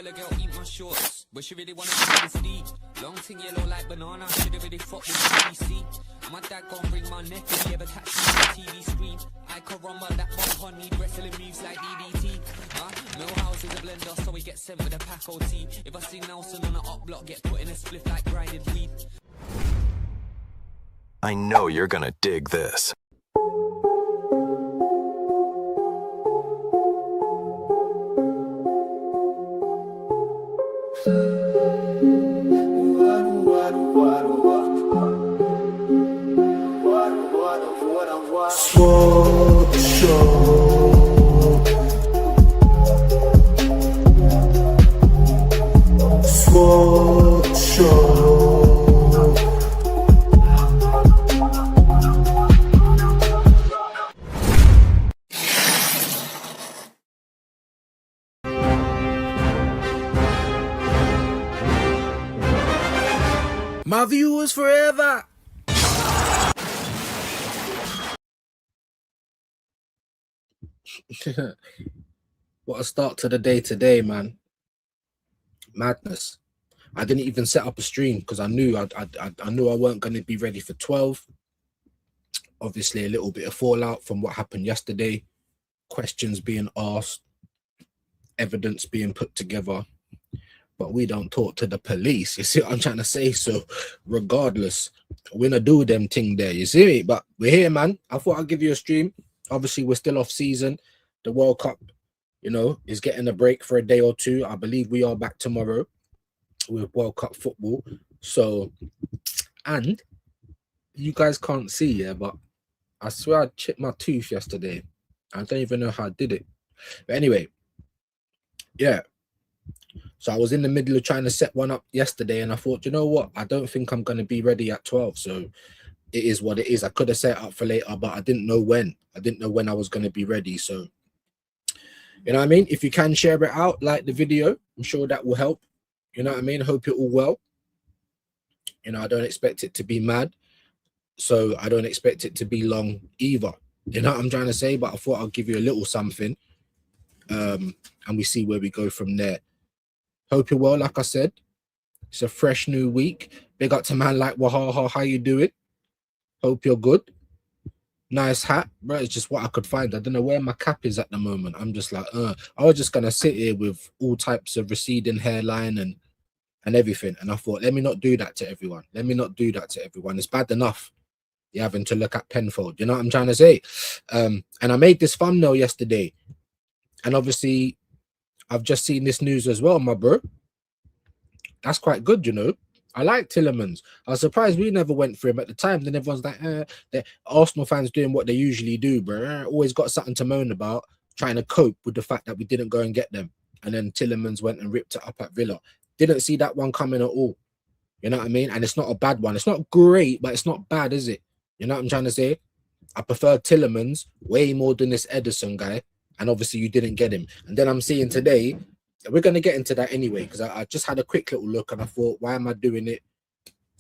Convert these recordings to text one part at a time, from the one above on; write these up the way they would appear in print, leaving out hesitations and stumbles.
tell a girl eat my shorts, but she really wanna see this deep. Long thing yellow like banana, should've really fucked with BBC. My dad gon' bring my neck if he ever catch me on the TV screen. I can run by that bump on me, wrestling moves like DDT. Millhouse is a blender, so he gets sent with a pack OT. If I see Nelson on an up block, get put in a spliff like grinded weed. I know you're gonna dig this. Swap show. Swap show. My viewers forever. What a start to the day today, man. Madness. I didn't even set up a stream because I knew I knew I weren't going to be ready for 12. Obviously, a little bit of fallout from what happened yesterday. Questions being asked, evidence being put together. But we don't talk to the police. You see what I'm trying to say? So regardless, we're gonna do them thing there. You see me? But we're here, man. I thought I'd give you a stream. Obviously, we're still off season. The World Cup, you know, is getting a break for a day or two. I believe we are back tomorrow with World Cup football. So, and you guys can't see, yeah, but I swear I chipped my tooth yesterday. I don't even know how I did it. But anyway, yeah. So I was in the middle of trying to set one up yesterday, and I thought, you know what? I don't think I'm going to be ready at 12. So it is what it is. I could have set it up for later, but I didn't know when. I didn't know when I was going to be ready. So, you know what I mean? If you can share it out, like the video, I'm sure that will help. You know what I mean? Hope you're all well. You know, I don't expect it to be mad. So I don't expect it to be long either. You know what I'm trying to say? But I thought I'll give you a little something. And we see where we go from there. Hope you're well, like I said. It's a fresh new week. Big up to man like Wahaha. How you doing? Hope you're good. Nice hat, bro. It's just what I could find. I don't know where my cap is at the moment. I'm just like, I was just gonna sit here with all types of receding hairline and everything. And I thought, let me not do that to everyone. Let me not do that to everyone. It's bad enough you having to look at Penfold. You know what I'm trying to say? And I made this thumbnail yesterday. And obviously, I've just seen this news as well, my bro. That's quite good, you know. I like Tielemans. I was surprised we never went for him at the time. Then everyone's like, the Arsenal fans doing what they usually do, bro. Always got something to moan about, trying to cope with the fact that we didn't go and get them. And then Tielemans went and ripped it up at Villa. Didn't see that one coming at all. You know what I mean? And it's not a bad one. It's not great, but it's not bad, is it? You know what I'm trying to say? I prefer Tielemans way more than this Ederson guy. And obviously you didn't get him. And then I'm seeing today, we're going to get into that anyway, because I just had a quick little look and I thought, why am I doing it?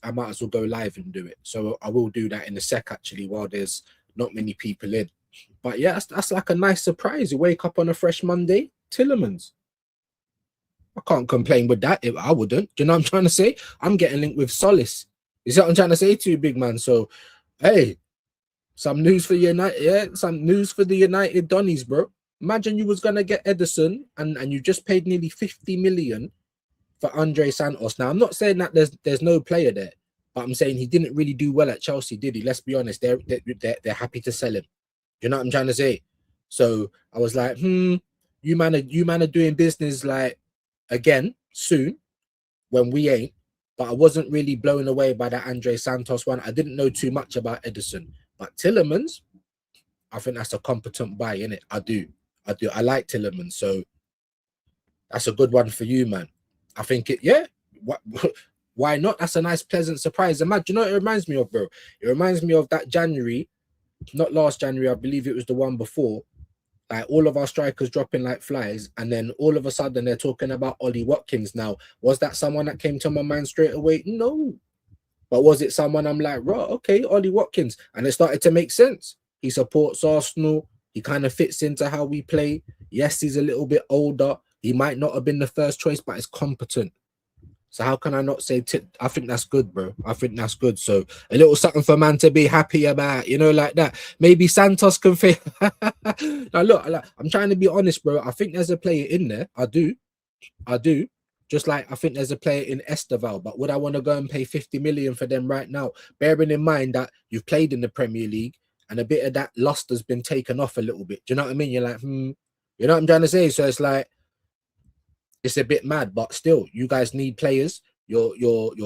I might as well go live and do it. So I will do that in a sec, actually, while there's not many people in. But yeah, that's like a nice surprise. You wake up on a fresh Monday, Tielemans. I can't complain with that. I wouldn't. Do you know what I'm trying to say? I'm getting linked with Solace. You see what I'm trying to say to you, big man? So, hey, some news for United. Yeah, some news for the United Donnies, bro. Imagine you was going to get Ederson and you just paid nearly 50 million for Andre Santos. Now, I'm not saying that there's no player there, but I'm saying he didn't really do well at Chelsea, did he? Let's be honest. They're happy to sell him. You know what I'm trying to say? So I was like, you man are doing business like again soon when we ain't. But I wasn't really blown away by that Andre Santos one. I didn't know too much about Ederson. But Tielemans, I think that's a competent buy, innit? I do. I like Tielemans, so that's a good one for you, man. I think why not? That's a nice, pleasant surprise. Imagine, you know what it reminds me of, bro? It reminds me of that January, not last January, I believe it was the one before. Like all of our strikers dropping like flies, and then all of a sudden they're talking about Ollie Watkins. Now, was that someone that came to my mind straight away? No. But was it someone I'm like, right, okay, Ollie Watkins? And it started to make sense. He supports Arsenal. He kind of fits into how we play. Yes, he's a little bit older. He might not have been the first choice, but he's competent. So how can I not say? I think that's good, bro. I think that's good. So a little something for man to be happy about, you know, like that. Maybe Santos can fit. Now look, I'm trying to be honest, bro. I think there's a player in there. I do. Just like I think there's a player in Esteval, but would I want to go and pay 50 million for them right now? Bearing in mind that you've played in the Premier League and a bit of that lust has been taken off a little bit. Do you know what I mean? You're like, you know what I'm trying to say? So it's like, it's a bit mad, but still, you guys need players. You're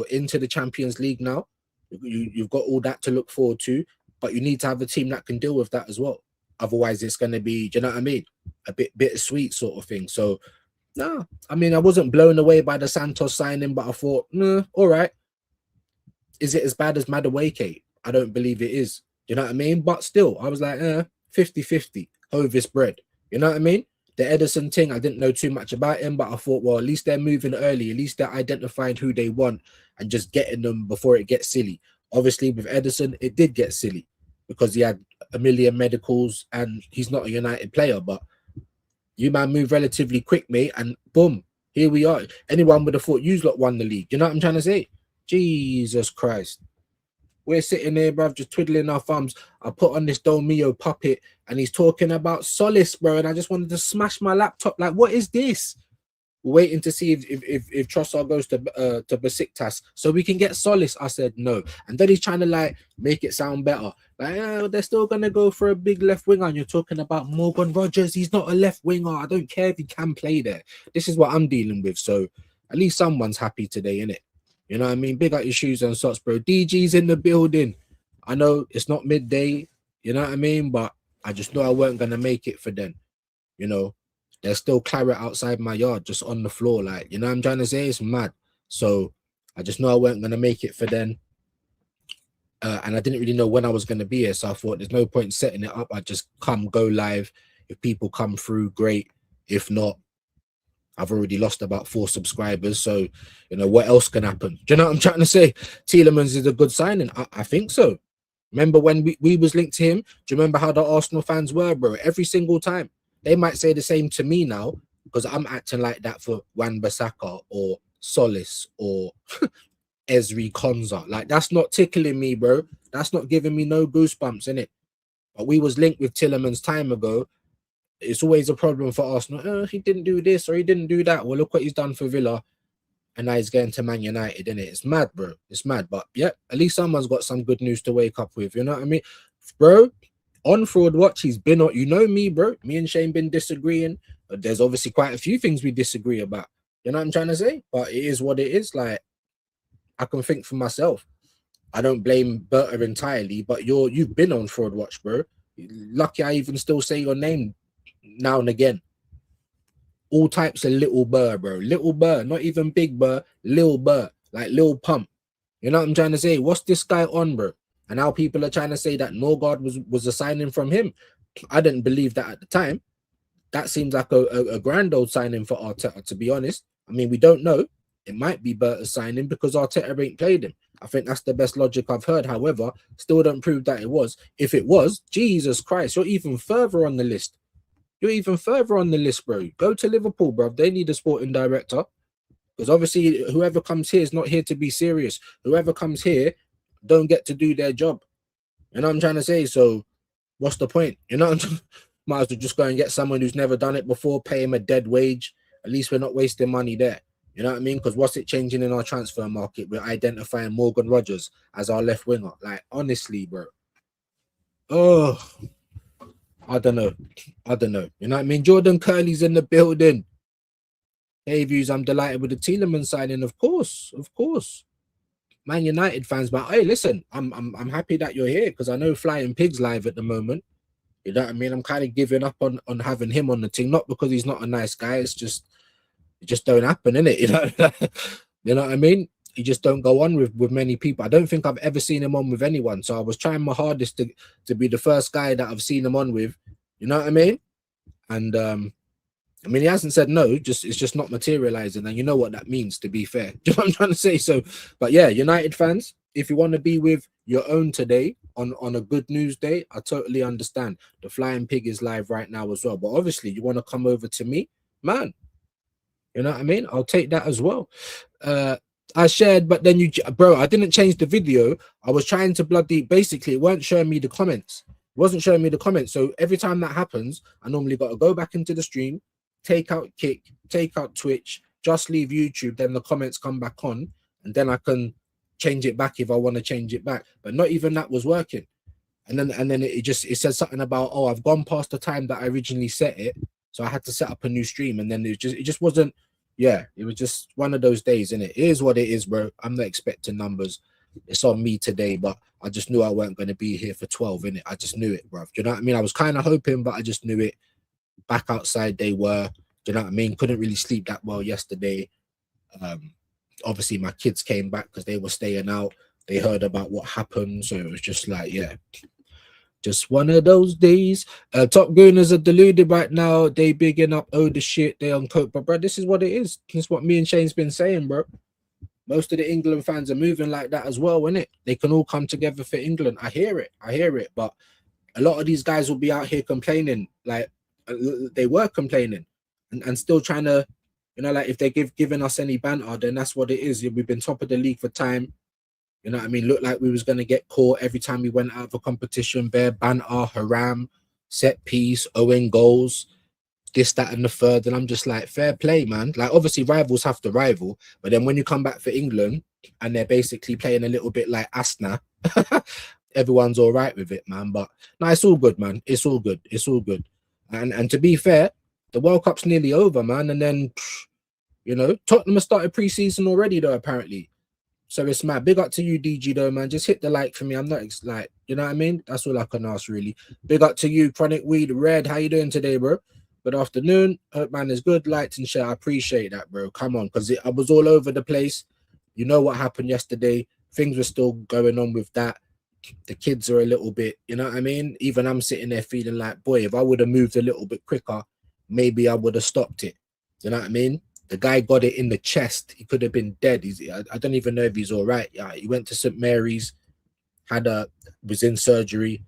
into the Champions League now. You've got all that to look forward to, but you need to have a team that can deal with that as well. Otherwise, it's going to be, do you know what I mean? A bit bittersweet sort of thing. So, no, I mean, I wasn't blown away by the Santos signing, but I thought, all right. Is it as bad as Madueke? I don't believe it is. Do you know what I mean? But still, I was like, 50-50, Hovis bread. You know what I mean? The Edison thing, I didn't know too much about him, but I thought, well, at least they're moving early. At least they're identifying who they want and just getting them before it gets silly. Obviously, with Edison, it did get silly because he had a million medicals and he's not a United player. But you man move relatively quick, mate, and boom, here we are. Anyone would have thought you lot won the league. You know what I'm trying to say? Jesus Christ. We're sitting here, bruv, just twiddling our thumbs. I put on this Domio puppet and he's talking about Solace, bro. And I just wanted to smash my laptop. Like, what is this? We're waiting to see if Trossard goes to Besiktas so we can get Solace. I said no. And then he's trying to like make it sound better. Like, they're still going to go for a big left winger. And you're talking about Morgan Rogers. He's not a left winger. I don't care if he can play there. This is what I'm dealing with. So at least someone's happy today, innit? You know what I mean? Big up your shoes and socks, bro. DG's in the building. I know it's not midday, you know what I mean? But I just know I weren't going to make it for them. You know, there's still claret outside my yard, just on the floor. Like, you know what I'm trying to say? It's mad. So I just know I weren't going to make it for them. And I didn't really know when I was going to be here. So I thought there's no point in setting it up. I just go live. If people come through, great. If not, I've already lost about 4 subscribers. So, you know, what else can happen? Do you know what I'm trying to say? Tielemans is a good signing. I think so. Remember when we was linked to him? Do you remember how the Arsenal fans were, bro? Every single time. They might say the same to me now because I'm acting like that for Wan-Bissaka or Solis or Ezri Konza. Like, that's not tickling me, bro. That's not giving me no goosebumps, innit? But we was linked with Tielemans time ago. It's always a problem for Arsenal. He didn't do this or he didn't do that. Well, look what he's done for Villa. And now he's going to Man United, innit? It's mad, bro. It's mad. But yeah, at least someone's got some good news to wake up with. You know what I mean? Bro, on Fraud Watch, he's been on. You know me, bro. Me and Shane been disagreeing. But there's obviously quite a few things we disagree about. You know what I'm trying to say? But it is what it is. Like, I can think for myself. I don't blame Berta entirely, but you've been on Fraud Watch, bro. Lucky I even still say your name now and again. All types of little Burr, bro. Little Burr, not even big Burr, little Burr, like Lil Pump. You know what I'm trying to say? What's this guy on, bro? And now people are trying to say that Norgard was a signing from him. I didn't believe that at the time. That seems like a grand old signing for Arteta, to be honest. I mean, we don't know. It might be Berta's signing because Arteta ain't played him. I think that's the best logic I've heard. However, still don't prove that it was. If it was, Jesus Christ, you're even further on the list. You're even further on the list, bro. Go to Liverpool, bro. They need a sporting director. Because obviously, whoever comes here is not here to be serious. Whoever comes here don't get to do their job. You know what I'm trying to say? So, what's the point? You know, might as well just go and get someone who's never done it before, pay him a dead wage. At least we're not wasting money there. You know what I mean? Because what's it changing in our transfer market? We're identifying Morgan Rogers as our left winger. Like, honestly, bro. Oh, I don't know. You know what I mean? Jordan Curley's in the building. Hey, views, I'm delighted with the Tielemans signing. Of course. Man United fans, but hey, listen, I'm happy that you're here because I know Flying Pig's live at the moment. You know what I mean? I'm kind of giving up on having him on the team, not because he's not a nice guy. It just don't happen, innit? You know, you know what I mean? You just don't go on with many people. I don't think I've ever seen him on with anyone. So I was trying my hardest to be the first guy that I've seen him on with. You know what I mean? And I mean, he hasn't said no. It's just not materializing, and you know what that means. To be fair, do you know what I'm trying to say? So, but yeah, United fans, if you want to be with your own today on a good news day, I totally understand. The Flying Pig is live right now as well. But obviously, you want to come over to me, man. You know what I mean? I'll take that as well. I shared, but then bro, I didn't change the video. I was trying to basically, it weren't showing me the comments. It wasn't showing me the comments. So every time that happens, I normally got to go back into the stream, take out Kick, take out Twitch, just leave YouTube. Then the comments come back on, and then I can change it back if I want to change it back. But not even that was working. And then it said something about, oh, I've gone past the time that I originally set it, so I had to set up a new stream. And then it just wasn't. Yeah, it was just one of those days, and it is what it is, bro. I'm not expecting numbers. It's on me today, but I just knew I weren't going to be here for 12, innit? I just knew it, bro. Do you know what I mean? I was kind of hoping, but I just knew it. Back outside they were. Do you know what I mean? Couldn't really sleep that well yesterday. Obviously, my kids came back because they were staying out. They heard about what happened, so it was just like, yeah. Just one of those days. Top Gooners are deluded right now. They bigging up the shit. They on coke. But bro, this is what it is. This is what me and Shane's been saying, bro. Most of the England fans are moving like that as well, innit? They can all come together for England. I hear it. But a lot of these guys will be out here complaining. Like they were complaining and still trying to, you know, like if they giving us any banter, then that's what it is. We've been top of the league for time. You know what I mean? Looked like we was going to get caught every time we went out of a competition. Bare banter, haram, set piece, owing goals, this, that, and the third. And I'm just like, fair play, man. Like, obviously, rivals have to rival. But then when you come back for England and they're basically playing a little bit like Asna, everyone's all right with it, man. But no, it's all good, man. It's all good. It's all good. And to be fair, the World Cup's nearly over, man. And then, you know, Tottenham has started pre-season already, though, apparently. So it's mad. Big up to you, DG, though, man. Just hit the like for me. I'm not like, you know what I mean? That's all I can ask, really. Big up to you, Chronic Weed Red. How you doing today, bro? Good afternoon. Hope man is good. Liked and share. I appreciate that, bro. Come on, because I was all over the place. You know what happened yesterday. Things were still going on with that. The kids are a little bit, you know what I mean? Even I'm sitting there feeling like, boy, if I would have moved a little bit quicker, maybe I would have stopped it. You know what I mean? The guy got it in the chest. He could have been dead. I don't even know if he's all right. Yeah, he went to St. Mary's, was in surgery.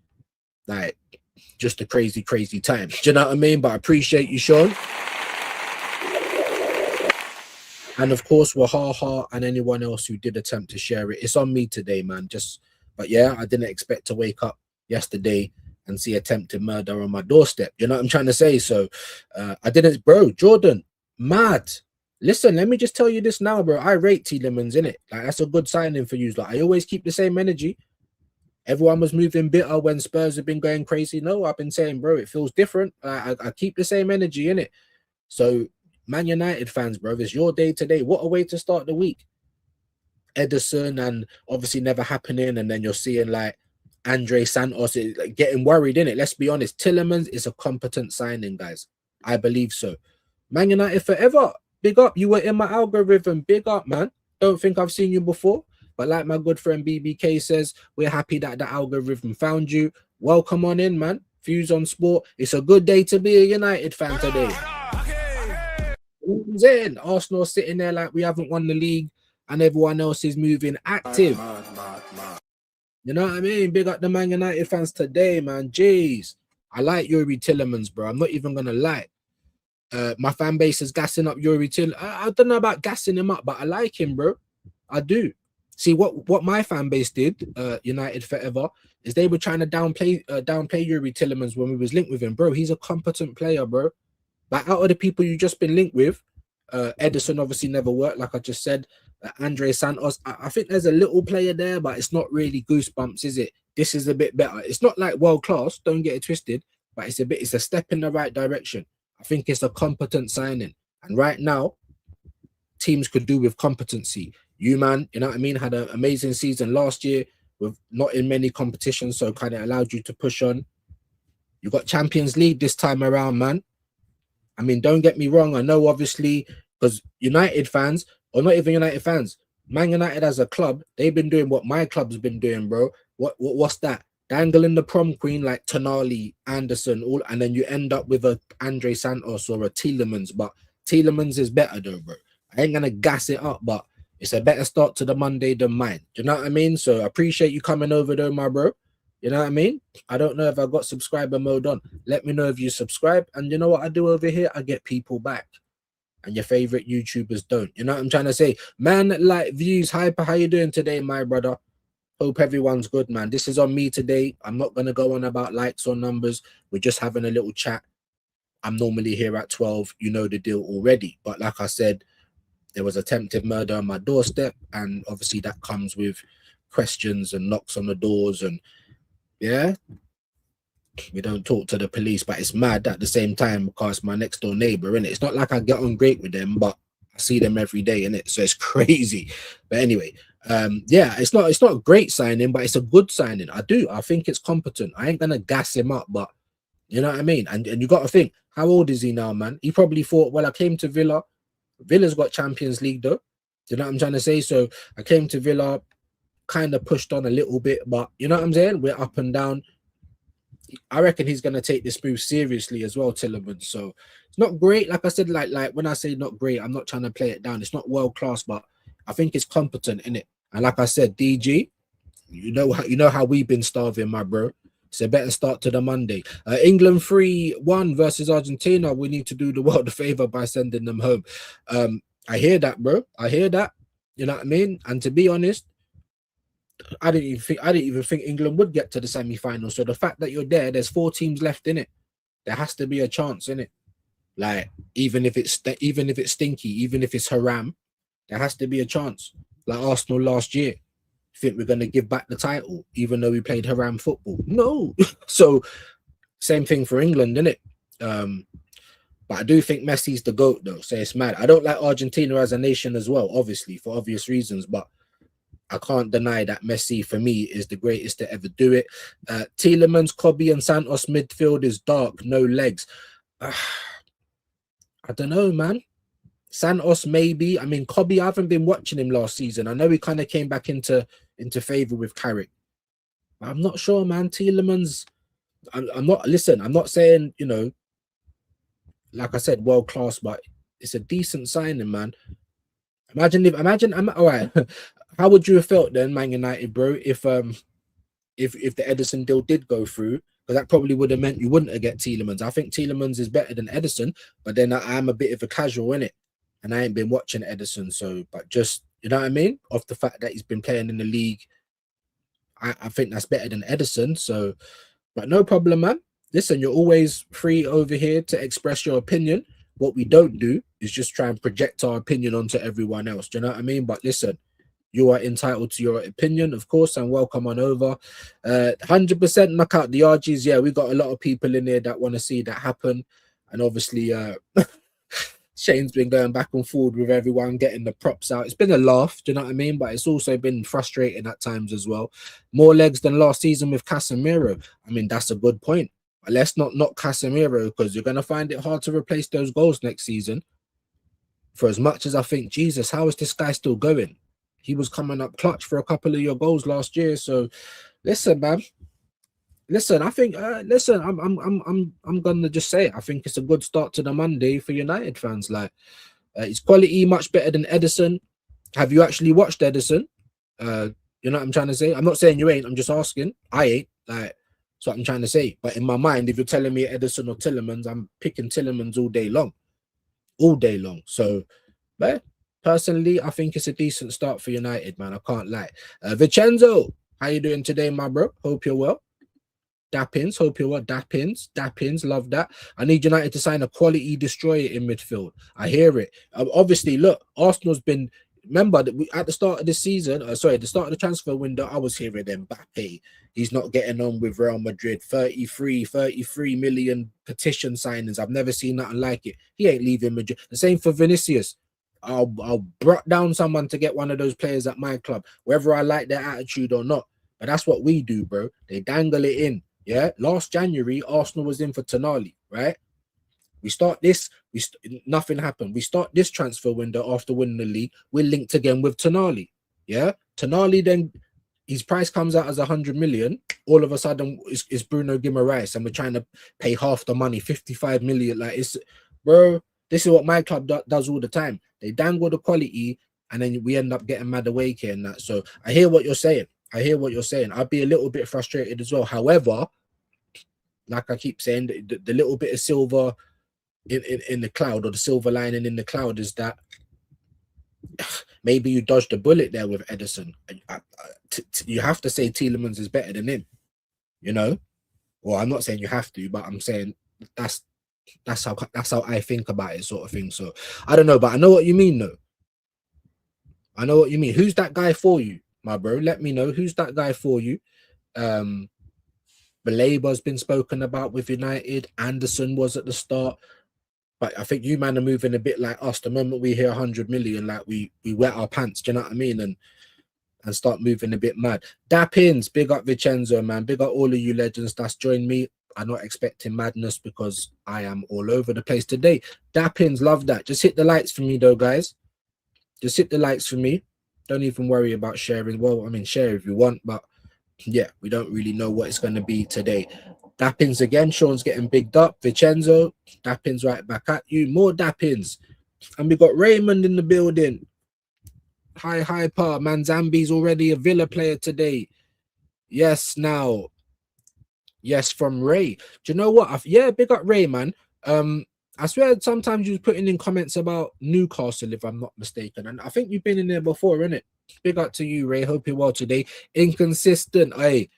Like, just a crazy, crazy time. Do you know what I mean? But I appreciate you, Sean. And of course, Wahaha and anyone else who did attempt to share it. It's on me today, man. But yeah, I didn't expect to wake up yesterday and see attempted murder on my doorstep. You know what I'm trying to say? So I didn't, bro. Jordan, mad. Listen, let me just tell you this now, bro. I rate Tielemans, innit? Like, that's a good signing for you. Like, I always keep the same energy. Everyone was moving bitter when Spurs have been going crazy. No, I've been saying, bro, it feels different. I keep the same energy, innit? So, Man United fans, bro, it's your day today. What a way to start the week. Ederson and obviously never happening. And then you're seeing, like, Andre Santos like, getting worried, innit? Let's be honest. Tielemans is a competent signing, guys. I believe so. Man United forever. Big up. You were in my algorithm. Big up, man. Don't think I've seen you before. But like my good friend BBK says, we're happy that the algorithm found you. Welcome on in, man. Views on Sport. It's a good day to be a United fan today. In? Arsenal sitting there like we haven't won the league and everyone else is moving active. You know what I mean? Big up the Man United fans today, man. Jeez. I like Yuri Tielemans, bro. I'm not even going to lie. My fan base is gassing up Yuri Till. I don't know about gassing him up, but I like him, bro. I do. See what my fan base did, United Forever, is they were trying to downplay Yuri Tielemans when we was linked with him, bro. He's a competent player, bro. But out of the people you just been linked with, Ederson obviously never worked, like I just said. Andre Santos, I think there's a little player there, but it's not really goosebumps, is it? This is a bit better. It's not like world class. Don't get it twisted, but it's a step in the right direction. I think it's a competent signing. And right now, teams could do with competency. You, man, you know what I mean, had an amazing season last year with not in many competitions, so kind of allowed you to push on. You got Champions League this time around, man. I mean, don't get me wrong. I know, obviously, because United fans, or not even United fans, Man United as a club, they've been doing what my club's been doing, bro. What's that? Dangling the prom queen like Tonali, Anderson, all, and then you end up with a Andre Santos or a Tielemans. But Tielemans is better though, bro. I ain't gonna gas it up, but it's a better start to the Monday than mine. Do you know what I mean? So I appreciate you coming over though, my bro. You know what I mean? I don't know if I got subscriber mode on. Let me know if you subscribe. And you know what I do over here? I get people back. and your favorite YouTubers don't. You know what I'm trying to say? Man, like views, hyper. How you doing today, my brother? Hope everyone's good, man. This is on me today. I'm not gonna go on about likes or numbers. We're just having a little chat. I'm normally here at 12. You know the deal already. But like I said, there was attempted murder on my doorstep, and obviously that comes with questions and knocks on the doors, and yeah, we don't talk to the police, but it's mad at the same time because my next door neighbor, innit? It's not like I get on great with them, but I see them every day, innit? So it's crazy. But anyway, yeah, it's not a great signing, but it's a good signing. I think it's competent. I ain't gonna gas him up, but you know what I mean? And you got to think, how old is he now, man? He probably thought, well, I came to Villa. Villa's got Champions League though. You know what I'm trying to say? So I came to Villa, kind of pushed on a little bit, but you know what I'm saying? We're up and down. I reckon he's gonna take this move seriously as well, Tillman. So it's not great. Like I said, like when I say not great, I'm not trying to play it down. It's not world class, but I think it's competent in it. And like I said, DG, you know how we've been starving, my bro. It's a better start to the Monday. England 3-1 versus Argentina. We need to do the world a favor by sending them home. I hear that, bro. I hear that. You know what I mean? And to be honest, I didn't even think England would get to the semi-final. So the fact that you're there, there's 4 teams left in it. There has to be a chance in it. Like even if it's stinky, even if it's haram, there has to be a chance. Like Arsenal last year. Think we're going to give back the title even though we played haram football? No. So same thing for England, isn't it? But I do think Messi's the GOAT though, so it's mad. I don't like Argentina as a nation as well, obviously for obvious reasons, but I can't deny that Messi for me is the greatest to ever do it. Tielemans, Kobe and Santos midfield is dark, no legs. I don't know, man. Santos maybe. I mean, Kobe, I haven't been watching him last season. I know he kind of came back into favor with Carrick. I'm not sure, man. Tielemans, I'm not saying, you know, like I said, world class, but it's a decent signing, man. Imagine, all right. How would you have felt then, Man United, bro, if the Ederson deal did go through? Because that probably would have meant you wouldn't have get Tielemans. I think Tielemans is better than Ederson, but then I'm a bit of a casual in it, and I ain't been watching Ederson. So, but just, you know what I mean? Off the fact that he's been playing in the league, I think that's better than Ederson. So, but no problem, man. Listen, you're always free over here to express your opinion. What we don't do is just try and project our opinion onto everyone else. Do you know what I mean? But listen, you are entitled to your opinion, of course, and welcome on over. 100% knock out the RGs. Yeah, we got a lot of people in there that want to see that happen. And obviously, Shane's been going back and forward with everyone, getting the props out. It's been a laugh, do you know what I mean? But it's also been frustrating at times as well. More legs than last season with Casemiro. I mean, that's a good point. But let's not knock Casemiro, because you're going to find it hard to replace those goals next season. For as much as I think, Jesus, how is this guy still going? He was coming up clutch for a couple of your goals last year. So listen, man. Listen, I think I'm gonna just say it. I think it's a good start to the Monday for United fans. Like, his quality much better than Ederson. Have you actually watched Ederson? You know what I'm trying to say? I'm not saying you ain't, I'm just asking. I ain't. Like, that's what I'm trying to say. But in my mind, if you're telling me Ederson or Tielemans, I'm picking Tielemans all day long. All day long. So, but personally, I think it's a decent start for United, man. I can't lie. Vincenzo, how you doing today, my bro? Hope you're well. Dappins, hope you're well. Dappins, love that. I need United to sign a quality destroyer in midfield. I hear it. Obviously, look, Arsenal's been. Remember that at the start of the season, the start of the transfer window, I was hearing Mbappe. He's not getting on with Real Madrid. 33 million petition signings. I've never seen nothing like it. He ain't leaving Madrid. The same for Vinicius. I'll brought down someone to get one of those players at my club, whether I like their attitude or not. But that's what we do, bro. They dangle it in. Yeah. Last January, Arsenal was in for Tonali, right? We start this, nothing happened. We start this transfer window after winning the league. We're linked again with Tonali. Yeah. Tonali, then his price comes out as 100 million. All of a sudden, it's Bruno Guimaraes, and we're trying to pay half the money, 55 million. Like, it's, bro, this is what my club does all the time. They dangle the quality, and then we end up getting mad awake here and that. So I hear what you're saying. I'd be a little bit frustrated as well. However, like I keep saying, the little bit of silver in the cloud, or the silver lining in the cloud, is that maybe you dodged a bullet there with Edison. You have to say Tielemans is better than him, you know. Well, I'm not saying you have to, but I'm saying that's how I think about it, sort of thing. So I don't know, but I know what you mean, though. I know what you mean. Who's that guy for you, my bro? Let me know who's that guy for you. Balaba's been spoken about with United. Anderson was at the start. But I think you man are moving a bit like us. The moment we hear 100 million, like we wet our pants, do you know what I mean? And start moving a bit mad. Dappins, big up Vincenzo, man. Big up all of you legends that's joined me. I'm not expecting madness because I am all over the place today. Dappins, love that. Just hit the likes for me though, guys. Just hit the likes for me. Don't even worry about sharing. Well, I mean, share if you want, but yeah, we don't really know what it's going to be today. Dappins again. Sean's getting bigged up. Vincenzo, Dappins right back at you. More Dappins. And we got Raymond in the building. Hi, Hyper. Manzambi's already a Villa player today. Yes, now. Yes, from Ray. Do you know what? Yeah, big up Ray, man. I swear sometimes you was putting in comments about Newcastle, if I'm not mistaken. And I think you've been in there before, innit? Big up to you, Ray. Hope you're well today. Inconsistent. Hey,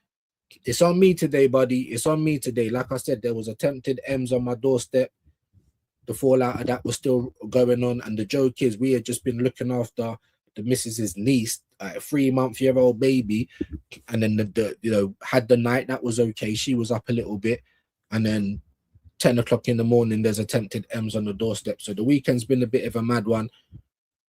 it's on me today, buddy. It's on me today. Like I said, there was attempted M's on my doorstep. The fallout of that was still going on. And the joke is we had just been looking after the missus's niece, a 3-month-old baby. And then the had the night. That was okay. She was up a little bit. And then 10 o'clock in the morning, there's attempted M's on the doorstep. So the weekend's been a bit of a mad one.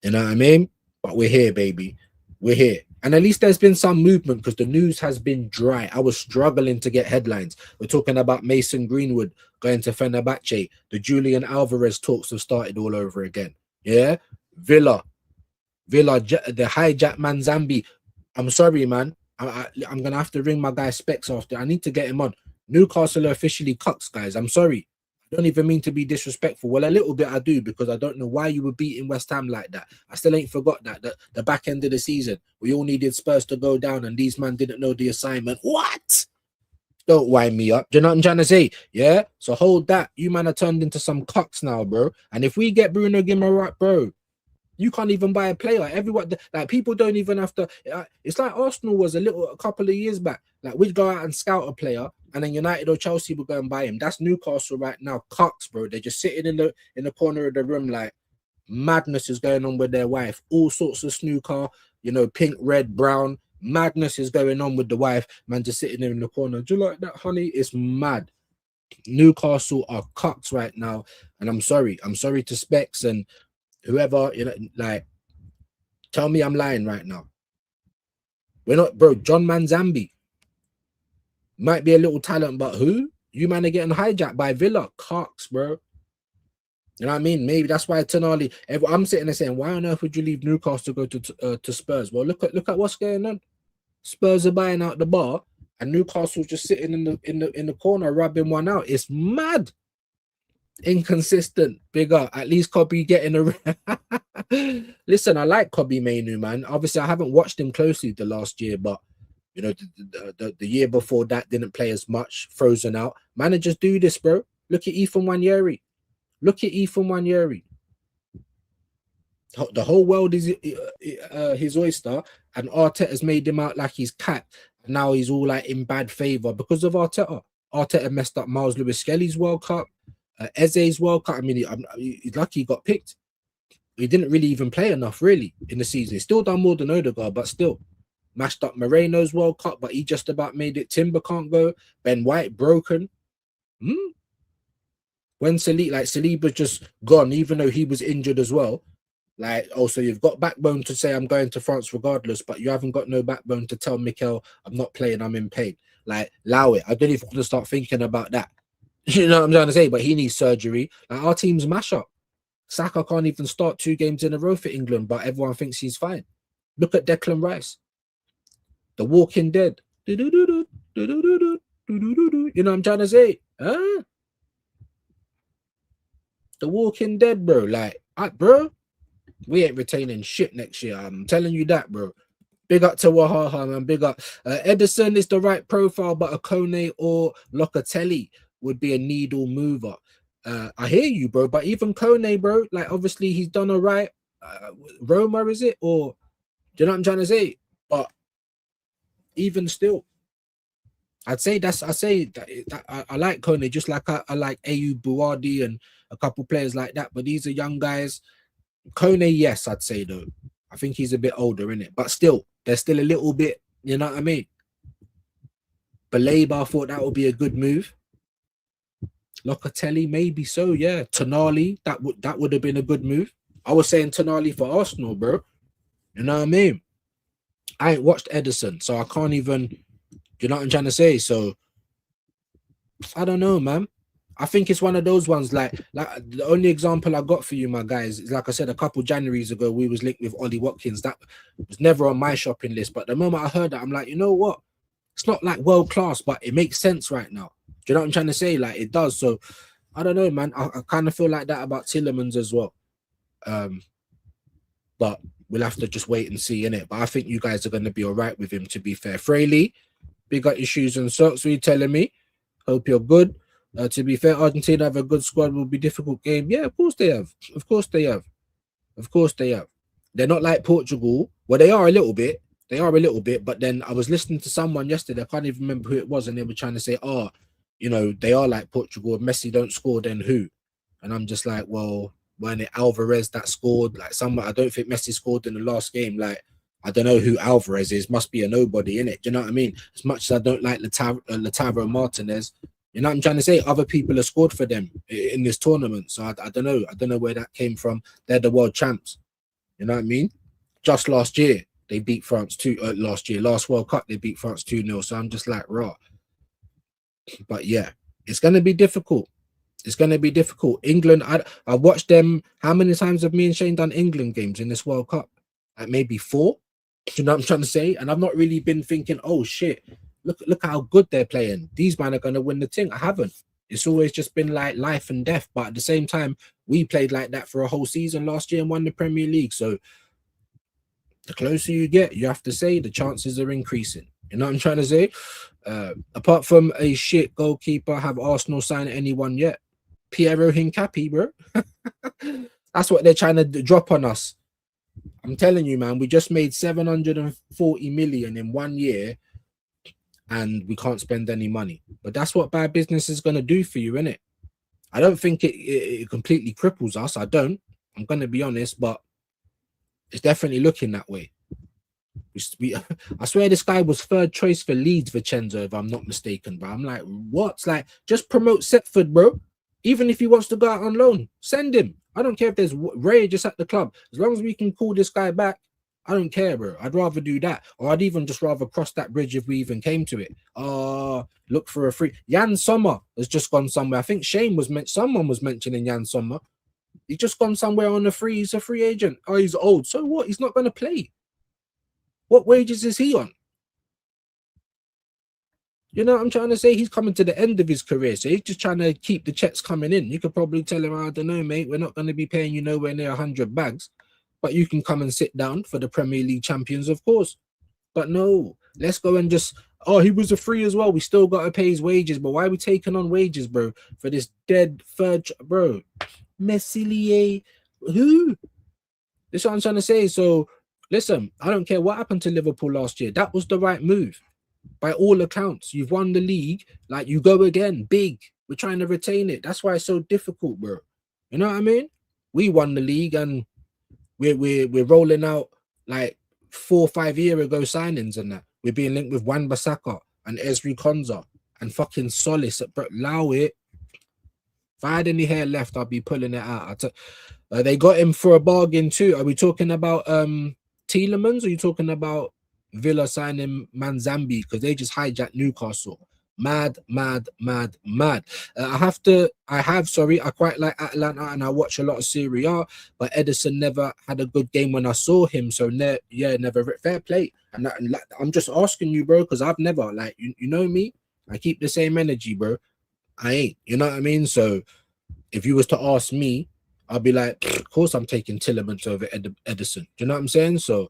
You know what I mean? But we're here, baby. We're here. And at least there's been some movement because the news has been dry. I was struggling to get headlines. We're talking about Mason Greenwood going to Fenerbache. The Julian Alvarez talks have started all over again. Yeah? Villa, the Hijack Manzambi. I'm sorry, man. I'm going to have to ring my guy Specs after. I need to get him on. Newcastle are officially cucks, guys. I'm sorry. I don't even mean to be disrespectful. Well, a little bit I do, because I don't know why you were beating West Ham like that. I still ain't forgot that. The back end of the season, we all needed Spurs to go down and these man didn't know the assignment. What? Don't wind me up. Do you know what I'm trying to say? Yeah? So hold that. You man are turned into some cucks now, bro. And if we get Bruno Guimaraes, bro, you can't even buy a player. Everyone, like, people don't even have to. It's like Arsenal was a couple of years back. Like, we'd go out and scout a player, and then United or Chelsea would go and buy him. That's Newcastle right now. Cucks, bro. They're just sitting in the corner of the room, like, madness is going on with their wife. All sorts of snooker, you know, pink, red, brown. Madness is going on with the wife. Man, just sitting there in the corner. Do you like that, honey? It's mad. Newcastle are cucks right now, and I'm sorry. I'm sorry to Specs and whoever, you know, like, tell me I'm lying right now. We're not, bro. John Manzambi might be a little talent, but who? You man are getting hijacked by Villa. Cox, bro. You know what I mean? Maybe that's why Tonali. I'm sitting there saying, why on earth would you leave Newcastle to go to Spurs? Well, look at what's going on. Spurs are buying out the bar, and Newcastle just sitting in the corner rubbing one out. It's mad. Inconsistent. Bigger. At least Kobe getting a. Listen, I like Kobe Mainu, man. Obviously, I haven't watched him closely the last year, but you know, the year before that didn't play as much. Frozen out. Managers do this, bro. Look at Ethan Wanyeri. Look at Ethan Wanyeri. The whole world is his oyster, and Arteta's made him out like he's cat. And now he's all like in bad favor because of Arteta. Arteta messed up Miles Lewis Skelly's World Cup. Eze's World Cup. I mean, he's lucky he got picked. He didn't really even play enough, really, in the season. He's still done more than Odegaard, but still. Mashed up Moreno's World Cup, but he just about made it. Timber can't go. Ben White broken. When Saliba's just gone, even though he was injured as well. Like, also, you've got backbone to say I'm going to France regardless, but you haven't got no backbone to tell Mikel I'm not playing, I'm in pain. Like, allow it. I don't even want to start thinking about that. You know what I'm trying to say? But he needs surgery. Like, our team's mash up. Saka can't even start 2 games in a row for England, but everyone thinks he's fine. Look at Declan Rice. The Walking Dead. You know what I'm trying to say? Huh? The Walking Dead, bro. Like, bro, we ain't retaining shit next year. I'm telling you that, bro. Big up to Wahaha, man. Big up. Edison is the right profile, but a Kone or Locatelli would be a needle mover. I hear you, bro. But even Kone, bro, like obviously he's done all right. Roma, is it? Or do you know what I'm trying to say? But even still, I say that I like Kone, just like I like Ayu Buwadi and a couple players like that. But these are young guys. Kone, yes, I'd say though. I think he's a bit older in it, but still, there's still a little bit. You know what I mean? Baleba, I thought that would be a good move. Locatelli, maybe so, yeah. Tonali, that would have been a good move. I was saying Tonali for Arsenal, bro. You know what I mean? I ain't watched Edison, so I can't even. You know what I'm trying to say? So I don't know, man. I think it's one of those ones. Like the only example I got for you, my guys, is like I said a couple Januaries ago, we was linked with Ollie Watkins. That was never on my shopping list, but the moment I heard that, I'm like, you know what? It's not like world class, but it makes sense right now. Do you know what I'm trying to say? Like it does. So I don't know, man. I kind of feel like that about Tillemans as well. But we'll have to just wait and see, innit? But I think you guys are going to be all right with him, to be fair. Fraley, big up your shoes and socks. What are you telling me? Hope you're good. To be fair, Argentina have a good squad. Will be difficult game. Yeah, of course they have. Of course they have. Of course they have. They're not like Portugal. Well, they are a little bit. They are a little bit. But then I was listening to someone yesterday. I can't even remember who it was. And they were trying to say, oh, you know, they are like Portugal. If Messi don't score, then who? And I'm just like, well, when it Alvarez that scored, like someone, I don't think Messi scored in the last game. Like, I don't know who Alvarez is. Must be a nobody, innit? Do you know what I mean? As much as I don't like Lautaro Martinez, you know what I'm trying to say? Other people have scored for them in this tournament. So I don't know. I don't know where that came from. They're the world champs. You know what I mean? Just last year, they beat France last World Cup, they beat France 2-0. So I'm just like, raw. But yeah, it's going to be difficult. It's going to be difficult. England, I watched them. How many times have me and Shane done England games in this World Cup? Like maybe 4. Do you know what I'm trying to say? And I've not really been thinking, oh shit, look how good they're playing. These men are going to win the thing. I haven't. It's always just been like life and death. But at the same time, we played like that for a whole season last year and won the Premier League. So the closer you get, you have to say the chances are increasing. You know what I'm trying to say? Apart from a shit goalkeeper, have Arsenal signed anyone yet? Piero Hincapié, bro. That's what they're trying to drop on us. I'm telling you, man, we just made 740 million in 1 year and we can't spend any money. But that's what bad business is going to do for you, innit? I don't think it completely cripples us. I don't. I'm going to be honest, but it's definitely looking that way. I swear this guy was 3rd choice for Leeds, Vincenzo, if I'm not mistaken, bro. I'm like, what? Like, just promote Setford, bro. Even if he wants to go out on loan, send him. I don't care if there's rage just at the club. As long as we can call this guy back, I don't care, bro. I'd rather do that. Or I'd even just rather cross that bridge if we even came to it. Look for a free. Jan Sommer has just gone somewhere. I think someone was mentioning Jan Sommer. He's just gone somewhere on a free. He's a free agent. Oh, he's old. So what? He's not going to play. What wages is he on? You know what I'm trying to say? He's coming to the end of his career, so he's just trying to keep the checks coming in. You could probably tell him, I don't know, mate, we're not going to be paying you nowhere near 100 bags, but you can come and sit down for the Premier League champions, of course. But no, let's go and just, he was a free as well. We still got to pay his wages, but why are we taking on wages, bro, for this dead third, bro? Meslier, who? This is what I'm trying to say. So, listen, I don't care what happened to Liverpool last year. That was the right move. By all accounts, you've won the league. Like, you go again, big. We're trying to retain it. That's why it's so difficult, bro. You know what I mean? We won the league and we're rolling out like 4 or 5 year ago signings and that. We're being linked with Wan-Bissaka and Ezri Konza and fucking Solis. Allow it. If I had any hair left, I'd be pulling it out. They got him for a bargain too. Are we talking about Tielemans? Or are you talking about Villa signing Manzambi? Because they just hijacked Newcastle. Mad. I quite like Atlanta and I watch a lot of Serie A, but Edison never had a good game when I saw him. So never fair play. And I'm just asking you, bro, because I've never, like, you know me, I keep the same energy, bro. I ain't, you know what I mean? So if you was to ask me, I'll be like, of course I'm taking Tielemans over Edison. Do you know what I'm saying? So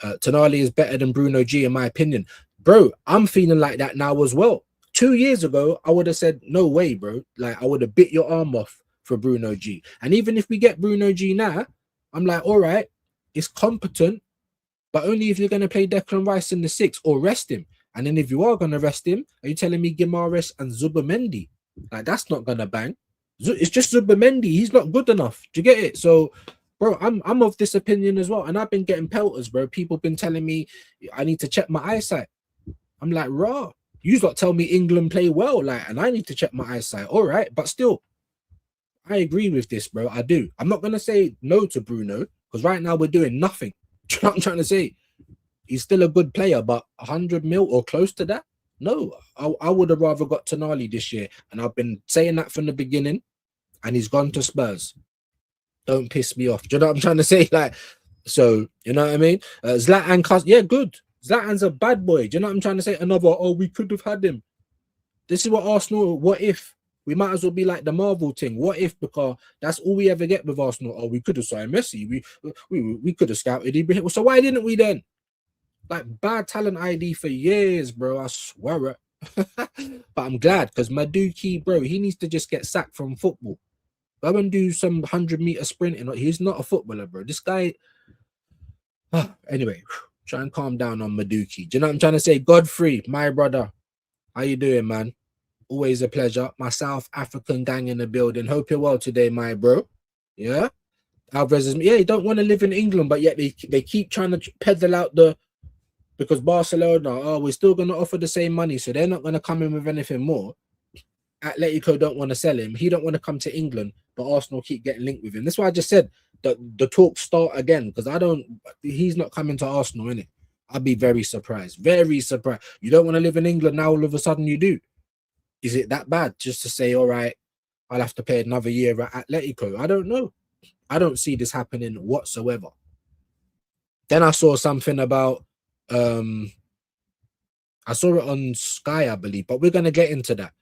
Tonali is better than Bruno G in my opinion. Bro, I'm feeling like that now as well. 2 years ago, I would have said, no way, bro. Like, I would have bit your arm off for Bruno G. And even if we get Bruno G now, I'm like, all right, it's competent, but only if you're going to play Declan Rice in the 6 or rest him. And then if you are going to rest him, are you telling me Gimares and Zubamendi? Like, that's not going to bang. It's just Zubamendi. He's not good enough. Do you get it? So, bro, I'm of this opinion as well. And I've been getting pelters, bro. People been telling me I need to check my eyesight. I'm like, raw. You lot tell me England play well, like, and I need to check my eyesight. All right, but still, I agree with this, bro. I do. I'm not going to say no to Bruno because right now we're doing nothing. Do you know what I'm trying to say? He's still a good player, but 100 mil or close to that? No, I would have rather got Tonali this year. And I've been saying that from the beginning, and he's gone to Spurs. Don't piss me off. Do you know what I'm trying to say? Like, so, you know what I mean? Zlatan, yeah, good. Zlatan's a bad boy. Do you know what I'm trying to say? Another, oh, we could have had him. This is what Arsenal, what if? We might as well be like the Marvel thing. What if? Because that's all we ever get with Arsenal. Oh, we could have signed Messi. We could have scouted Ibrahim. So why didn't we then? Like, bad talent ID for years, bro. I swear it. But I'm glad because Maduki, bro, he needs to just get sacked from football. Go and do some 100-meter sprinting. He's not a footballer, bro. This guy. Anyway, try and calm down on Maduki. Do you know what I'm trying to say? Godfrey, my brother. How you doing, man? Always a pleasure. My South African gang in the building. Hope you're well today, my bro. Yeah? Alvarez is, yeah, he don't want to live in England, but yet they keep trying to peddle out the, because Barcelona, oh, we're still going to offer the same money, so they're not going to come in with anything more. Atletico don't want to sell him. He don't want to come to England, but Arsenal keep getting linked with him. That's why I just said that the talks start again, because he's not coming to Arsenal, innit? I'd be very surprised. Very surprised. You don't want to live in England, now all of a sudden you do. Is it that bad just to say, all right, I'll have to pay another year at Atletico? I don't know. I don't see this happening whatsoever. Then I saw something about, I saw it on Sky, I believe, but we're going to get into that,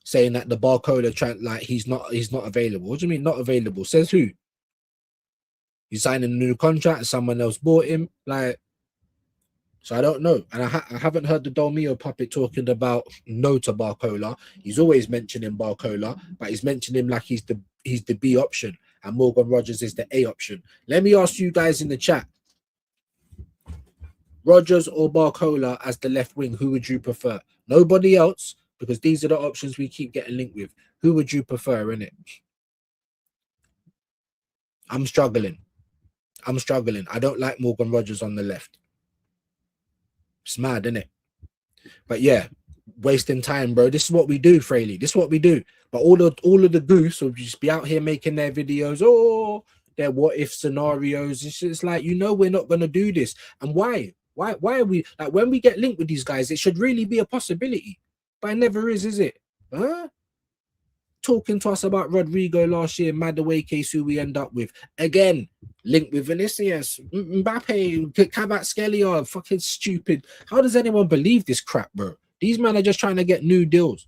saying that the Barcola, like, he's not available. What do you mean not available? Says who? He's signing a new contract, someone else bought him, like. So I don't know. And I haven't heard the Dolmio puppet talking about no to Barcola. He's always mentioning Barcola, but he's mentioning him like he's the B option and Morgan Rogers is the A option. Let me ask you guys in the chat. Rogers or Barcola as the left wing, who would you prefer? Nobody else, because these are the options we keep getting linked with. Who would you prefer, innit? I'm struggling. I don't like Morgan Rogers on the left. It's mad, isn't it? But yeah, wasting time, bro. This is what we do, Fraley. This is what we do. But all of the goofs will just be out here making their videos, oh, their what if scenarios. It's just like, you know, we're not gonna do this. And why? Why are we, like, when we get linked with these guys, it should really be a possibility. But it never is it? Huh? Talking to us about Rodrigo last year, Madueke case, who we end up with. Again, linked with Vinicius, Mbappe, Kvaratskhelia, fucking stupid. How does anyone believe this crap, bro? These men are just trying to get new deals.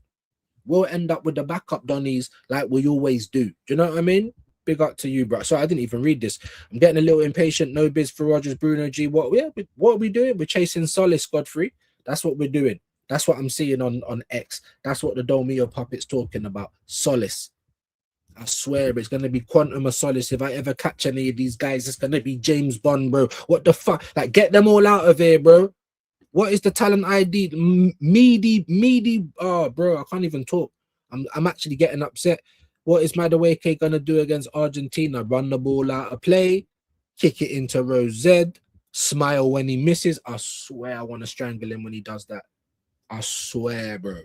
We'll end up with the backup Donnies like we always do. Do you know what I mean? Big up to you, bro. So I didn't even read this. I'm getting a little impatient. No bids for Rogers, Bruno G. What are we doing? We're chasing Solace, Godfrey. That's what we're doing. That's what I'm seeing on X. That's what the Dolmio puppet's talking about. Solace. I swear it's going to be Quantum of Solace. If I ever catch any of these guys, it's going to be James Bond, bro. What the fuck? Like, get them all out of here, bro. What is the talent ID? Meaty. Oh, bro, I can't even talk. I'm actually getting upset. What is Madueke going to do against Argentina? Run the ball out of play, kick it into row Z, smile when he misses. I swear I want to strangle him when he does that. I swear, bro.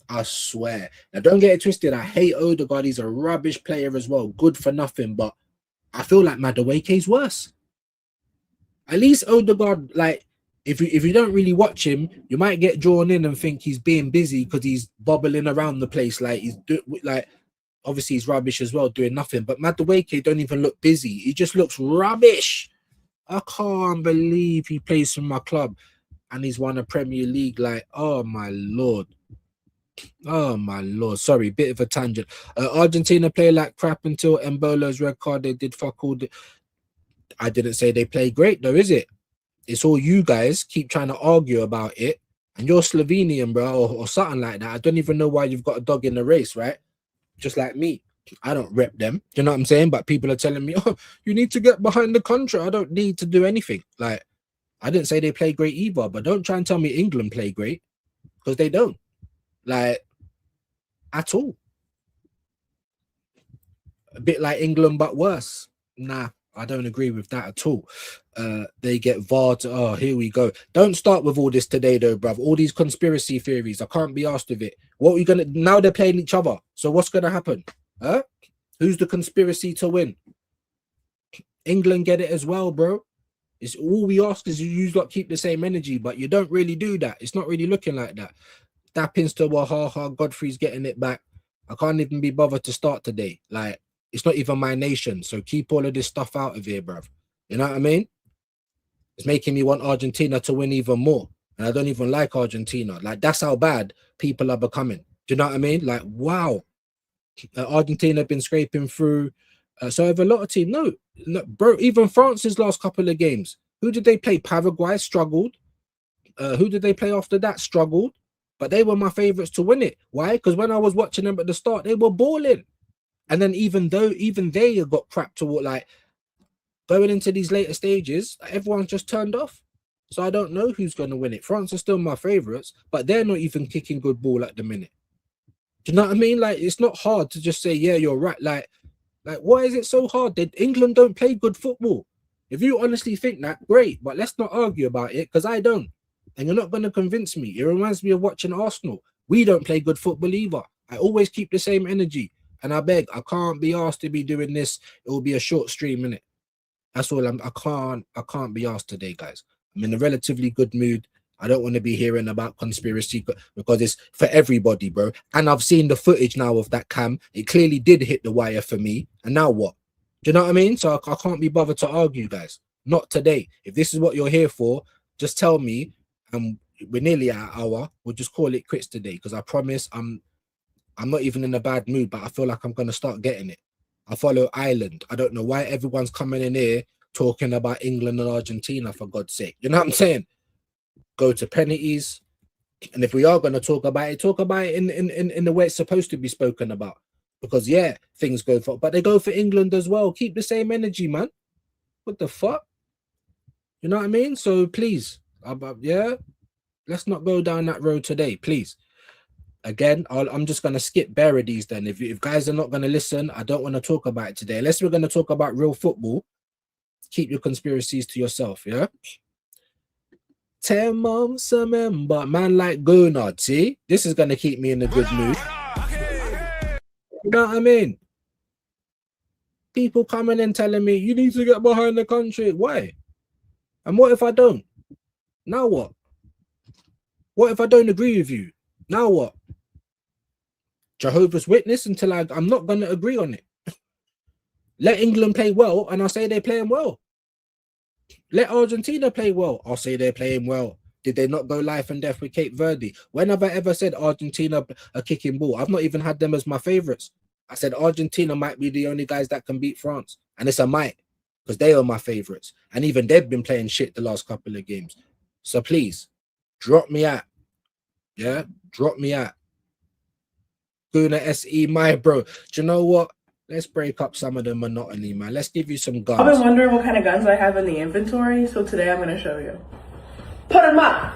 I swear. Now, don't get it twisted. I hate Odegaard. He's a rubbish player as well. Good for nothing. But I feel like Madueke's worse. At least Odegaard, like, if you don't really watch him, you might get drawn in and think he's being busy because he's bobbling around the place. Like, obviously he's rubbish as well, doing nothing. But Madueke don't even look busy. He just looks rubbish. I can't believe he plays for my club and he's won a Premier League. Like, oh my lord. Oh my lord. Sorry, bit of a tangent. Argentina play like crap until Embolo's red card. They did fuck all. I didn't say they play great though, is it? It's all you guys keep trying to argue about it. And you're Slovenian, bro, or something like that. I don't even know why you've got a dog in the race, right? Just like me. I don't rep them. Do you know what I'm saying? But people are telling me, oh, you need to get behind the country. I don't need to do anything. Like, I didn't say they play great either, but don't try and tell me England play great, because they don't. Like, at all. A bit like England, but worse. Nah, I don't agree with that at all. They get VAR to, oh, here we go. Don't start with all this today, though, bruv. All these conspiracy theories. I can't be asked with it. What are we gonna, now they're playing each other. So what's gonna happen? Huh? Who's the conspiracy to win? England get it as well, bro. It's all we ask is you lot keep the same energy, but you don't really do that. It's not really looking like that. Dappins to Wahaha, Godfrey's getting it back. I can't even be bothered to start today. Like, it's not even my nation. So keep all of this stuff out of here, bruv. You know what I mean? It's making me want Argentina to win even more. And I don't even like Argentina. Like, that's how bad people are becoming. Do you know what I mean? Like, wow. Argentina have been scraping through. So have a lot of teams. No, bro, even France's last couple of games. Who did they play? Paraguay struggled. Who did they play after that? Struggled. But they were my favourites to win it. Why? Because when I was watching them at the start, they were balling. And then even they got crap to what, like, going into these later stages, everyone's just turned off. So I don't know who's going to win it. France are still my favourites, but they're not even kicking good ball at the minute. Do you know what I mean? Like, it's not hard to just say, yeah, you're right. Like, why is it so hard? England don't play good football. If you honestly think that, great. But let's not argue about it, because I don't. And you're not going to convince me. It reminds me of watching Arsenal. We don't play good football either. I always keep the same energy. And I beg, I can't be asked to be doing this. It will be a short stream, innit? That's all. I can't be asked today, guys. I'm in a relatively good mood. I don't want to be hearing about conspiracy, because it's for everybody, bro. And I've seen the footage now of that cam. It clearly did hit the wire for me. And now what? Do you know what I mean? So I can't be bothered to argue, guys. Not today. If this is what you're here for, just tell me. And we're nearly at an hour. We'll just call it quits today, because I promise I'm not even in a bad mood, but I feel like I'm going to start getting it. I follow Ireland. I don't know why everyone's coming in here talking about England and Argentina, for God's sake. You know what I'm saying? Go to penalties. And if we are going to talk about it in the way it's supposed to be spoken about. Because, yeah, things go for... But they go for England as well. Keep the same energy, man. What the fuck? You know what I mean? So, please, yeah, let's not go down that road today, please. Again, I'm just going to skip bare of these then. If guys are not going to listen, I don't want to talk about it today. Unless we're going to talk about real football, keep your conspiracies to yourself, yeah? 10 months, remember, man like Gonard, see? This is going to keep me in a good mood. You know what I mean? People coming and telling me, you need to get behind the country. Why? And what if I don't? Now what? What if I don't agree with you? Now what? Jehovah's Witness until I'm not going to agree on it. Let England play well, and I'll say they're playing well. Let Argentina play well. I'll say they're playing well. Did they not go life and death with Cape Verde? When have I ever said Argentina are kicking ball? I've not even had them as my favourites. I said Argentina might be the only guys that can beat France. And it's a might, because they are my favourites. And even they've been playing shit the last couple of games. So please, drop me out. Yeah? Drop me out. Guna SE, my bro. Do you know what? Let's break up some of the monotony, man. Let's give you some guns. I've been wondering what kind of guns I have in the inventory, so today I'm going to show you. Put them up!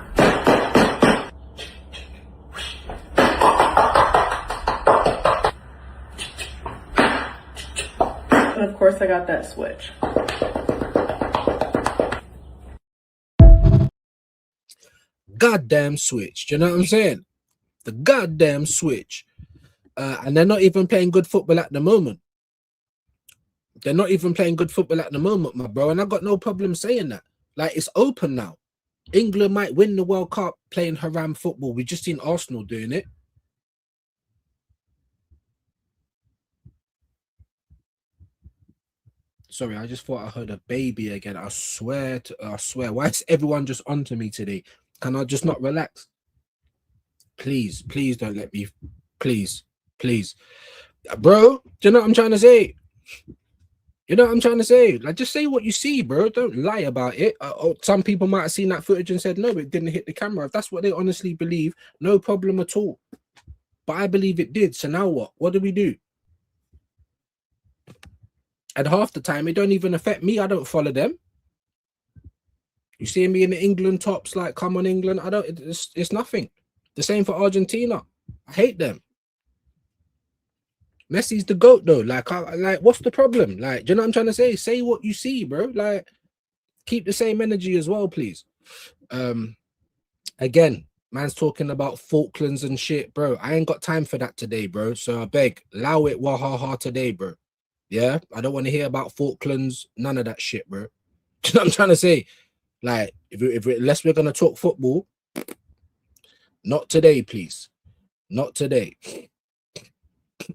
And of course I got that switch. Goddamn switch. Do you know what I'm saying? The goddamn switch. And they're not even playing good football at the moment. They're not even playing good football at the moment, my bro. And I got no problem saying that. Like, it's open now. England might win the World Cup playing haram football. We've just seen Arsenal doing it. Sorry, I just thought I heard a baby again. I swear. Why is everyone just onto me today? Can I just not relax? Please don't let me. Please. Bro, do you know what I'm trying to say? You know what I'm trying to say? Like, just say what you see, bro. Don't lie about it. Some people might have seen that footage and said, no, it didn't hit the camera. If that's what they honestly believe, no problem at all. But I believe it did. So now what? What do we do? And half the time, it don't even affect me. I don't follow them. You see me in the England tops, like, come on, England. I don't, it's nothing. The same for Argentina. I hate them. Messi's the GOAT, though. Like, what's the problem? Like, do you know what I'm trying to say? Say what you see, bro. Like, keep the same energy as well, please. Again, man's talking about Falklands and shit, bro. I ain't got time for that today, bro. So I beg, allow it wahaha today, bro. Yeah, I don't want to hear about Falklands, none of that shit, bro. Do you know what I'm trying to say? Like, unless we're gonna talk football, not today, please. Not today.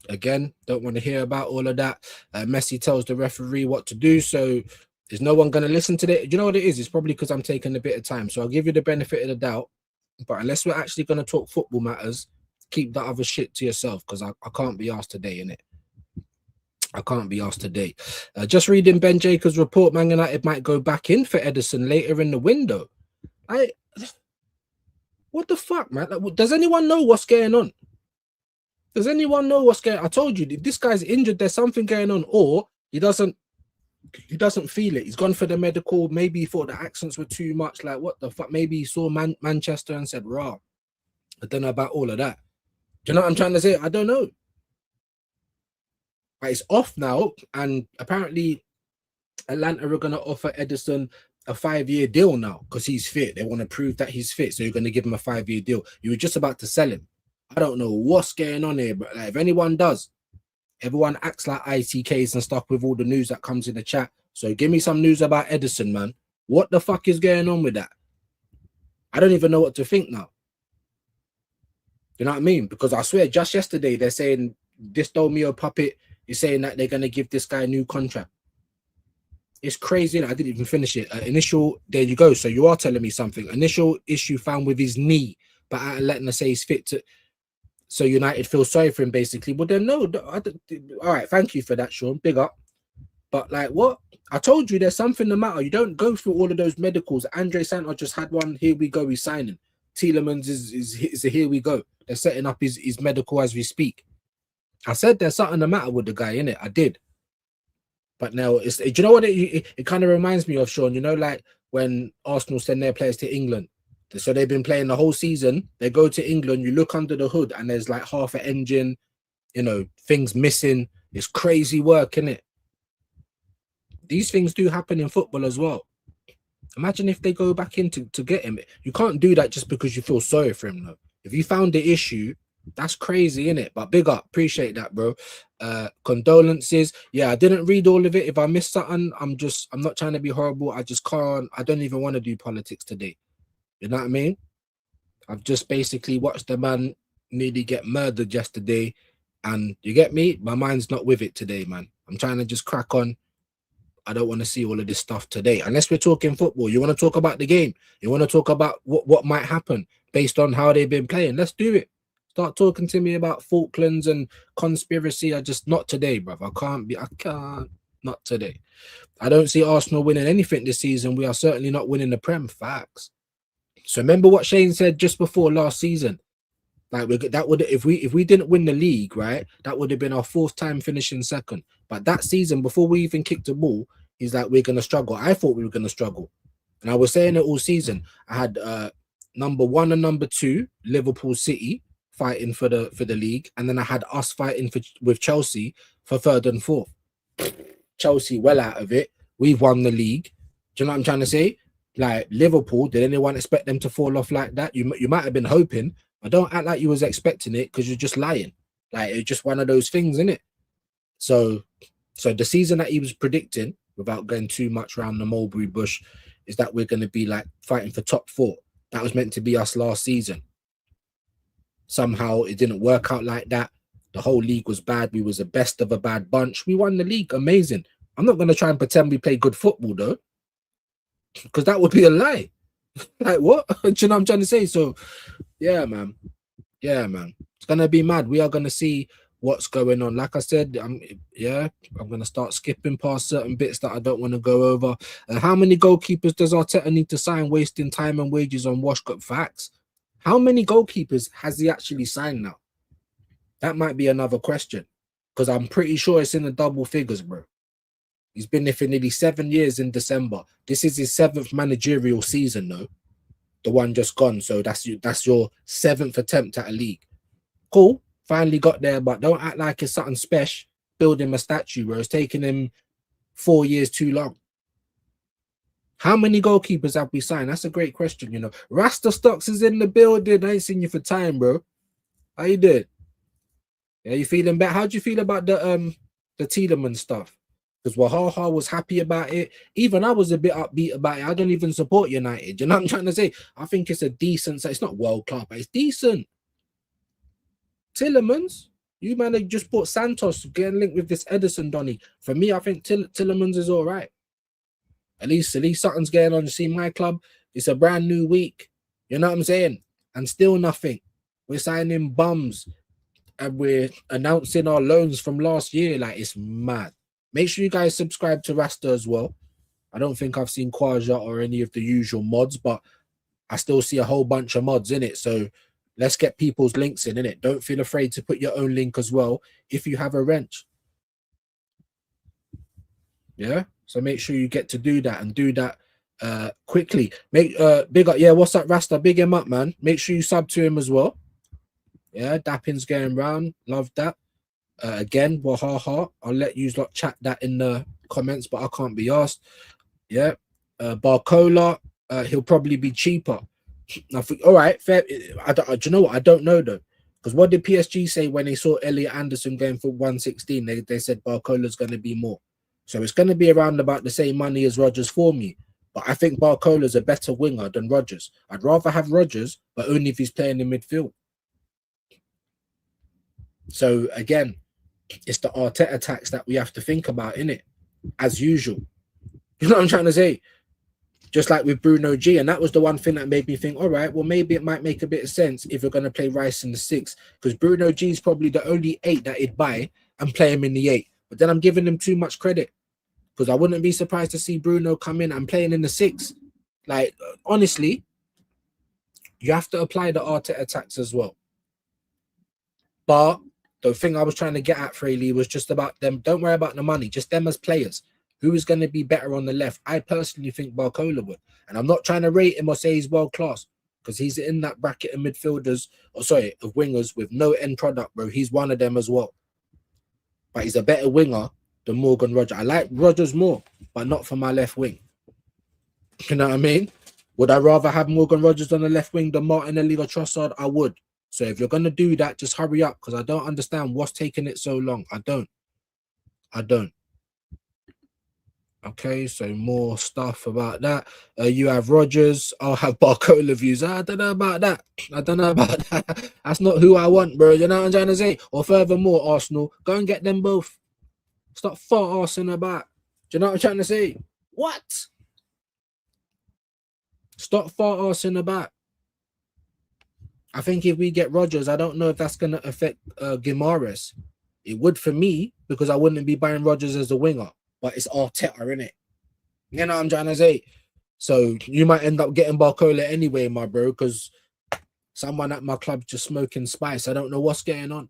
Again, don't want to hear about all of that. Messi tells the referee what to do, so is no one going to listen to that? You know what it is? It's probably because I'm taking a bit of time, so I'll give you the benefit of the doubt. But unless we're actually going to talk football matters, keep that other shit to yourself, because I can't be asked today, innit? I can't be asked today. Just reading Ben Jacobs' report, Man United might go back in for Edison later in the window. What the fuck, man? Like, does anyone know what's going on? Does anyone know what's going on? I told you, if this guy's injured, there's something going on, or he doesn't feel it. He's gone for the medical. Maybe he thought the accents were too much. Like, what the fuck? Maybe he saw Manchester and said, rah. I don't know about all of that. Do you know what I'm trying to say? I don't know. But it's off now, and apparently Atlanta are going to offer Edison a 5-year deal now because he's fit. They want to prove that he's fit, so you're going to give him a 5-year deal. You were just about to sell him. I don't know what's going on here, but like, if anyone does, everyone acts like ITKs and stuff with all the news that comes in the chat. So give me some news about Edison, man. What the fuck is going on with that? I don't even know what to think now. You know what I mean? Because I swear, just yesterday, they're saying this Domio puppet is saying that they're going to give this guy a new contract. It's crazy. I didn't even finish it. There you go. So you are telling me something. Initial issue found with his knee, but letting us say he's fit to. So United feel sorry for him, basically. Well, then no. All right, thank you for that, Sean. Big up. But like, what? I told you there's something the matter. You don't go through all of those medicals. Andre Santos just had one. Here we go. He's signing. Tielemans is a here we go. They're setting up his medical as we speak. I said there's something the matter with the guy, innit? I did. But now, do you know what it kind of reminds me of, Sean? You know, like when Arsenal send their players to England. So they've been playing the whole season. They go to England, you look under the hood, and there's like half an engine, you know, things missing. It's crazy work, innit? These things do happen in football as well. Imagine if they go back in to get him. You can't do that just because you feel sorry for him, though. If you found the issue, that's crazy, innit? But big up, appreciate that, bro. Condolences. Yeah, I didn't read all of it. If I missed something, I'm not trying to be horrible. I just can't. I don't even want to do politics today. You know what I mean? I've just basically watched the man nearly get murdered yesterday, and you get me? My mind's not with it today, man. I'm trying to just crack on. I don't want to see all of this stuff today. Unless we're talking football. You want to talk about the game? You want to talk about what might happen based on how they've been playing? Let's do it. Start talking to me about Falklands and conspiracy. Not today, bruv. I can't. Not today. I don't see Arsenal winning anything this season. We are certainly not winning the Prem. Facts. So remember what Shane said just before last season. Like that would if we didn't win the league, right? That would have been our 4th time finishing second. But that season, before we even kicked the ball, he's like, we're gonna struggle. I thought we were gonna struggle, and I was saying it all season. I had number 1 and number 2, Liverpool City, fighting for the league, and then I had us fighting with Chelsea for 3rd and 4th. Chelsea well out of it. We've won the league. Do you know what I'm trying to say? Like Liverpool, did anyone expect them to fall off like that? You might have been hoping, but don't act like you was expecting it, because you're just lying. Like, it's just one of those things, isn't it? So the season that he was predicting, without going too much around the mulberry bush, is that we're going to be like fighting for top 4. That was meant to be us last season. Somehow it didn't work out like that. The whole league was bad. We was the best of a bad bunch. We won the league. Amazing. I'm not going to try and pretend we play good football, though, because that would be a lie. Like, what? Do you know what I'm trying to say? So, yeah, man. Yeah, man. It's going to be mad. We are going to see what's going on. Like I said, I'm going to start skipping past certain bits that I don't want to go over. How many goalkeepers does Arteta need to sign, wasting time and wages on wash-up? Facts. How many goalkeepers has he actually signed now? That might be another question, because I'm pretty sure it's in the double figures, bro. He's been there for nearly 7 years in December. This is his 7th managerial season, though. The one just gone. So that's your 7th attempt at a league. Cool. Finally got there, but don't act like it's something special. Build him a statue, bro. It's taking him 4 years too long. How many goalkeepers have we signed? That's a great question, you know. Rasta Stocks is in the building. I ain't seen you for time, bro. How you doing? Yeah, you feeling better? How do you feel about the Tiedemann stuff? Because Wahaha was happy about it. Even I was a bit upbeat about it. I don't even support United. You know what I'm trying to say? I think it's a decent. It's not world class, but it's decent. Tielemans, you man have just bought Santos getting linked with this Edison Donny. For me, I think Tielemans is all right. At least something's going on. You see, my club, it's a brand new week. You know what I'm saying? And still nothing. We're signing bums and we're announcing our loans from last year. Like, it's mad. Make sure you guys subscribe to Rasta as well. I don't think I've seen Kwaja or any of the usual mods, but I still see a whole bunch of mods in it. So let's get people's links in it. Don't feel afraid to put your own link as well if you have a wrench. Yeah. So make sure you get to do that and do that quickly. Make big up. Yeah, what's up, Rasta? Big him up, man. Make sure you sub to him as well. Yeah, Dappin's going round. Love that. Again, Wahaha. I'll let you lot chat that in the comments, but I can't be asked. Yeah. Barcola, he'll probably be cheaper. I think, all right, fair. Do you know what? I don't know though. Because what did PSG say when they saw Elliot Anderson going for 116? They said Barcola's going to be more. So it's going to be around about the same money as Rodgers for me. But I think Barcola's a better winger than Rodgers. I'd rather have Rodgers, but only if he's playing in midfield. So again, it's the Arteta tax that we have to think about, innit? As usual. You know what I'm trying to say? Just like with Bruno G. And that was the one thing that made me think, all right, well, maybe it might make a bit of sense if you're going to play Rice in the 6. Because Bruno G is probably the only 8 that he'd buy and play him in the 8. But then I'm giving him too much credit. Because I wouldn't be surprised to see Bruno come in and playing in the 6. Like, honestly, you have to apply the Arteta tax as well. But the thing I was trying to get at, Fraley, was just about them. Don't worry about the money, just them as players. Who is going to be better on the left? I personally think Barcola would. And I'm not trying to rate him or say he's world class, because he's in that bracket of midfielders, of wingers with no end product, bro. He's one of them as well. But he's a better winger than Morgan Rogers. I like Rogers more, but not for my left wing. You know what I mean? Would I rather have Morgan Rogers on the left wing than Martinelli or Trossard? I would. So if you're going to do that, just hurry up, because I don't understand what's taking it so long. I don't. Okay, so more stuff about that. You have Rogers. I'll have Barcola views. I don't know about that. That's not who I want, bro. You know what I'm trying to say? Or furthermore, Arsenal, go and get them both. Stop arsing about. Do you know what I'm trying to say? What? Stop arsing about. I think if we get Rogers, I don't know if that's going to affect Guimaraes. It would for me, because I wouldn't be buying Rogers as a winger. But it's Arteta, innit? You know what I'm trying to say? So you might end up getting Barcola anyway, my bro, because someone at my club just smoking spice. I don't know what's going on.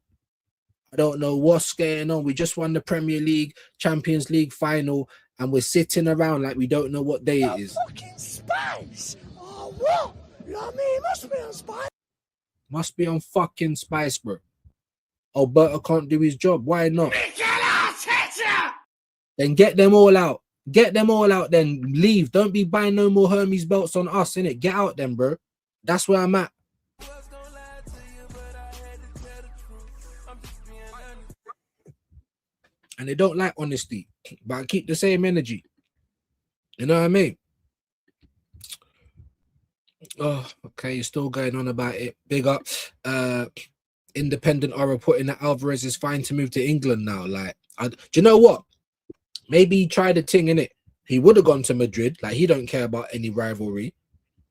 We just won the Premier League, Champions League final, and we're sitting around like we don't know what day it is. Fucking spice! Oh, what? You know what I mean? It must be on spice. Must be on fucking spice, bro. Alberto can't do his job. Why not? Then get them all out. Then leave. Don't be buying no more Hermes belts on us, innit? Get out then, bro. That's where I'm at. And they don't like honesty, but I keep the same energy. You know what I mean? Oh, okay. You're still going on about it. Big up. Independent are reporting that Alvarez is fine to move to England now. Like, do you know what? Maybe he tried a thing, innit? He would have gone to Madrid. Like, he don't care about any rivalry.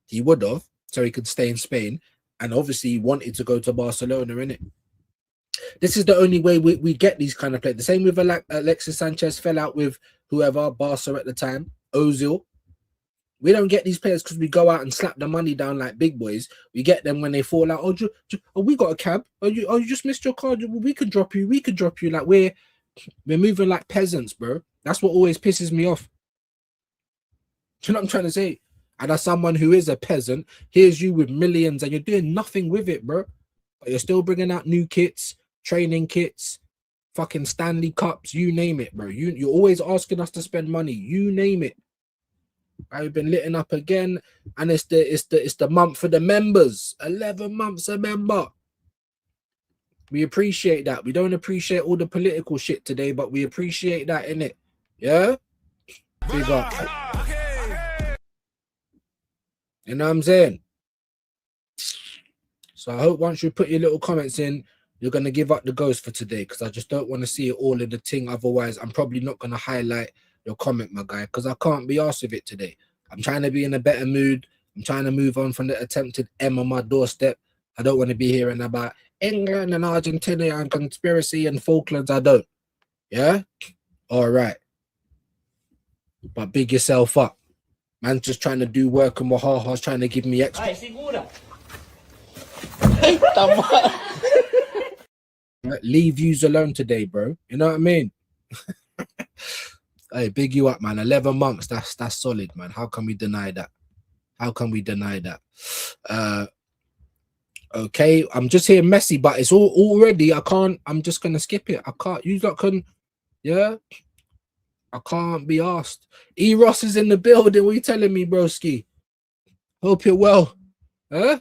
He would have, so he could stay in Spain. And obviously, he wanted to go to Barcelona, innit? This is the only way we get these kind of players. The same with Alexis Sanchez fell out with whoever, Barca at the time, Ozil. We don't get these players because we go out and slap the money down like big boys. We get them when they fall out. Oh, we got a cab. Oh, you just missed your car. We could drop you. Like we're moving like peasants, bro. That's what always pisses me off. Do you know what I'm trying to say? And as someone who is a peasant, here's you with millions and you're doing nothing with it, bro. But you're still bringing out new kits, training kits, fucking Stanley Cups, you name it, bro. You're always asking us to spend money, you name it. I've been litting up again, and it's the month for the members. 11 months a member. We appreciate that. We don't appreciate all the political shit today, but we appreciate that, innit? Yeah? Big up. You know what I'm saying? So I hope once you put your little comments in, you're going to give up the ghost for today, because I just don't want to see it all in the thing. Otherwise, I'm probably not going to highlight your comment, my guy, because I can't be arsed with it today. I'm trying to be in a better mood. I'm trying to move on from the attempted M on my doorstep. I don't want to be hearing about England and Argentina and conspiracy and Falklands. I don't. Yeah? All right. But big yourself up. Man's just trying to do work and Wahaha's trying to give me extra. Leave yous alone today, bro. You know what I mean? Hey, big you up, man. 11 months. That's solid, man. How can we deny that? How can we deny that? Okay, I'm just here messy, but it's all already. I can't. I'm just gonna skip it. I can't. You lot can. Yeah. I can't be asked. E Ross is in the building. What are you telling me, broski? Hope you're well. Huh?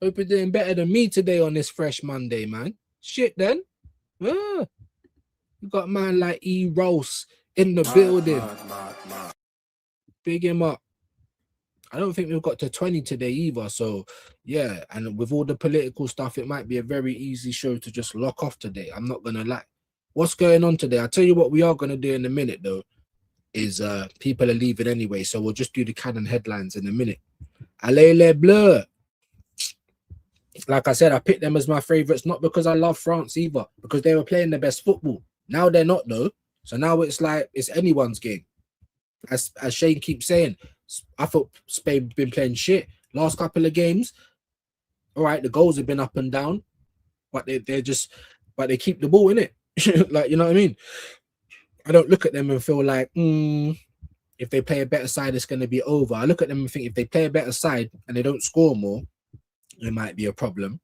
Hope you're doing better than me today on this fresh Monday, man. Shit, then. You got a man like E Ross in the building. Big him up. I don't think we've got to 20 today either. So, yeah. And with all the political stuff, it might be a very easy show to just lock off today. I'm not going to lie. What's going on today? I'll tell you what we are going to do in a minute, though, is people are leaving anyway. So we'll just do the canon headlines in a minute. Allez les Bleus. Like I said, I picked them as my favourites, not because I love France either, because they were playing the best football. Now they're not, though. So now it's like it's anyone's game. As Shane keeps saying, I thought Spain been playing shit last couple of games. All right, the goals have been up and down, but they keep the ball in it. Like, you know what I mean? I don't look at them and feel like if they play a better side, it's going to be over. I look at them and think if they play a better side and they don't score more, it might be a problem.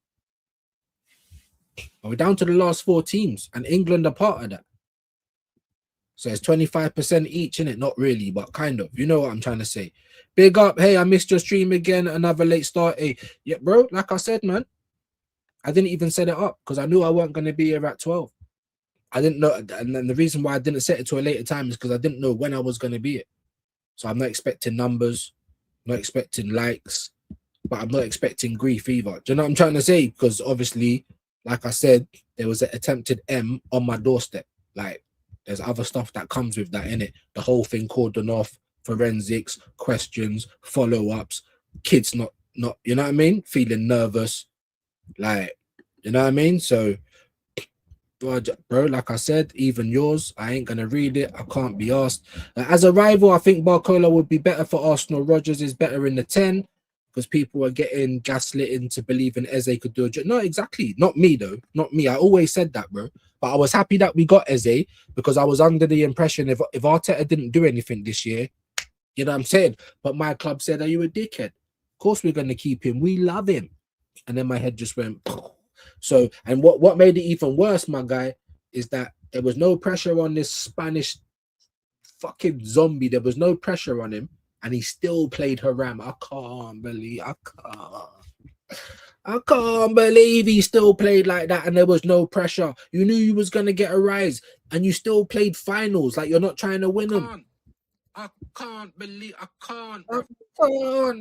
But we're down to the last 4 teams, and England are part of that. So it's 25% each, innit? Not really, but kind of. You know what I'm trying to say. Big up. Hey, I missed your stream again. Another late start. Hey, yeah, bro, like I said, man, I didn't even set it up because I knew I weren't going to be here at 12. I didn't know. And then the reason why I didn't set it to a later time is because I didn't know when I was going to be it. So I'm not expecting numbers, not expecting likes, but I'm not expecting grief either. Do you know what I'm trying to say? Because obviously, like I said, there was an attempted M on my doorstep. Like, there's other stuff that comes with that, innit? The whole thing cordoned off, forensics, questions, follow-ups, kids not, you know what I mean? Feeling nervous. Like, you know what I mean? So, bro, like I said, even yours, I ain't going to read it. I can't be asked. As a rival, I think Barcola would be better for Arsenal. Rodgers is better in the 10 because people are getting gaslit into believing Eze could do a job. No, exactly. Not me, though. Not me. I always said that, bro. But I was happy that we got Eze because I was under the impression if Arteta didn't do anything this year, you know what I'm saying? But my club said, are you a dickhead? Of course we're going to keep him. We love him. And then my head just went... So, and what made it even worse, my guy, is that there was no pressure on this Spanish fucking zombie. There was no pressure on him, and he still played Haram. I can't believe he still played like that, and there was no pressure. You knew you was gonna get a rise, and you still played finals. Like, you're not trying to win them. I can't,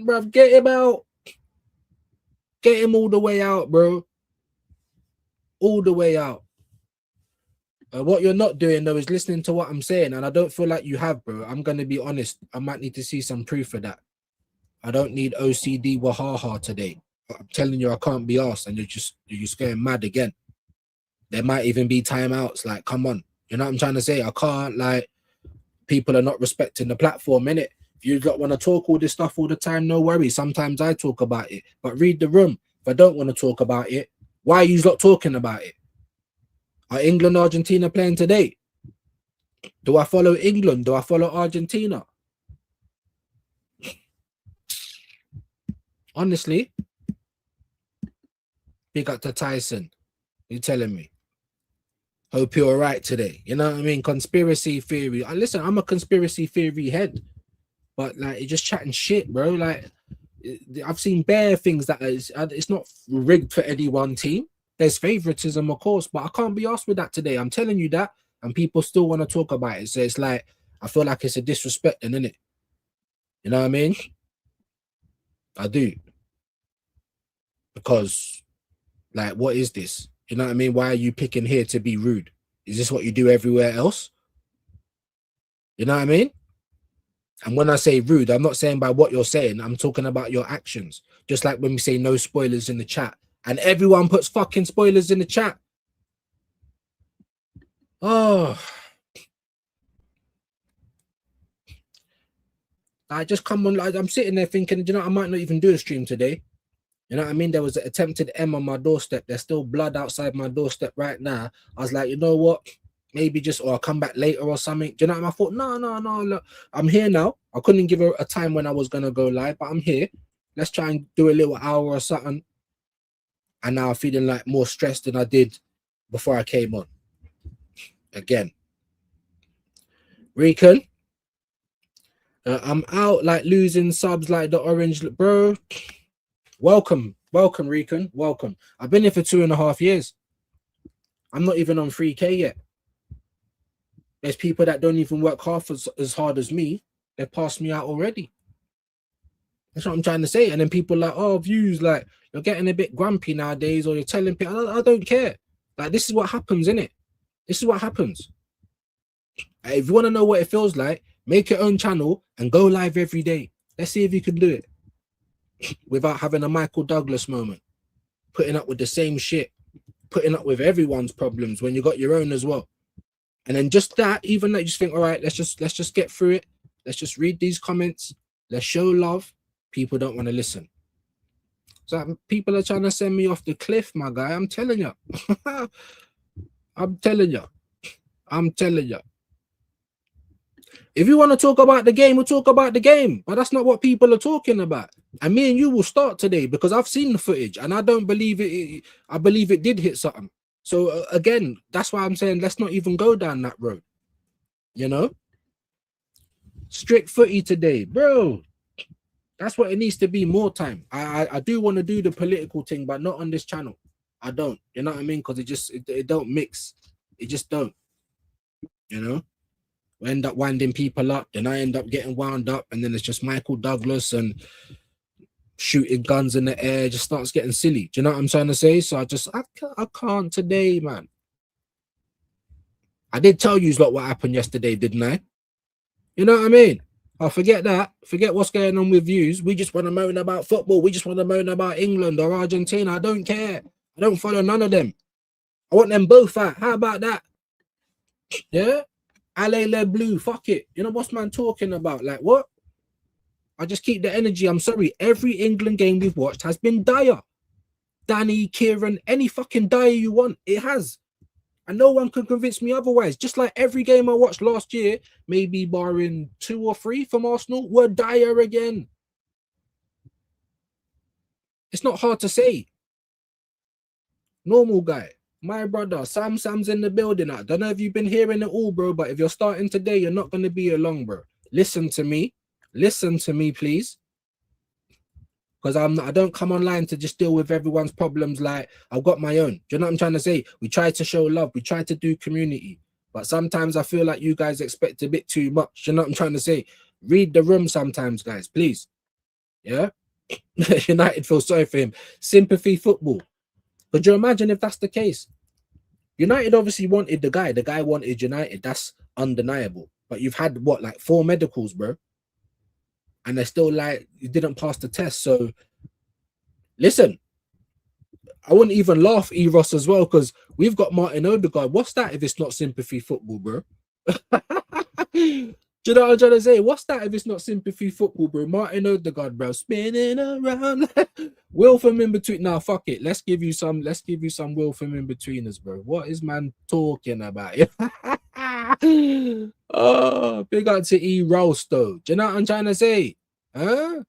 bro. Get him out. Get him all the way out, bro. All the way out. What you're not doing, though, is listening to what I'm saying, and I don't feel like you have, bro. I'm going to be honest. I might need to see some proof of that. I don't need OCD Wahaha today. I'm telling you, I can't be asked, and you're just going mad again. There might even be timeouts. Like, come on. You know what I'm trying to say? I can't, like, people are not respecting the platform, innit? If you don't want to talk all this stuff all the time, no worries. Sometimes I talk about it, but read the room. If I don't want to talk about it, why are you not talking about it? Are England, Argentina playing today? Do I follow England? Do I follow Argentina? Honestly, big up to Tyson. You telling me? Hope you're all right today. You know what I mean? Conspiracy theory. Listen, I'm a conspiracy theory head, but like, you're just chatting shit, bro. Like, I've seen bare things that it's not rigged for any one team. There's favoritism, of course, but I can't be asked with that today. I'm telling you that, and people still want to talk about it. So it's like, I feel like it's a disrespect, isn't it? You know what I mean? I do. Because, like, what is this? You know what I mean? Why are you picking here to be rude? Is this what you do everywhere else? You know what I mean? And when I say rude, I'm not saying by what you're saying. I'm talking about your actions. Just like when we say no spoilers in the chat. And everyone puts fucking spoilers in the chat. Oh. I just come on, like, I'm sitting there thinking, you know, I might not even do a stream today. You know what I mean? There was an attempted M on my doorstep. There's still blood outside my doorstep right now. I was like, you know what? Maybe just, or I'll come back later or something. Do you know what I mean? I thought, no, look, I'm here now. I couldn't give her a time when I was going to go live, but I'm here. Let's try and do a little hour or something. And now I'm feeling like more stressed than I did before I came on. Again. Rican. I'm out like losing subs like the orange, bro. Welcome, Rican, welcome. I've been here for 2.5 years. I'm not even on 3K yet. There's people that don't even work half as hard as me. They've passed me out already. That's what I'm trying to say. And then people like, oh, views, like, you're getting a bit grumpy nowadays, or you're telling people, I don't care. Like, this is what happens, innit? This is what happens. If you want to know what it feels like, make your own channel and go live every day. Let's see if you can do it without having a Michael Douglas moment, putting up with the same shit, putting up with everyone's problems when you got your own as well. And then just that, even that, you just think, all right, let's just get through it. Let's just read these comments. Let's show love. People don't want to listen. So people are trying to send me off the cliff, my guy. I'm telling you. I'm telling you. If you want to talk about the game, we'll talk about the game. But that's not what people are talking about. And me and you will start today because I've seen the footage and I don't believe it. I believe it did hit something. So again, that's why I'm saying let's not even go down that road. You know? Strict footy today, bro. That's what it needs to be, more time. I do want to do the political thing, but not on this channel. I don't. You know what I mean? Because it don't mix. It just don't. You know? We end up winding people up, then I end up getting wound up, and then it's just Michael Douglas and shooting guns in the air. Just starts getting silly. Do you know what I'm trying to say? So I can't today, man. I did tell you what happened yesterday, didn't I? You know what I mean? Oh, forget that. Forget what's going on with views. We just want to moan about football. We just want to moan about England or Argentina. I don't care. I don't follow none of them. I want them both out. How about that? Yeah? Allez les blue, fuck it. You know what's man talking about? Like, what? I just keep the energy. I'm sorry. Every England game we've watched has been dire. Danny, Kieran, any fucking dire you want. It has. And no one can convince me otherwise. Just like every game I watched last year, maybe barring 2 or 3 from Arsenal, were dire again. It's not hard to say. Normal guy. My brother, Sam's in the building. I don't know if you've been hearing it all, bro, but if you're starting today, you're not going to be along, bro. Listen to me. Listen to me, please. Because I don't come online to just deal with everyone's problems. Like, I've got my own. Do you know what I'm trying to say? We try to show love. We try to do community. But sometimes I feel like you guys expect a bit too much. Do you know what I'm trying to say? Read the room sometimes, guys, please. Yeah? United feel sorry for him. Sympathy football. Could you imagine if that's the case? United obviously wanted the guy. The guy wanted United. That's undeniable. But you've had, what, like 4 medicals, bro? And they're still like, you didn't pass the test. So, listen, I wouldn't even laugh, Eros, as well, because we've got Martin Odegaard. What's that if it's not sympathy football, bro? Do you know what I'm trying to say? What's that if it's not sympathy football, bro? Martin Odegaard, bro, spinning around. Will from in between. Now, fuck it. Let's give you some will from in betweeners, bro. What is man talking about? Oh, big up to E Rosto. Do you know what I'm trying to say? Huh?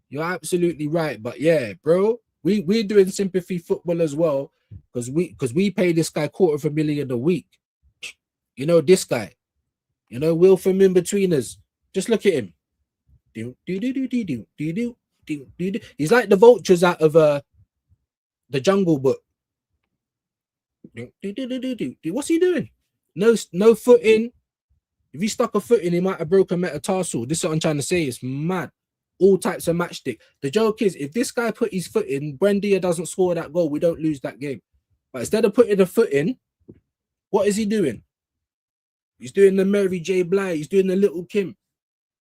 You're absolutely right. But yeah, bro, we're doing sympathy football as well because we pay this guy $250,000 a week. You know, this guy, you know, Will from In Betweeners. Just look at him. He's like the vultures out of the Jungle Book. What's he doing? No foot in. If he stuck a foot in, he might have broken metatarsal. This is what I'm trying to say. It's mad. All types of matchstick. The joke is, if this guy put his foot in, Brendia doesn't score that goal, we don't lose that game. But instead of putting a foot in, what is he doing? He's doing the Mary J. Blige. He's doing the Little Kim.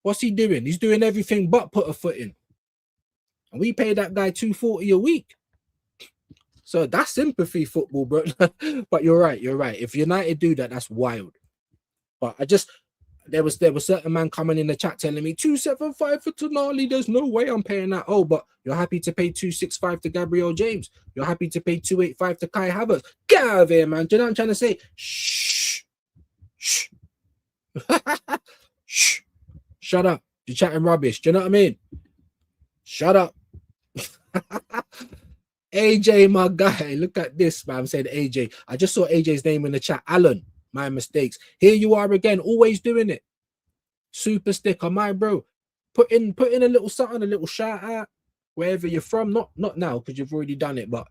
What's he doing? He's doing everything but put a foot in. And we pay that guy $240 a week. So that's sympathy football, bro. But you're right. If United do that, that's wild. But there was certain man coming in the chat telling me 275 for Tonali. There's no way I'm paying that. Oh, but you're happy to pay 265 to Gabriel James. You're happy to pay 285 to Kai Havertz. Get out of here, man. Do you know what I'm trying to say? Shh. Shh. Shut up. You're chatting rubbish. Do you know what I mean? Shut up. AJ, my guy. Look at this, man. I'm saying AJ. I just saw AJ's name in the chat. Alan. My mistakes. Here you are again, always doing it. Super sticker, my bro. Put in a little something, a little shout out, wherever you're from. Not now, because you've already done it, but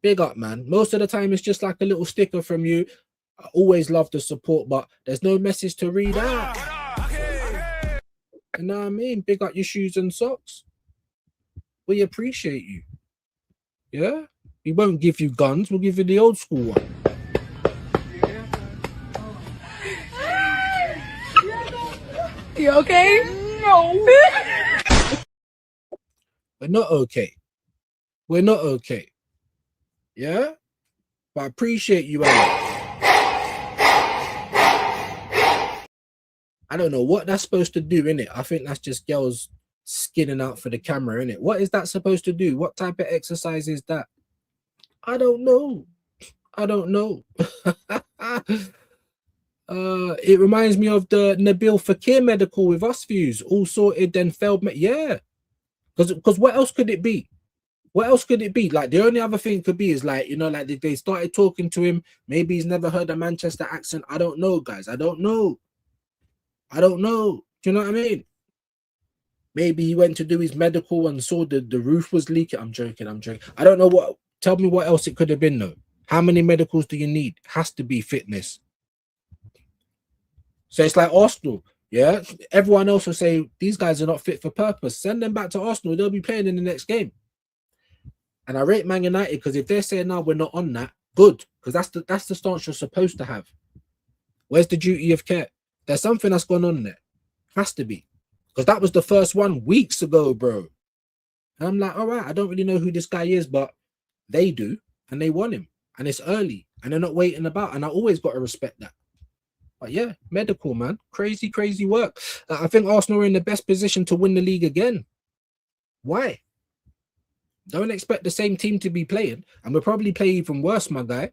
big up, man. Most of the time, it's just like a little sticker from you. I always love the support, but there's no message to read out. You know what I mean? Big up your shoes and socks. We appreciate you. Yeah? We won't give you guns, we'll give you the old school one. You okay? No. We're not okay. We're not okay. Yeah? But I appreciate you, Alan. I don't know what that's supposed to do, innit? I think that's just girls skinning out for the camera, innit? What is that supposed to do? What type of exercise is that? I don't know. It reminds me of the Nabil Fakir medical with us views, all sorted, then failed. Yeah, because what else could it be? What else could it be? Like, the only other thing could be is like, you know, like they started talking to him. Maybe he's never heard a Manchester accent. I don't know, guys. I don't know. Do you know what I mean? Maybe he went to do his medical and saw the roof was leaking. I'm joking. I don't know what. Tell me what else it could have been, though. How many medicals do you need? Has to be fitness. So it's like Arsenal, yeah? Everyone else will say, these guys are not fit for purpose. Send them back to Arsenal. They'll be playing in the next game. And I rate Man United because if they're saying, no, we're not on that, good. Because that's the stance you're supposed to have. Where's the duty of care? There's something that's gone on there. Has to be. Because that was the first one weeks ago, bro. And I'm like, all right, I don't really know who this guy is, but they do. And they want him. And it's early. And they're not waiting about. And I always got to respect that. But yeah, medical, man. Crazy work. I think Arsenal are in the best position to win the league again. Why? Don't expect the same team to be playing. And we'll probably play even worse, my guy.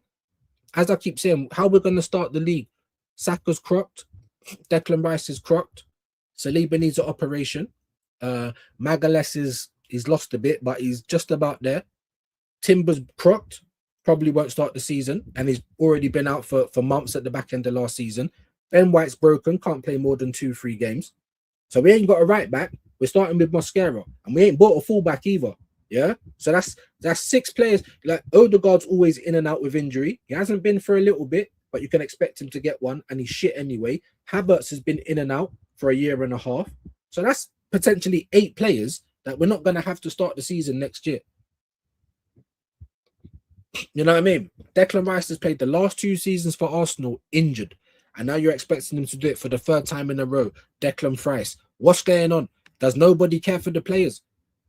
As I keep saying, how we're going to start the league. Saka's crocked. Declan Rice is crocked. Saliba needs an operation. Magalhaes he's lost a bit, but he's just about there. Timber's crocked. Probably won't start the season, and he's already been out for months at the back end of last season. Ben White's broken, can't play more than 2-3 games. So we ain't got a right back. We're starting with Mosquera, and we ain't bought a fullback either. Yeah, so that's 6 players. Like Odegaard's always in and out with injury. He hasn't been for a little bit, but you can expect him to get one, and he's shit anyway. Havertz has been in and out for a year and a half. So that's potentially 8 players that we're not going to have to start the season next year. You know what I mean? Declan Rice has played the last 2 seasons for Arsenal injured. And now you're expecting him to do it for the 3rd time in a row. Declan Rice. What's going on? Does nobody care for the players?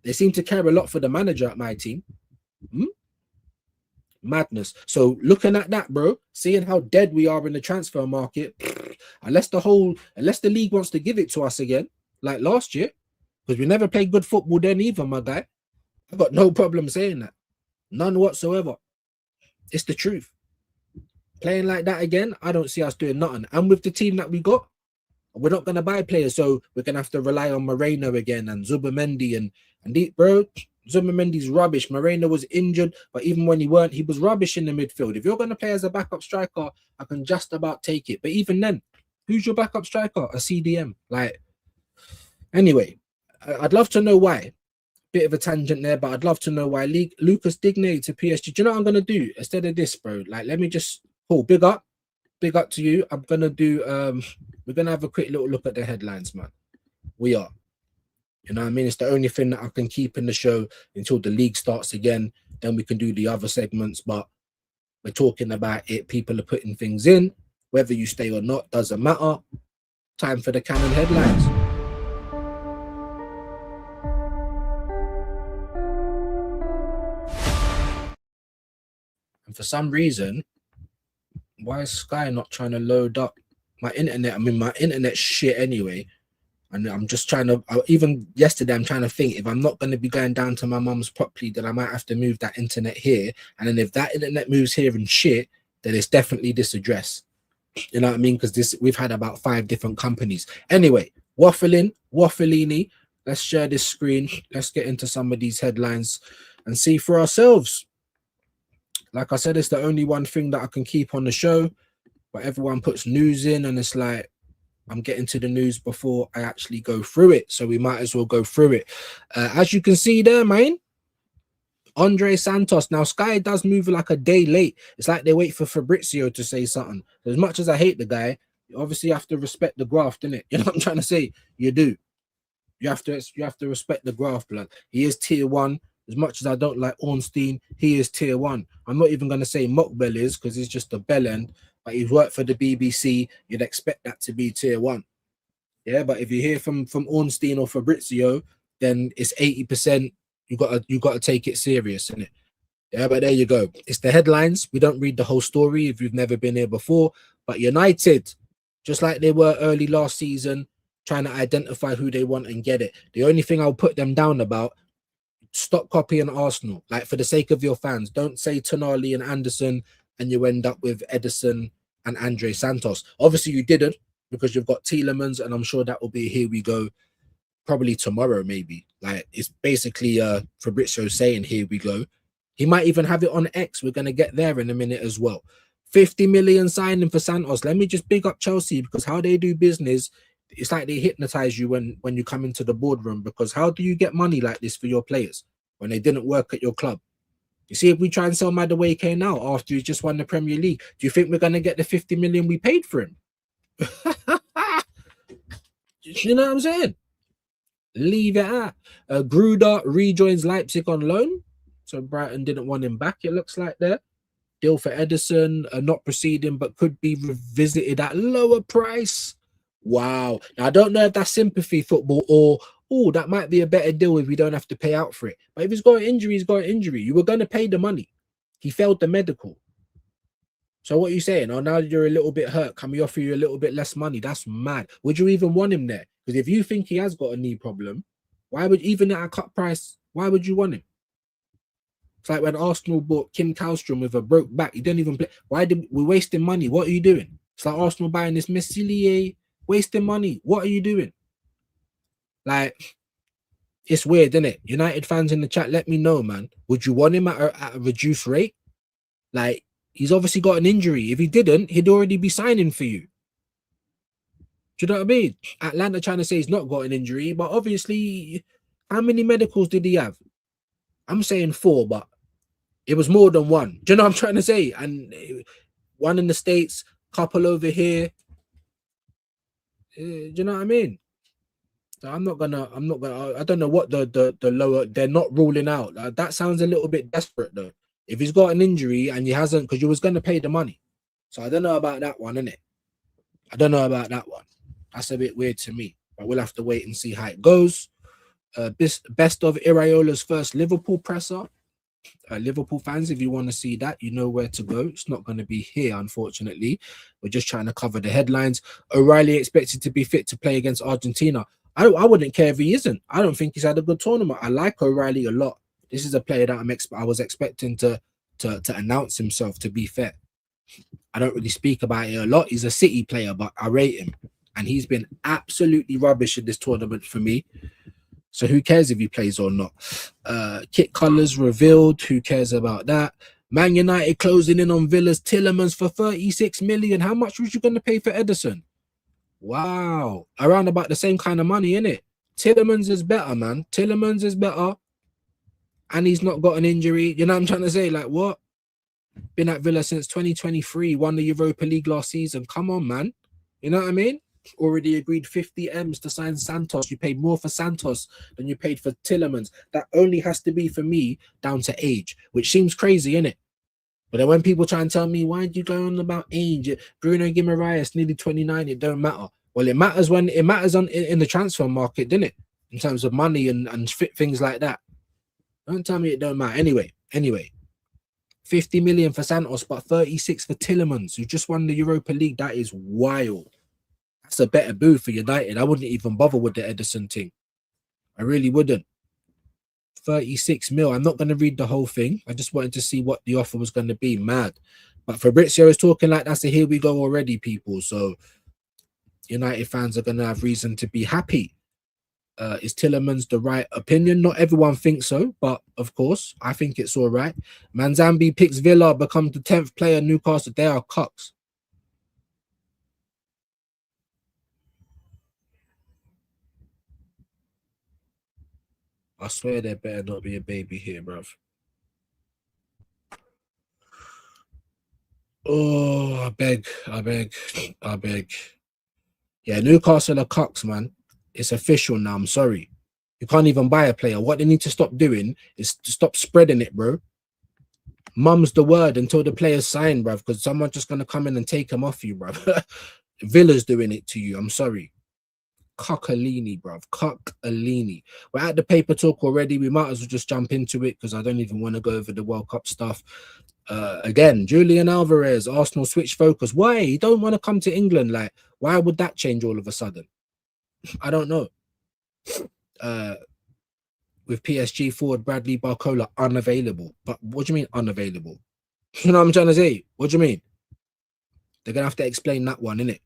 They seem to care a lot for the manager at my team. Madness. So looking at that, bro, seeing how dead we are in the transfer market, unless the league wants to give it to us again, like last year, because we never played good football then either, my guy. I've got no problem saying that. None whatsoever. It's the truth. Playing like that again, I don't see us doing nothing. And with the team that we got, we're not gonna buy players, so we're gonna have to rely on Moreno again and Zubamendi and bro. Zubamendi's rubbish. Moreno was injured, but even when he weren't, he was rubbish in the midfield. If you're gonna play as a backup striker, I can just about take it. But even then, who's your backup striker? A CDM. Like, anyway, I'd love to know why. Bit of a tangent there, but I'd love to know why Lucas Digne to PSG. Do you know what I'm gonna do instead of this, bro? Like, let me just big up to you. I'm gonna do we're gonna have a quick little look at the headlines, man. We are, you know what I mean? It's the only thing that I can keep in the show until the league starts again. Then we can do the other segments, but we're talking about it. People are putting things in, whether you stay or not doesn't matter. Time for the Cannon headlines. And for some reason, why is Sky not trying to load up my internet? I mean, my internet's shit anyway. And I'm just trying to, even yesterday, I'm trying to think if I'm not going to be going down to my mum's properly, then I might have to move that internet here. And then if that internet moves here and shit, then it's definitely this address. You know what I mean? Because we've had about 5 different companies. Anyway, wafflini. Let's share this screen. Let's get into some of these headlines and see for ourselves. Like I said, it's the only one thing that I can keep on the show, but everyone puts news in and it's like, I'm getting to the news before I actually go through it. So we might as well go through it. As you can see there, man, Andre Santos. Now, Sky does move like a day late. It's like they wait for Fabrizio to say something. As much as I hate the guy, you obviously have to respect the graft, innit? You know what I'm trying to say? You do. You have to respect the graft, blood. He is tier 1. As much as I don't like Ornstein, he is tier 1. I'm not even going to say Mokbel is because he's just a bell end. But he's worked for the BBC. You'd expect that to be tier 1. Yeah, but if you hear from Ornstein or Fabrizio, then it's 80%. You gotta take it serious, innit? Yeah, but there you go. It's the headlines. We don't read the whole story if you've never been here before. But United, just like they were early last season, trying to identify who they want and get it. The only thing I'll put them down about, stop copying Arsenal. Like, for the sake of your fans, don't say Tonali and Anderson and you end up with Edison and Andre Santos. Obviously, you didn't because you've got Tielemans, and I'm sure that will be here we go probably tomorrow, maybe. Like, it's basically Fabrizio saying here we go. He might even have it on X. We're going to get there in a minute as well. 50 million signing for Santos. Let me just big up Chelsea because how they do business, it's like they hypnotize you when you come into the boardroom, because how do you get money like this for your players when they didn't work at your club? You see, if we try and sell Madueke now after he's just won the Premier League, do you think we're going to get the 50 million we paid for him? You know what I'm saying? Leave it at. Gruder rejoins Leipzig on loan. So Brighton didn't want him back, it looks like there. Deal for Edison, not proceeding, but could be revisited at lower price. Wow. Now, I don't know if that's sympathy football or, oh, that might be a better deal if we don't have to pay out for it. But if he's got an injury, he's got an injury. You were going to pay the money. He failed the medical. So what are you saying? Oh, now you're a little bit hurt. Can we offer you a little bit less money? That's mad. Would you even want him there? Because if you think he has got a knee problem, why would, even at a cut price, why would you want him? It's like when Arsenal bought Kim Kallstrom with a broke back. He didn't even play. Why did we wasting money? What are you doing? It's like Arsenal buying this Meslier, wasting money. What are you doing? Like, it's weird, isn't it? United fans in the chat, let me know, man. Would you want him at a reduced rate? Like, he's obviously got an injury. If he didn't, he'd already be signing for you. Do you know what I mean? Atlanta trying to say he's not got an injury, but obviously, how many medicals did he have? I'm saying 4, but it was more than 1. Do you know what I'm trying to say? And 1 in the States, couple over here. Do you know what I mean? So I don't know what the lower, they're not ruling out. That sounds a little bit desperate though. If he's got an injury and he hasn't, because you was going to pay the money. So I don't know about that one, innit? I don't know about that one. That's a bit weird to me, but we'll have to wait and see how it goes. Best of Iraola's first Liverpool presser. Liverpool fans, if you want to see that, you know where to go. It's not going to be here, unfortunately. We're just trying to cover the headlines. O'Reilly expected to be fit to play against Argentina. I wouldn't care if he isn't. I don't think he's had a good tournament. I like O'Reilly a lot. This is a player that I was expecting to announce himself, to be fair. I don't really speak about it a lot. He's a City player, but I rate him. And he's been absolutely rubbish in this tournament for me. So who cares if he plays or not? Kit colours revealed. Who cares about that? Man United closing in on Villa's Tillemans for 36 million. How much was you going to pay for Edison? Wow. Around about the same kind of money, innit? Tillemans is better, man. Tillemans is better. And he's not got an injury. You know what I'm trying to say? Like, what? Been at Villa since 2023. Won the Europa League last season. Come on, man. You know what I mean? Already agreed 50 M's to sign Santos. You paid more for Santos than you paid for Tillemans. That only has to be, for me, down to age, which seems crazy, innit? But then when people try and tell me, why do you go on about age? Bruno Guimaraes, nearly 29, it don't matter. Well, it matters when it matters in the transfer market, didn't it? In terms of money and things like that. Don't tell me it don't matter. Anyway, 50 million for Santos, but 36 for Tillemans, who just won the Europa League. That is wild. That's a better boo for United. I wouldn't even bother with the Edison thing. I really wouldn't. 36 mil. I'm not going to read the whole thing. I just wanted to see what the offer was going to be. Mad. But Fabrizio is talking like that, so here we go already, people. So United fans are going to have reason to be happy. Is Tillemans the right opinion? Not everyone thinks so, but of course, I think it's all right. Manzambi picks Villa, becomes the 10th player Newcastle. They are cucks. I swear there better not be a baby here, bruv. Oh, I beg. Yeah, Newcastle are cucks, man. It's official now. I'm sorry. You can't even buy a player. What they need to stop doing is to stop spreading it, bro. Mum's the word until the players sign, bruv, because someone's just going to come in and take them off you, bruv. Villa's doing it to you. I'm sorry. Coccolini, bruv. Coccolini. We're at the paper talk already. We might as well just jump into it because I don't even want to go over the World Cup stuff. Again, Julian Alvarez, Arsenal switch focus. Why? He don't want to come to England. Like, why would that change all of a sudden? I don't know. With PSG forward Bradley Barcola unavailable. But what do you mean unavailable? You know what I'm trying to say? What do you mean? They're going to have to explain that one, innit?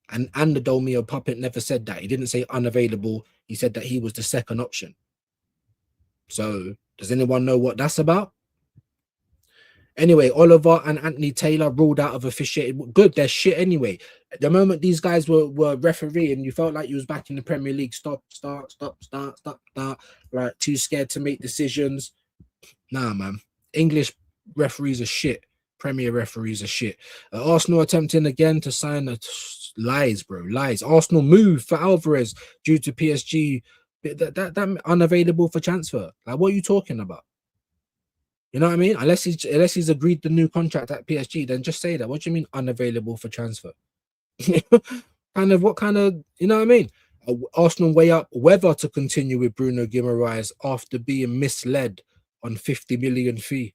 And the Dolmio puppet never said that. He didn't say unavailable. He said that he was the second option. So does anyone know what that's about? Anyway, Oliver and Anthony Taylor ruled out of officiating. Good, they're shit anyway. The moment these guys were refereeing, you felt like you was back in the Premier League. Stop. Like, too scared to make decisions. Nah, man. English referees are shit. Premier referees are shit. Arsenal attempting again to sign lies, bro. Lies. Arsenal move for Alvarez due to PSG. That unavailable for transfer. Like, what are you talking about? You know what I mean? Unless he's agreed the new contract at PSG, then just say that. What do you mean unavailable for transfer? What kind of, you know what I mean? Arsenal weigh up whether to continue with Bruno Guimaraes after being misled on 50 million fee.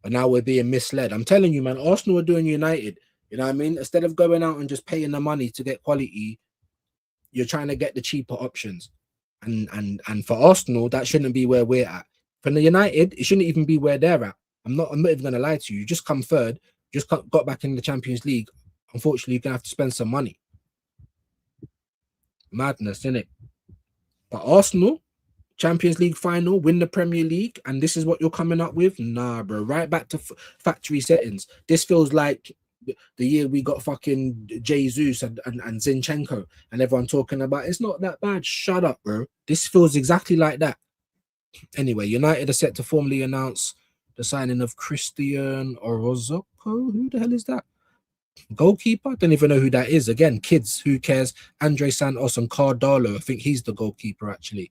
And now we're being misled. I'm telling you, man, Arsenal are doing United. You know what I mean? Instead of going out and just paying the money to get quality, you're trying to get the cheaper options. And for Arsenal, that shouldn't be where we're at. For the United, it shouldn't even be where they're at. I'm not even going to lie to you. You just come third, just got back in the Champions League. Unfortunately, you're going to have to spend some money. Madness, innit? But Arsenal, Champions League final, win the Premier League, and this is what you're coming up with? Nah, bro. Right back to factory settings. This feels like the year we got fucking Jesus and Zinchenko and everyone talking about it's not that bad. Shut up, bro. This feels exactly like that. Anyway, United are set to formally announce the signing of Christian Orozco. Who the hell is that? Goalkeeper? Don't even know who that is. Again, kids, who cares? Andre Santos and Cardalo. I think he's the goalkeeper, actually.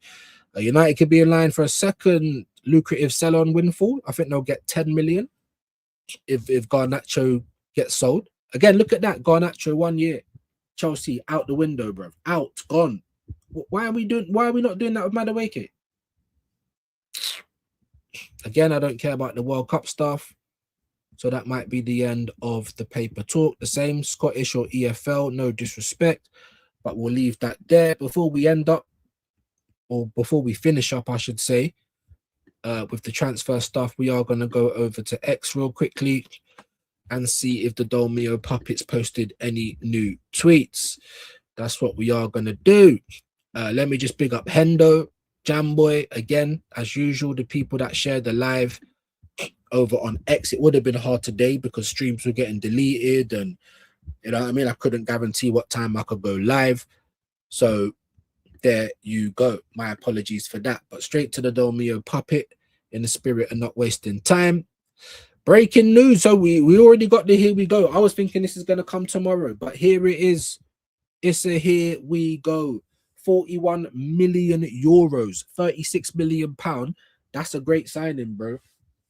United could be in line for a second lucrative sell-on windfall. I think they'll get 10 million if Garnacho gets sold. Again, look at that. Garnacho 1 year. Chelsea out the window, bro. Out, gone. Why are we not doing that with Madueke? Again, I don't care about the World Cup stuff. So that might be the end of the paper talk. The same Scottish or EFL, no disrespect, but we'll leave that there. Before we end up, or before we finish up, I should say, with the transfer stuff, we are going to go over to X real quickly. and see if the Dolmio puppets posted any new tweets. That's what we are gonna do. Let me just big up Hendo, Jamboy again, as usual. The people that shared the live over on X. It would have been hard today because streams were getting deleted, and you know what I mean. I couldn't guarantee what time I could go live, so there you go. My apologies for that. But straight to the Dolmio puppet in the spirit of not wasting time. Breaking news. So we already got the here we go. I was thinking this is going to come tomorrow, but here it is. It's a here we go. 41 million euros, 36 million pound. That's a great signing, bro.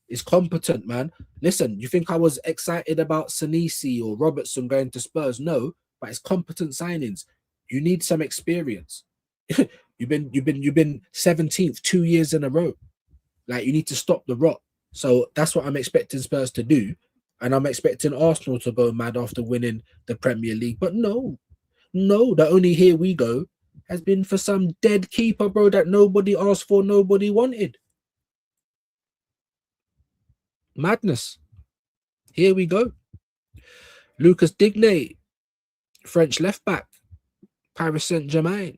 It's competent, man. Listen, you think I was excited about Senesi or Robertson going to Spurs? No, but it's competent signings. You need some experience. you've been 17th 2 years in a row. Like, you need to stop the rot. So that's what I'm expecting Spurs to do. And I'm expecting Arsenal to go mad after winning the Premier League. But no, the only here we go has been for some dead keeper, bro, that nobody asked for, nobody wanted. Madness. Here we go. Lucas Digne, French left back, Paris Saint-Germain.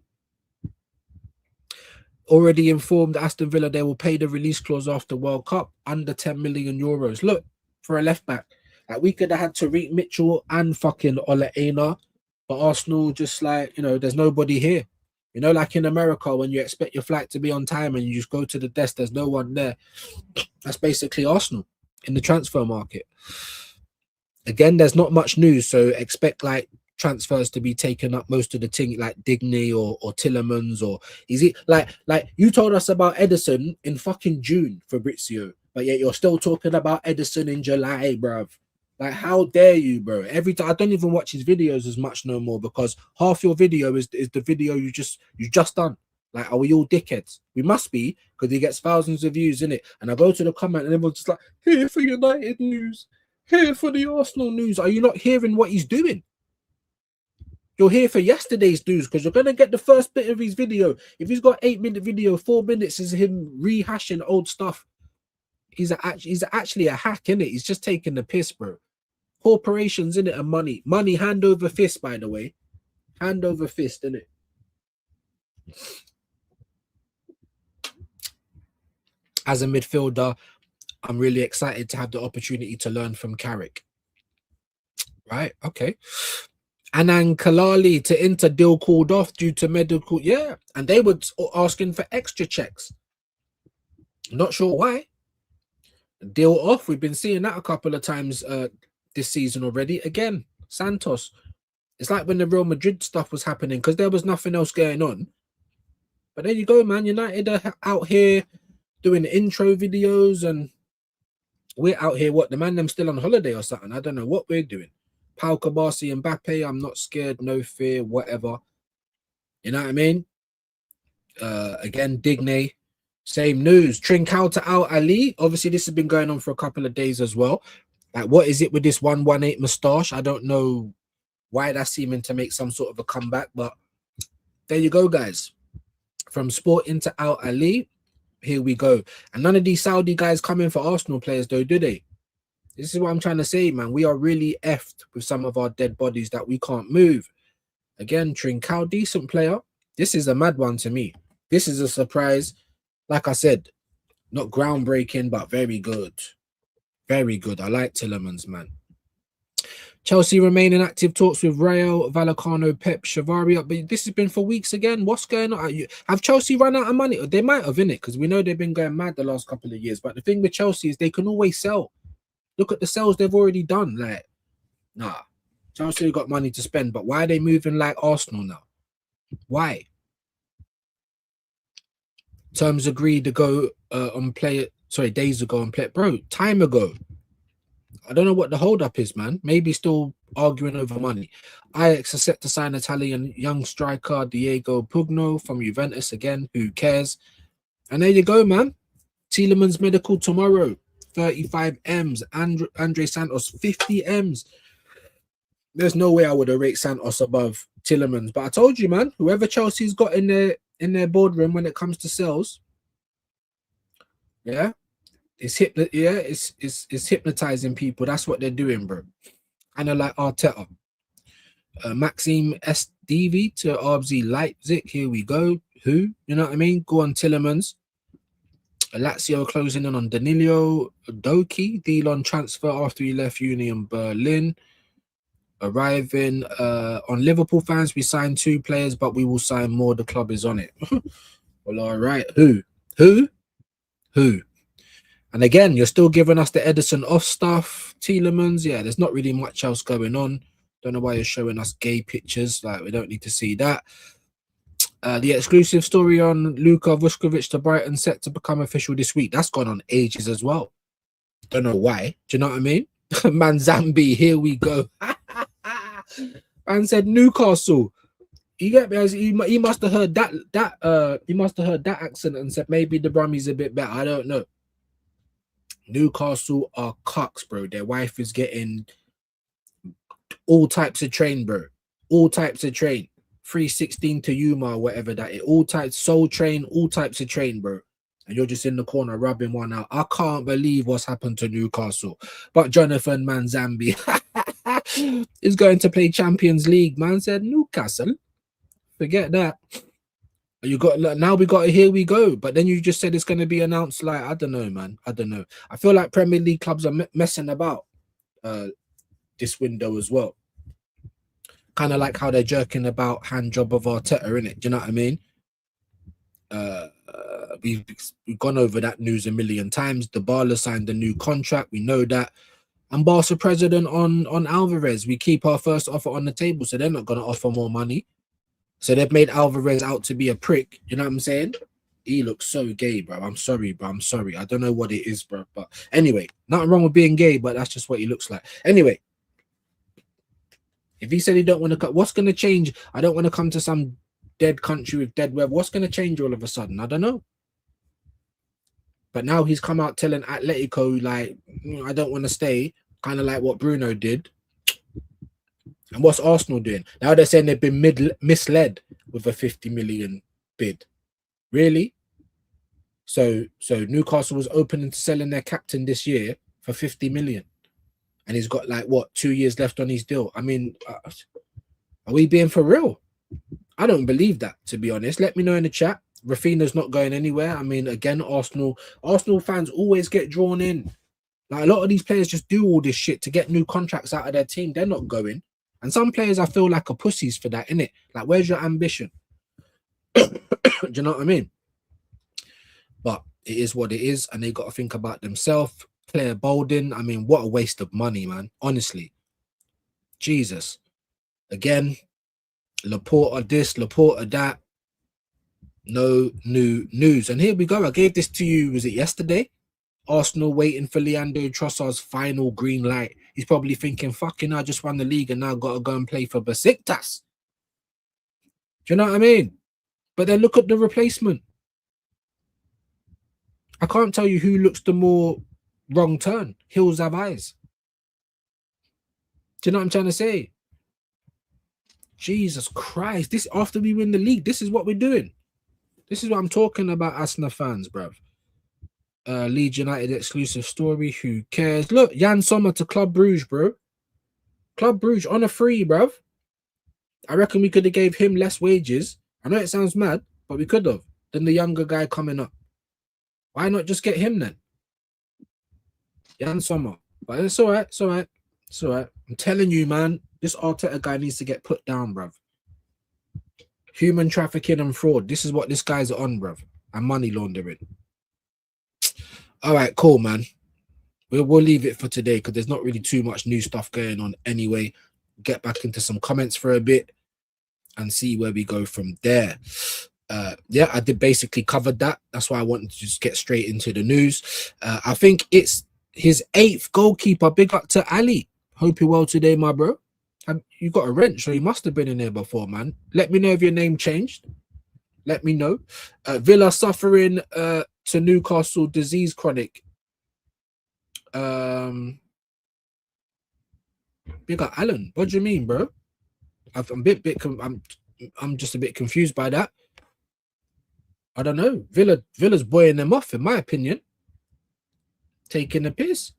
Already informed Aston Villa they will pay the release clause after World Cup, under 10 million euros. Look, for a left back, like, we could have had Tariq Mitchell and fucking Ole Einar, but Arsenal just like, you know, there's nobody here. You know, like in America, when you expect your flight to be on time and you just go to the desk, there's no one there. That's basically Arsenal in the transfer market. Again, there's not much news, so expect like transfers to be taken up, most of the thing like Digne or Tillemans, or is it like you told us about Edison in fucking June, Fabrizio, but yet you're still talking about Edison in July, bruv. Like, how dare you, bro? Every time I don't even watch his videos as much no more, because half your video is the video you just done. Like, are we all dickheads? We must be, because he gets thousands of views in it. And I go to the comment and everyone's just like, here for United news, here for the Arsenal news. Are you not hearing what he's doing? You're here for yesterday's news, because you're going to get the first bit of his video. If he's got 8-minute video, 4 minutes is him rehashing old stuff. He's actually a hack, innit? He's just taking the piss, bro. Corporations, innit, and money. Money hand over fist, by the way. Hand over fist, innit? As a midfielder, I'm really excited to have the opportunity to learn from Carrick. Right? Okay. Anand Kalali to Inter, deal called off due to medical. Yeah. And they were asking for extra checks. Not sure why. Deal off. We've been seeing that a couple of times this season already. Again, Santos. It's like when the Real Madrid stuff was happening, because there was nothing else going on. But there you go, man. United are out here doing intro videos, and we're out here, what, the man them still on holiday or something? I don't know what we're doing. Pau Kabasi and Mbappe, I'm not scared, no fear, whatever. You know what I mean? Again, Digne, same news. Trincao to Al Ali. Obviously, this has been going on for a couple of days as well. Like, what is it with this 118 moustache? I don't know why that's seeming to make some sort of a comeback, but there you go, guys. From Sporting to Al Ali, here we go. And none of these Saudi guys come in for Arsenal players, though, do they? This is what I'm trying to say, man. We are really effed with some of our dead bodies that we can't move. Again, Trincao, decent player. This is a mad one to me. This is a surprise. Like I said, not groundbreaking, but very good. Very good. I like Tillemans, man. Chelsea remain in active talks with Rayo, Vallecano, Pep, Chavaria. But this has been for weeks again. What's going on? Have Chelsea run out of money? They might have, innit? Because we know they've been going mad the last couple of years. But the thing with Chelsea is they can always sell. Look at the sales they've already done. Like, nah. Chelsea got money to spend. But why are they moving like Arsenal now? Why? Terms agreed to go on play it. Sorry, days ago on play it. Bro, time ago. I don't know what the hold-up is, man. Maybe still arguing over money. Ajax are set to sign Italian young striker Diego Pugno from Juventus again. Who cares? And there you go, man. Tielemans medical tomorrow. 35 M's. Andre Santos, 50 M's. There's no way I would have rated Santos above Tielemans. But I told you, man, whoever Chelsea's got in their boardroom when it comes to sales, yeah, it's hypnotizing people. That's what they're doing, bro. Kind of like Arteta. Maxime SDV to RBZ Leipzig. Here we go. Who? You know what I mean? Go on, Tillemans. Lazio closing in on Danilo Doki. Deal on transfer after he left Union Berlin. Arriving on Liverpool fans, we signed 2 players, but we will sign more. The club is on it. Well, all right. Who? And again, you're still giving us the Edison off stuff. Tielemans, yeah, there's not really much else going on. Don't know why you're showing us gay pictures. Like, we don't need to see that. The exclusive story on Luka Vuskovic to Brighton set to become official this week. That's gone on ages as well. Don't know why. Do you know what I mean? Manzambi, here we go. Man said Newcastle. You get me? He must have heard that he must have heard that accent and said maybe the Brummies a bit better. I don't know. Newcastle are cucks, bro. Their wife is getting all types of train, bro. All types of train. 316 to Yuma, whatever that is. All types, Soul Train, all types of train, bro. And you're just in the corner rubbing one out. I can't believe what's happened to Newcastle. But Jonathan Manzambi is going to play Champions League. Man said Newcastle. Forget that. You got now we got here we go. But then you just said it's going to be announced. Like, I don't know, man. I don't know. I feel like Premier League clubs are messing about this window as well. Kind of like how they're jerking about hand job of Arteta, innit? Do you know what I mean? We've gone over that news a million times. Dybala signed a new contract. We know that. And Barca president on Alvarez. We keep our first offer on the table, so they're not going to offer more money. So they've made Alvarez out to be a prick. You know what I'm saying? He looks so gay, bro. I'm sorry, bro. I'm sorry. I don't know what it is, bro. But anyway, nothing wrong with being gay, but that's just what he looks like. Anyway, if he said he don't want to cut, what's going to change? I don't want to come to some dead country with dead weather. What's going to change all of a sudden? I don't know. But now he's come out telling Atletico, like, I don't want to stay, kind of like what Bruno did. And what's Arsenal doing? Now they're saying they've been misled with a 50 million bid. Really? So Newcastle was open to selling their captain this year for 50 million. And he's got, like, what, 2 years left on his deal? I mean, are we being for real? I don't believe that, to be honest. Let me know in the chat. Rafinha's not going anywhere. I mean, again, Arsenal fans always get drawn in. Like, a lot of these players just do all this shit to get new contracts out of their team. They're not going. And some players, I feel like, are pussies for that, innit? Like, where's your ambition? Do you know what I mean? But it is what it is, and they got to think about themselves. Claire Bolden, I mean, what a waste of money, man. Honestly. Jesus. Again, Laporta this, Laporta that. No new news. And here we go. I gave this to you, was it yesterday? Arsenal waiting for Leandro Trossard's final green light. He's probably thinking, fucking, I just won the league and now got to go and play for Besiktas. Do you know what I mean? But then look at the replacement. I can't tell you who looks the more wrong turn. Hills have eyes. Do you know what I'm trying to say? Jesus Christ. This, after we win the league, this is what we're doing. This is what I'm talking about, Arsenal fans, bruv. Leeds United exclusive story. Who cares? Look, Jan Sommer to Club Brugge, bro. Club Brugge on a free, bruv. I reckon we could have gave him less wages. I know it sounds mad, but we could have. Than the younger guy coming up. Why not just get him then? Jan Sommer. But it's all right. It's all right. It's all right. I'm telling you, man. This Arteta guy needs to get put down, bruv. Human trafficking and fraud. This is what this guy's on, bruv. And money laundering. All right, cool, man. We'll leave it for today because there's not really too much new stuff going on anyway. Get back into some comments for a bit and see where we go from there. Yeah, I did basically cover that. That's why I wanted to just get straight into the news. I think it's his 8th goalkeeper. Big up to Ali. Hope you're well today, my bro. You got a wrench, so you must have been in there before, man. Let me know if your name changed. Let me know. Villa suffering to Newcastle disease chronic. Big up Alan. What do you mean, bro? I'm just a bit confused by that. I don't know. Villa's buoying them off, in my opinion. taking the piss.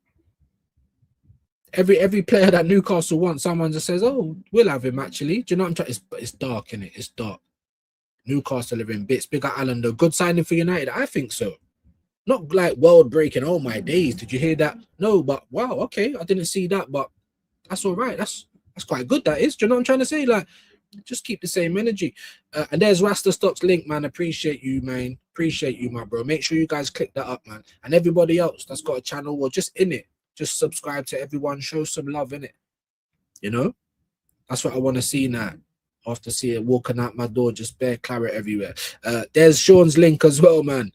Every player that Newcastle wants, someone just says, "Oh, we'll have him." Actually, do you know what I'm trying? It's dark, innit? It's dark. Newcastle are in bits. Big up Alan, though. Good signing for United. I think so. Not like world breaking. Oh my days! Did you hear that? No, but wow. Okay, I didn't see that, but that's all right. That's quite good. That is. Do you know what I'm trying to say? Like, just keep the same energy. And there's Rasta Stocks link, man. Appreciate you, man. Appreciate you, my bro. Make sure you guys click that up, man. And everybody else that's got a channel or just in it, just subscribe to everyone. Show some love in it. You know, that's what I want to see now. After seeing walking out my door, just bare claret everywhere. There's Sean's link as well, man.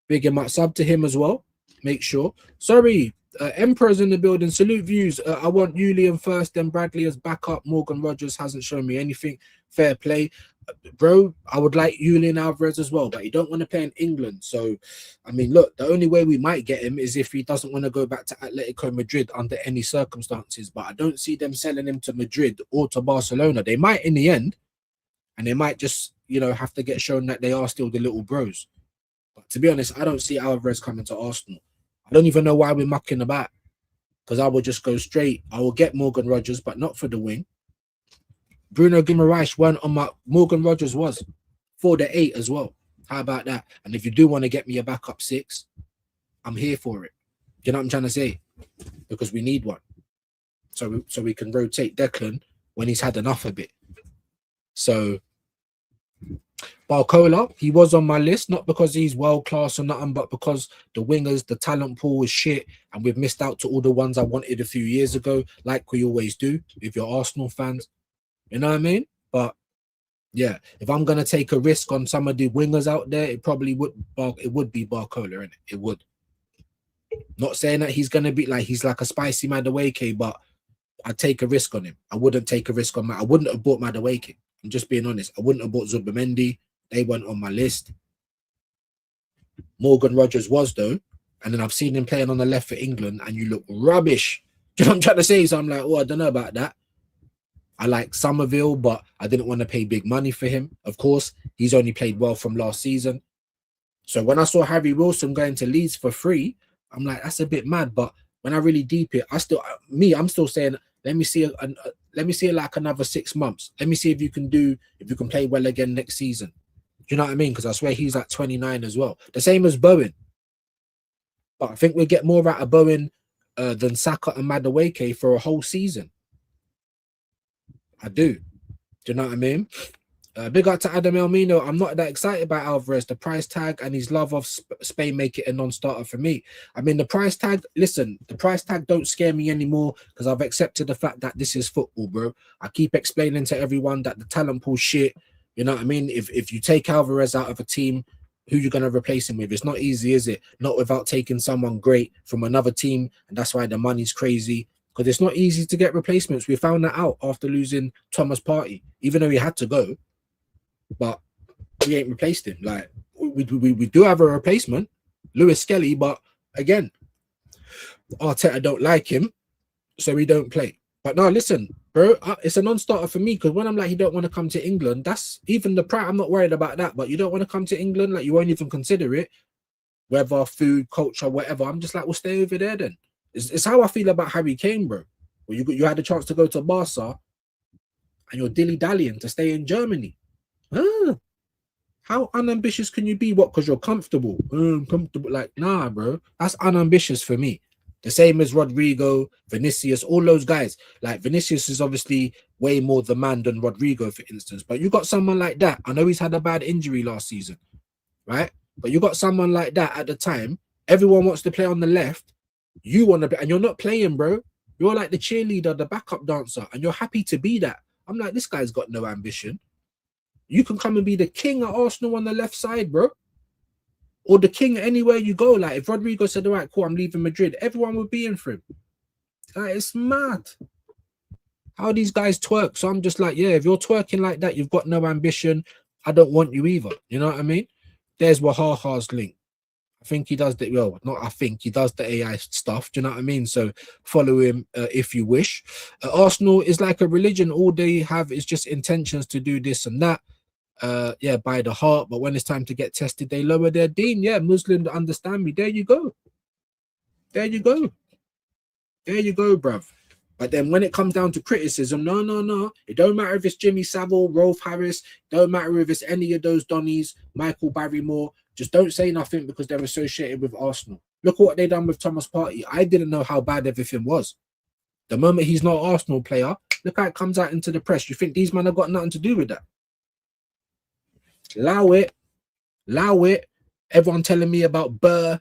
Big him up. Sub to him as well. Make sure. Sorry, Emperor's in the building. Salute views. I want Julian first, then Bradley as backup. Morgan Rogers hasn't shown me anything. Fair play. Bro, I would like Julian Alvarez as well, but he don't want to play in England. So, I mean, look, the only way we might get him is if he doesn't want to go back to Atletico Madrid under any circumstances. But I don't see them selling him to Madrid or to Barcelona. They might in the end, and they might just, you know, have to get shown that they are still the little bros. But to be honest, I don't see Alvarez coming to Arsenal. I don't even know why we're mucking about, because I will just go straight. I will get Morgan Rogers, but not for the wing. Bruno Guimaraes weren't on my... Morgan Rogers was for the 8 as well. How about that? And if you do want to get me a backup 6, I'm here for it. You know what I'm trying to say? Because we need one. So we can rotate Declan when he's had enough of it. So Barcola, he was on my list, not because he's world-class or nothing, but because the wingers, the talent pool is shit, and we've missed out to all the ones I wanted a few years ago, like we always do, if you're Arsenal fans. You know what I mean? But yeah, if I'm gonna take a risk on some of the wingers out there, it probably would be Barcola, innit? It would. Not saying that he's gonna be like he's like a spicy Madueke, but I'd take a risk on him. I wouldn't take a risk on I wouldn't have bought Madueke. I'm just being honest. I wouldn't have bought Zubimendi. They weren't on my list. Morgan Rogers was though, and then I've seen him playing on the left for England, and you look rubbish. Do you know what I'm trying to say? So I'm like, oh, I don't know about that. I like Somerville, but I didn't want to pay big money for him. Of course, he's only played well from last season. So when I saw Harry Wilson going to Leeds for free, I'm like, that's a bit mad. But when I really deep it, I'm still saying, let me see like another 6 months. Let me see if you can play well again next season. Do you know what I mean? Because I swear he's like 29 as well. The same as Bowen. But I think we'll get more out of Bowen than Saka and Madueke for a whole season. I do. Do you know what I mean? Big up to Adam Elmino. I'm not that excited about Alvarez. The price tag and his love of Spain make it a non-starter for me. I mean, the price tag, listen, the price tag don't scare me anymore because I've accepted the fact that this is football, bro. I keep explaining to everyone that the talent pool shit. You know what I mean? If you take Alvarez out of a team, who you going to replace him with? It's not easy, is it? Not without taking someone great from another team. And that's why the money's crazy. Because it's not easy to get replacements. We found that out after losing Thomas Partey, even though he had to go. But we ain't replaced him. Like we do have a replacement, Lewis Skelly, but again, Arteta don't like him, so we don't play. But no, listen, bro, it's a non-starter for me because when I'm like, he don't want to come to England, that's even the price. I'm not worried about that. But you don't want to come to England, like you won't even consider it, whether food, culture, whatever. I'm just like, we'll stay over there then. It's how I feel about Harry Kane, bro. Well, you had a chance to go to Barca, and you're dilly-dallying to stay in Germany. How unambitious can you be? What? Because you're comfortable. Comfortable. Like, nah, bro. That's unambitious for me. The same as Rodrigo, Vinicius, all those guys. Like, Vinicius is obviously way more the man than Rodrigo, for instance. But you got someone like that. I know he's had a bad injury last season, right? But you got someone like that at the time. Everyone wants to play on the left. You want to be, and you're not playing, bro. You're like the cheerleader, the backup dancer, and you're happy to be that. I'm like, this guy's got no ambition. You can come and be the king at Arsenal on the left side, bro. Or the king anywhere you go. Like, if Rodrigo said, all right, cool, I'm leaving Madrid, everyone would be in for him. Like, it's mad how these guys twerk. So I'm just like, yeah, if you're twerking like that, you've got no ambition. I don't want you either. You know what I mean? There's Wahaha's link. I think he does the, well, not I think, he does the AI stuff. Do you know what I mean? So follow him if you wish. Arsenal is like a religion. All they have is just intentions to do this and that. Yeah, by the heart. But when it's time to get tested, they lower their deen. Yeah, Muslims understand me. There you go. There you go. There you go, bruv. But then when it comes down to criticism, no. It don't matter if it's Jimmy Savile, Rolf Harris. Don't matter if it's any of those Donnies, Michael Barrymore. Just don't say nothing because they're associated with Arsenal. Look at what they done with Thomas Partey. I didn't know how bad everything was. The moment he's not an Arsenal player, look how it comes out into the press. You think these men have got nothing to do with that? Allow it. Allow it. Everyone telling me about Burr.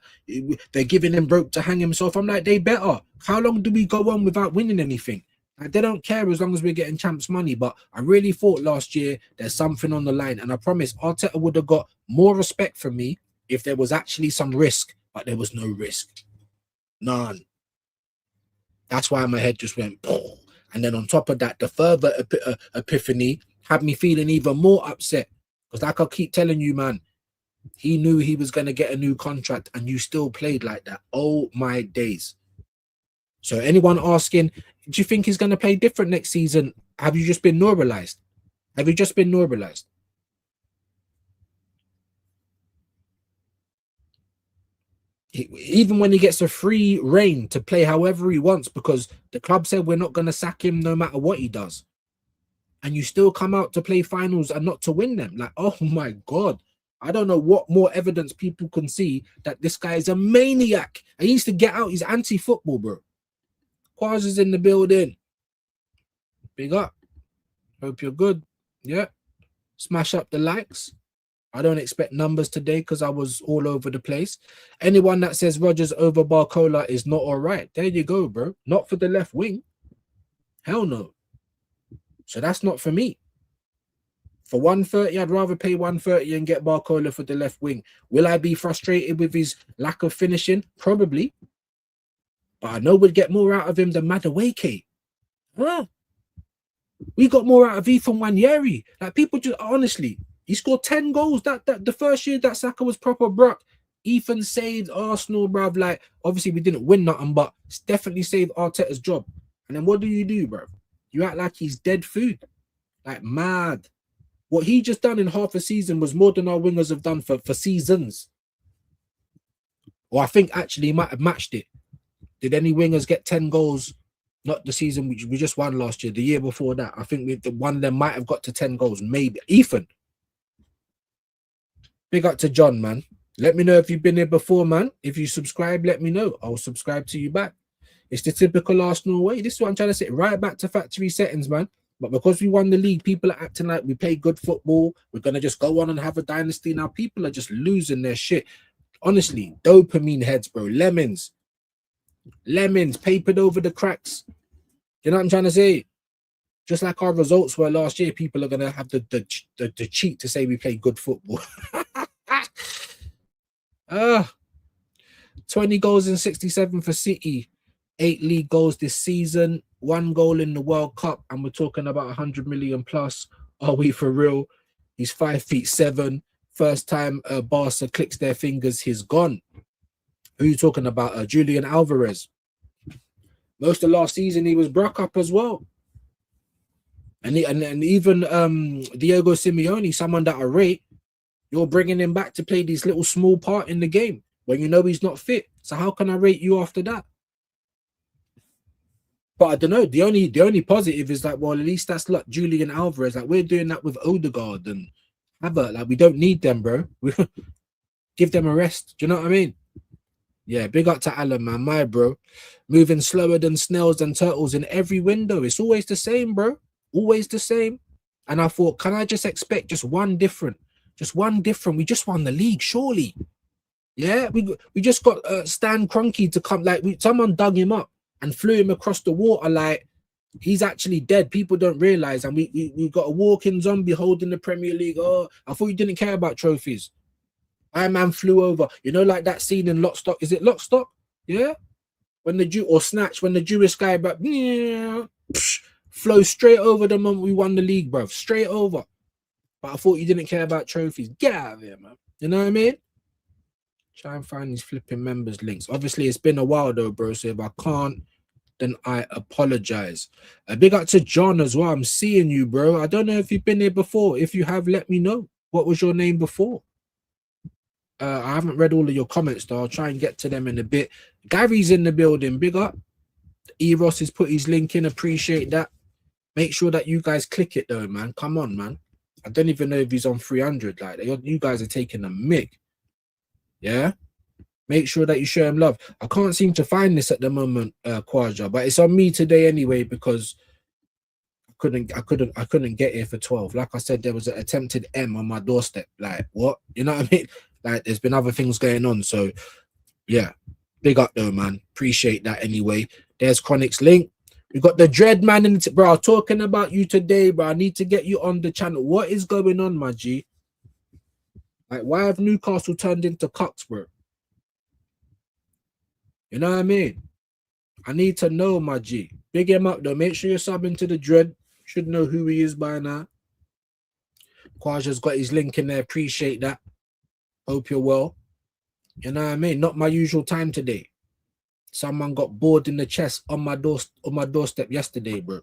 They're giving him rope to hang himself. I'm like, they better. How long do we go on without winning anything? Like, they don't care as long as we're getting champs money. But I really thought last year there's something on the line. And I promise Arteta would have got more respect from me if there was actually some risk. But there was no risk. None. That's why my head just went, Poof. And then on top of that, the further epiphany had me feeling even more upset. Because like I keep telling you, man, he knew he was going to get a new contract and you still played like that. Oh, my days. So anyone asking, do you think he's going to play different next season? Have you just been normalized? Have you just been normalized? Even when he gets a free reign to play however he wants, because the club said we're not going to sack him no matter what he does. And you still come out to play finals and not to win them. Like, oh my God. I don't know what more evidence people can see that this guy is a maniac. And he needs to get out. He's anti-football, bro. Quaz is in the building. Big up. Hope you're good. Yeah. Smash up the likes. I don't expect numbers today because I was all over the place. Anyone that says Rodgers over Barcola is not all right. There you go, bro. Not for the left wing. Hell no. So that's not for me. For 130, I'd rather pay 130 and get Barcola for the left wing. Will I be frustrated with his lack of finishing? Probably. But I know we'd get more out of him than Madueke. Huh? We got more out of Ethan Wanyeri. Like, people just, honestly, he scored 10 goals. That the first year that Saka was proper bruck. Ethan saved Arsenal, bruv. Like, obviously we didn't win nothing, but it's definitely saved Arteta's job. And then what do, bruv? You act like he's dead food. Like, mad. What he just done in half a season was more than our wingers have done for seasons. Or I think actually he might have matched it. Did any wingers get 10 goals? Not the season we just won last year. The year before that, I think one of them might have got to 10 goals. Maybe. Ethan. Big up to John, man. Let me know if you've been here before, man. If you subscribe, let me know. I'll subscribe to you back. It's the typical Arsenal way. This is what I'm trying to say. Right back to factory settings, man. But because we won the league, people are acting like we play good football. We're going to just go on and have a dynasty. Now people are just losing their shit. Honestly, dopamine heads, bro. Lemons. Lemons papered over the cracks. You know what I'm trying to say? Just like our results were last year, people are going to have the cheat to say we play good football. 20 goals and 67 for City. 8 league goals this season. 1 goal in the World Cup. And we're talking about 100 million plus. Are we for real? He's 5'7". First time Barca clicks their fingers, he's gone. Who are you talking about? Julian Alvarez. Most of last season, he was broke up as well. And even Diego Simeone, someone that I rate, you're bringing him back to play this little small part in the game when you know he's not fit. So how can I rate you after that? But I don't know. The only positive is like, well, at least that's like Julian Alvarez. Like, we're doing that with Odegaard and Havertz. Like, we don't need them, bro. Give them a rest. Do you know what I mean? Yeah, big up to Alan, man. My bro. Moving slower than snails and turtles in every window. It's always the same, bro. Always the same. And I thought, can I just expect just one different? Just one different. We just won the league, surely. Yeah, we just got Stan Kroenke to come. Like, someone dug him up and flew him across the water. Like, he's actually dead. People don't realize. And we got a walking zombie holding the Premier League. Oh, I thought you didn't care about trophies. Iron Man flew over. You know, like that scene in Lock, Stock. Is it Lock, Stock? Yeah. When or Snatch, when the Jewish guy flew straight over the moment we won the league, bro. Straight over. But I thought you didn't care about trophies. Get out of here, man. You know what I mean? Try and find these flipping members links. Obviously, it's been a while though, bro. So if I can't, then I apologize. A big up to John as well. I'm seeing you, bro. I don't know if you've been here before. If you have, let me know. What was your name before? I haven't read all of your comments though. I'll try and get to them in a bit. Gary's in the building. Big up. Eros has put his link in. Appreciate that. Make sure that you guys click it though, man. Come on, man. I don't even know if he's on 300. Like, you guys are taking a mick. Yeah. Make sure that you show him love. I can't seem to find this at the moment, Kwaja, but it's on me today anyway because I couldn't get here for 12. Like I said, there was an attempted M on my doorstep. Like, what? You know what I mean? Like, there's been other things going on. So, yeah. Big up though, man. Appreciate that anyway. There's Chronic's link. We got the Dread Man in it, bro. Talking about you today, bro. I need to get you on the channel. What is going on, my G? Like, why have Newcastle turned into cocks, bro? You know what I mean? I need to know, my G. Big him up, though. Make sure you're subbing to the Dread. Should know who he is by now. Kwaja's got his link in there. Appreciate that. Hope you're well. You know what I mean? Not my usual time today. Someone got bored in the chest on my doorstep yesterday, bro.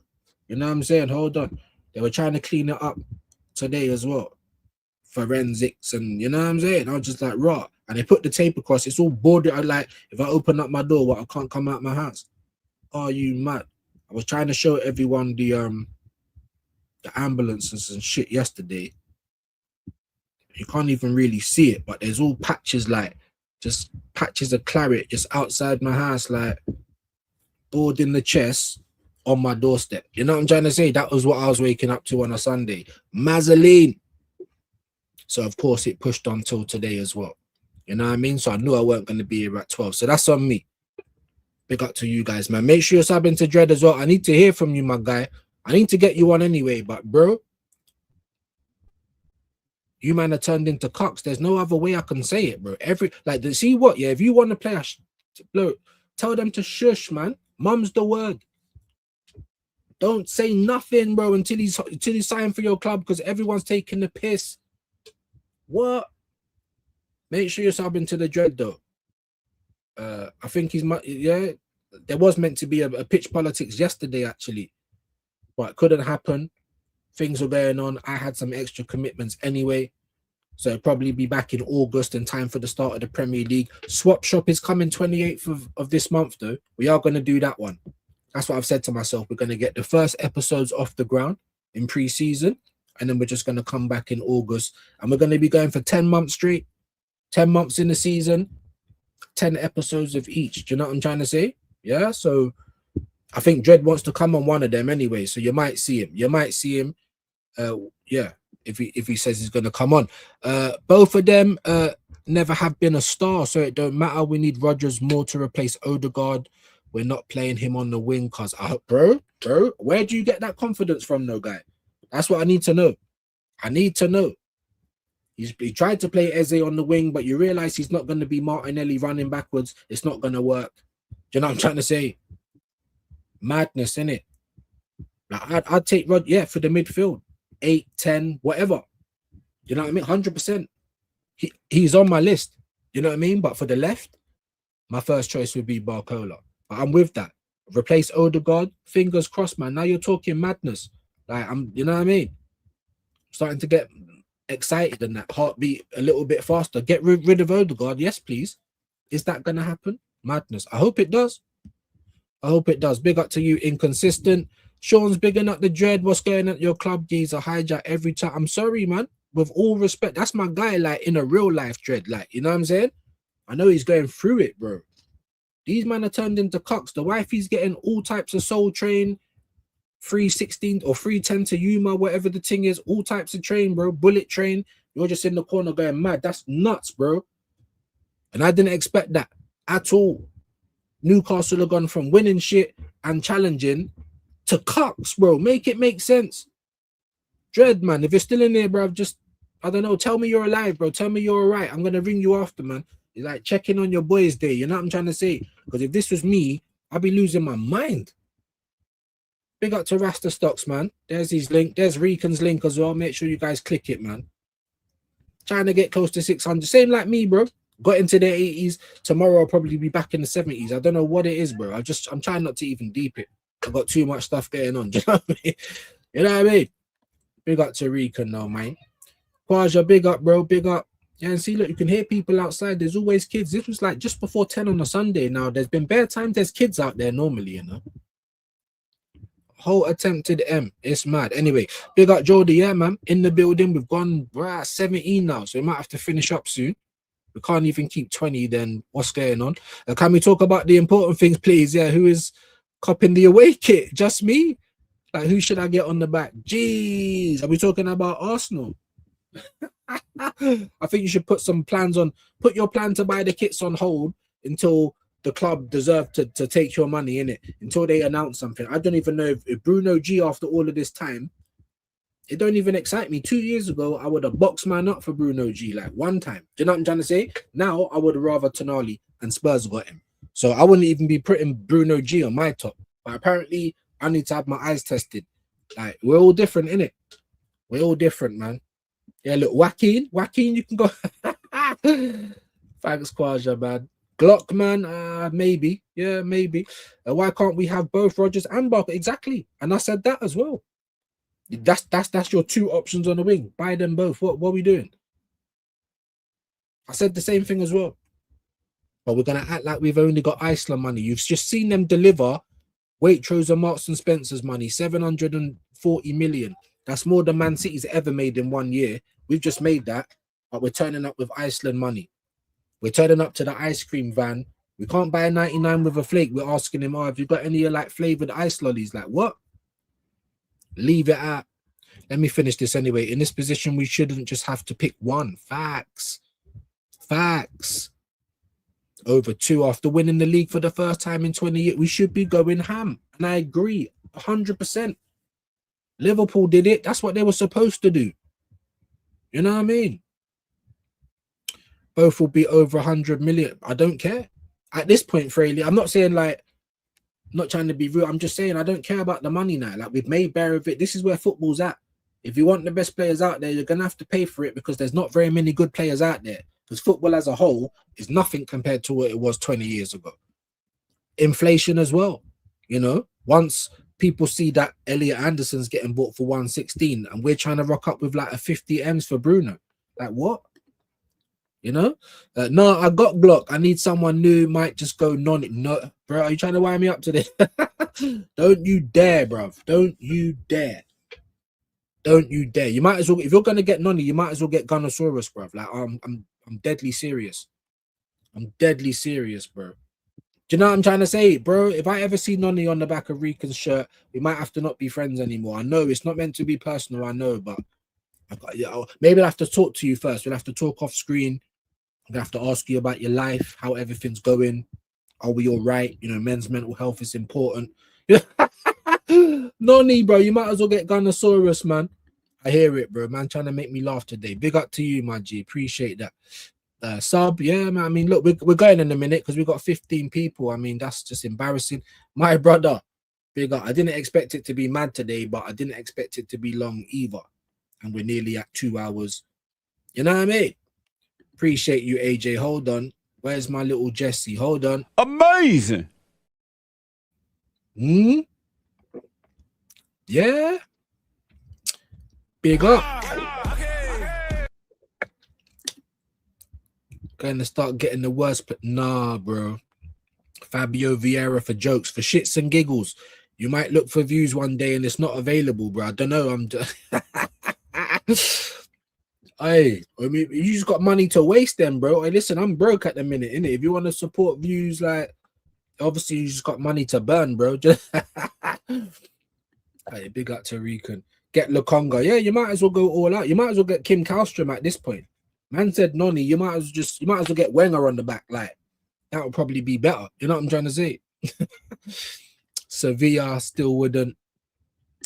You know what I'm saying? Hold on. They were trying to clean it up today as well. Forensics and you know what I'm saying? I was just like, raw. And they put the tape across. It's all boarded. I like, if I open up my door, what, I can't come out my house. Are you mad? I was trying to show everyone the ambulances and shit yesterday. You can't even really see it, but there's all patches, like just patches of claret just outside my house, like bored in the chest on my doorstep. You know what I'm trying to say? That was what I was waking up to on a Sunday. Mazzoline. So of course it pushed on till today as well. You know what I mean? So I knew I weren't going to be here at 12. So that's on me. Big up to you guys, man. Make sure you're subbing to Dread as well. I need to hear from you, my guy. I need to get you on anyway, but bro, you man are turned into cocks. There's no other way I can say it, bro. See what? Yeah, if you want to play, bro, tell them to shush, man. Mum's the word. Don't say nothing, bro, until he's signed for your club because everyone's taking the piss. What? Make sure you're subbing to the Dread though. I think there was meant to be a pitch politics yesterday actually, but it couldn't happen. Things were going on. I had some extra commitments anyway, so it'll probably be back in August in time for the start of the Premier League. Swap Shop is coming 28th of this month though. We are going to do that one. That's what I've said to myself. We're going to get the first episodes off the ground in pre-season, and then we're just going to come back in August, and we're going to be going for 10 months straight, 10 months in the season, 10 episodes of each. Do you know what I'm trying to say? Yeah, so I think Dread wants to come on one of them anyway, so you might see him. Yeah, if he says he's going to come on. Both of them never have been a star, so it don't matter. We need Rodgers more to replace Odegaard. We're not playing him on the wing because, bro, where do you get that confidence from, no guy? That's what I need to know. I need to know. He tried to play Eze on the wing, but you realize he's not going to be Martinelli running backwards. It's not going to work. Do you know what I'm trying to say? Madness, innit? Like, I'd take Rod, yeah, for the midfield. 8, 10, whatever. You know what I mean? 100%. He's on my list. You know what I mean? But for the left, my first choice would be Barcola. But I'm with that. Replace Odegaard. Fingers crossed, man. Now you're talking madness. Like, you know what I mean? Starting to get excited and that heartbeat a little bit faster. Get rid of Odegaard. Yes, please. Is that going to happen? Madness. I hope it does. I hope it does. Big up to you, Inconsistent. Sean's bigging up the Dread. What's going on at your club? Geezer Hijack every time. I'm sorry, man. With all respect, that's my guy, like, in a real life, Dread. Like, you know what I'm saying? I know he's going through it, bro. These men are turned into cocks. The wifey's getting all types of Soul Train, 316 or 310 to Yuma, whatever the thing is, all types of train, bro. Bullet train. You're just in the corner going mad. That's nuts, bro. And I didn't expect that at all. Newcastle have gone from winning shit and challenging to cocks, bro. Make it make sense. Dread, man. If you're still in there, bro, just, I don't know, tell me you're alive, bro. Tell me you're all right. I'm going to ring you after, man. It's like checking on your boys' day. You know what I'm trying to say? Because if this was me, I'd be losing my mind. Big up to Rasta Stocks, man. There's his link. There's Recon's link as well. Make sure you guys click it, man. Trying to get close to 600. Same like me, bro. Got into the 80s. Tomorrow I'll probably be back in the 70s. I don't know what it is, bro. I'm trying not to even deep it. I've got too much stuff going on. Do you know what I mean? You know what I mean? Big up to Recon now, man. Kwaja, big up, bro. Big up. Yeah, and see, look, you can hear people outside. There's always kids. This was like just before 10 on a Sunday. Now, there's been bare times there's kids out there normally, you know. Whole attempted M. It's mad. Anyway, big up Jody, yeah, man. In the building. We've gone, we're at 17 now, so we might have to finish up soon. We can't even keep 20, then what's going on? Can we talk about the important things, please? Yeah, who is copping the away kit? Just me? Like, who should I get on the back? Jeez, are we talking about Arsenal? I think you should put some plans on, put your plan to buy the kits on hold until the club deserve to take your money in it, until they announce something. I don't even know if Bruno G, after all of this time, it don't even excite me. 2 years ago, I would have boxed man up for Bruno G, like one time. Do you know what I'm trying to say? Now, I would rather Tonali and Spurs got him. So I wouldn't even be putting Bruno G on my top. But apparently, I need to have my eyes tested. Like, we're all different, innit? We're all different, man. Yeah, look, Joaquin, you can go. Thanks, Kwaja, man. Glock, man, maybe. Yeah, maybe. Why can't we have both Rodgers and Barker? Exactly. And I said that as well. That's your two options on the wing. Buy them both. What are we doing? I said the same thing as well. But we're gonna act like we've only got Iceland money. You've just seen them deliver Waitrose and Marks and Spencer's money, 740 million. That's more than Man City's ever made in 1 year. We've just made that, but we're turning up with Iceland money. We're turning up to the ice cream van. We can't buy a 99 with a flake. We're asking him, have you got any like flavored ice lollies? Like, what? Leave it out. Let me finish this anyway. In this position, we shouldn't just have to pick one. Facts. Over 2 after winning the league for the first time in 20 years. We should be going ham. And I agree 100%. Liverpool did it. That's what they were supposed to do. You know what I mean? Both will be over 100 million. I don't care. At this point, Fraley, I'm not saying like, not trying to be rude. I'm just saying I don't care about the money now. Like, we've made bare of it. This is where football's at. If you want the best players out there, you're going to have to pay for it because there's not very many good players out there. Because football as a whole is nothing compared to what it was 20 years ago. Inflation as well. You know, once people see that Elliot Anderson's getting bought for 116 and we're trying to rock up with like a 50 M's for Bruno. Like, what? You know? No, I got Glock. I need someone new. Might just go non. No, bro, are you trying to wind me up to this? Don't you dare, bruv. Don't you dare. Don't you dare. You might as well, if you're going to get Noni, you might as well get Gunnosaurus, bruv. Like, I'm deadly serious. I'm deadly serious, bro. Do you know what I'm trying to say, bro? If I ever see Noni on the back of Rican's shirt, we might have to not be friends anymore. I know it's not meant to be personal, I know, but maybe I'll have to talk to you first. We'll have to talk off screen. I'm going to have to ask you about your life, how everything's going. Are we all right? You know, men's mental health is important. Noni, bro, you might as well get Gunnosaurus, man. I hear it, bro. Man, trying to make me laugh today. Big up to you, my G. Appreciate that. Sub, yeah, man. I mean, look, we're going in a minute because we've got 15 people. I mean, that's just embarrassing. My brother, big up. I didn't expect it to be mad today, but I didn't expect it to be long either. And we're nearly at 2 hours. You know what I mean? Appreciate you, AJ. Hold on. Where's my little Jesse? Hold on. Amazing. Yeah. Big up. Going to start getting the worst, but nah, bro. Fabio Vieira for jokes, for shits and giggles. You might look for views one day and it's not available, bro. I don't know. Hey, I mean, you just got money to waste then, bro. Hey, listen, I'm broke at the minute, innit? If you want to support views, like, obviously you just got money to burn, bro. Hey, big up to Rican. Get Lukonga. Yeah, you might as well go all out. You might as well get Kim Kallstrom at this point. Man said Noni, you might as well get Wenger on the back. Like, that would probably be better. You know what I'm trying to say? Sevilla still wouldn't.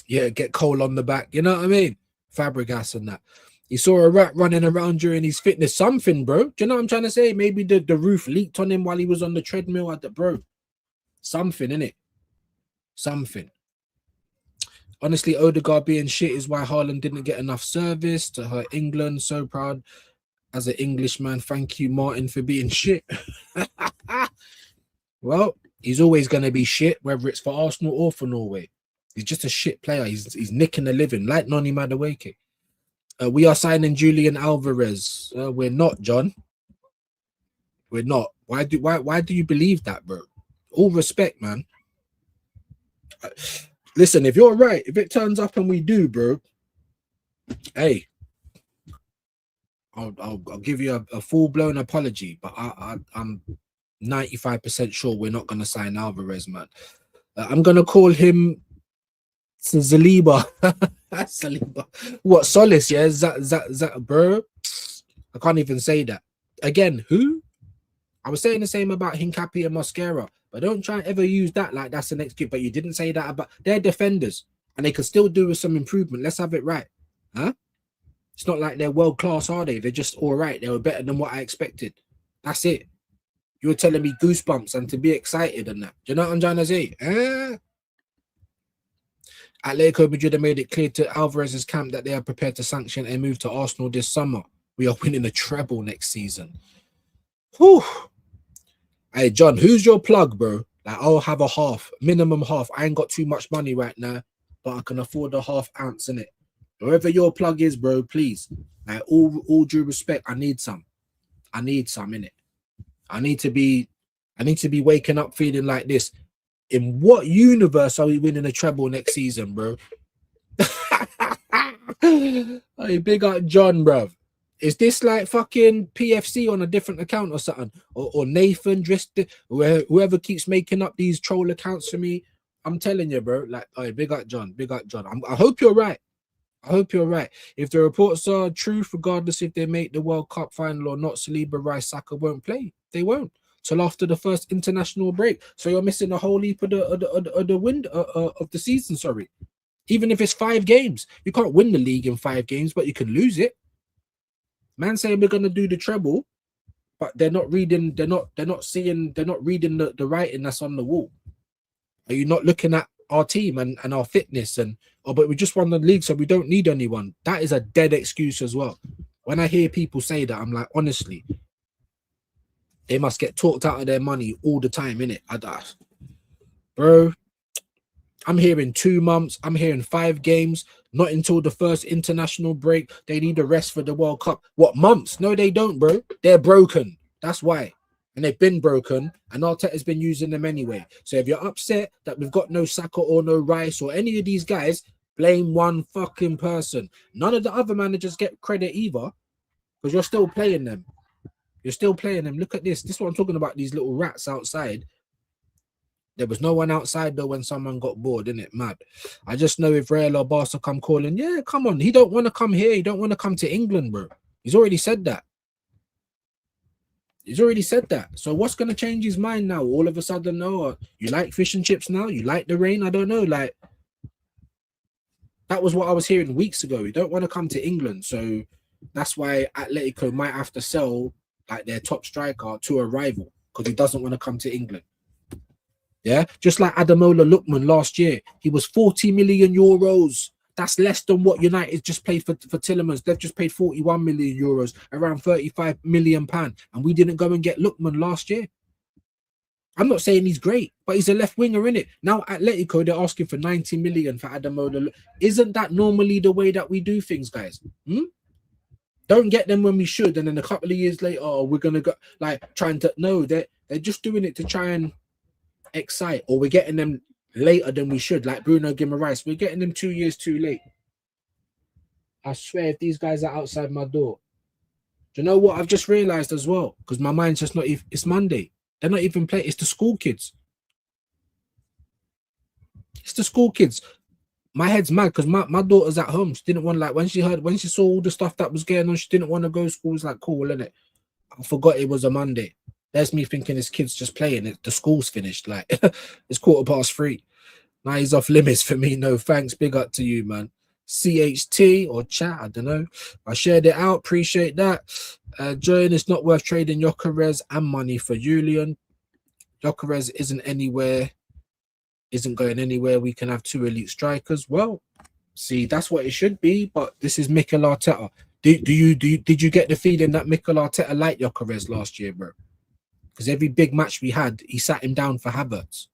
Yeah, get Cole on the back. You know what I mean? Fabregas and that. He saw a rat running around during his fitness. Something, bro. Do you know what I'm trying to say? Maybe the roof leaked on him while he was on the treadmill at the bro. Something, innit? Something. Honestly, Odegaard being shit is why Haaland didn't get enough service. To her England, so proud as an Englishman. Thank you, Martin, for being shit. Well, he's always going to be shit, whether it's for Arsenal or for Norway. He's just a shit player. He's nicking a living, like Noni Madueke. We are signing Julian Alvarez. We're not, John. We're not. Why do you believe that, bro? All respect, man. Listen, if you're right, if it turns up and we do, bro, hey, I'll give you a full-blown apology, but I'm 95% sure we're not going to sign Alvarez, man. I'm going to call him Zaliba. Saliba. What, Solis, yeah? That, bro? I can't even say that. Again, who? I was saying the same about Hincapi and Mosquera, but don't try and ever use that like that's the next kid. But you didn't say that about... They're defenders, and they could still do with some improvement. Let's have it right. Huh? It's not like they're world-class, are they? They're just all right. They were better than what I expected. That's it. You were telling me goosebumps and to be excited and that. Do you know what I'm trying to say? Atletico Madrid have made it clear to Alvarez's camp that they are prepared to sanction a move to Arsenal this summer. We are winning the treble next season. Whew. Hey, John, who's your plug, bro? Like, I'll have a half, minimum half. I ain't got too much money right now, but I can afford a half ounce in it. Whoever your plug is, bro, please. Like, all due respect, I need some. I need some in it. I need to be waking up feeling like this. In what universe are we winning a treble next season, bro? Hey, big up John, bro. Is this like fucking PFC on a different account or something? Or Nathan, whoever keeps making up these troll accounts for me? I'm telling you, bro. Like, oh, big up John, big up John. I hope you're right. I hope you're right. If the reports are true, regardless if they make the World Cup final or not, Saliba, Rice, Saka won't play. They won't till after the first international break. So you're missing a whole heap of the season. Sorry, even if it's 5 games, you can't win the league in 5 games, but you can lose it. Man, saying we're gonna do the treble, but they're not reading. They're not seeing. They're not reading the writing that's on the wall. Are you not looking at our team and our fitness but we just won the league, so we don't need anyone? That is a dead excuse as well. When I hear people say that, I'm like, honestly, they must get talked out of their money all the time, innit? Bro, I'm hearing 2 months. I'm hearing 5 games. Not until the first international break. They need a rest for the World Cup. What, months? No, they don't, bro. They're broken. That's why. And they've been broken, and Arteta's been using them anyway. So if you're upset that we've got no Saka or no Rice or any of these guys, blame one fucking person. None of the other managers get credit either, because you're still playing them. You're still playing them. Look at this. This is what I'm talking about, these little rats outside. There was no one outside, though, when someone got bored, innit? Mad. I just know if Real or Barca come calling, yeah, come on. He don't want to come here. He don't want to come to England, bro. He's already said that. He's already said that. So what's going to change his mind now? All of a sudden, no, you like fish and chips now? You like the rain? I don't know. Like, that was what I was hearing weeks ago. He don't want to come to England. So that's why Atletico might have to sell like their top striker to a rival, because he doesn't want to come to England. Yeah, just like Ademola Lookman last year, he was 40 million euros. That's less than what United just paid for Tillemans. They've just paid 41 million euros, around 35 million pounds, and we didn't go and get Lookman last year. I'm not saying he's great, but he's a left winger, in it. Now Atletico, they're asking for 90 million for Ademola. Isn't that normally the way that we do things, guys? Don't get them when we should, and then a couple of years later, oh, we're gonna go like trying to. No, they're just doing it to try and excite, or we're getting them later than we should, like Bruno Guimaraes. We're getting them 2 years too late. I swear, if these guys are outside my door, do you know what I've just realized as well? Because my mind's just not even. It's Monday. They're not even playing. It's the school kids. It's the school kids. My head's mad because my daughter's at home. She didn't want, like, when she saw all the stuff that was going on, she didn't want to go to school. It's like, cool, innit? I forgot it was a Monday. There's me thinking this kid's just playing. The school's finished. Like, it's 3:15. Now he's off limits for me. No thanks. Big up to you, man. CHT or chat, I don't know. I shared it out. Appreciate that. Julian, it's not worth trading Gyökeres and money for Julian. Gyökeres isn't going anywhere. We can have 2 elite strikers. Well, see, that's what it should be. But this is Mikel Arteta. Did you get the feeling that Mikel Arteta liked Gyökeres last year, bro? Because every big match we had, he sat him down for Havertz.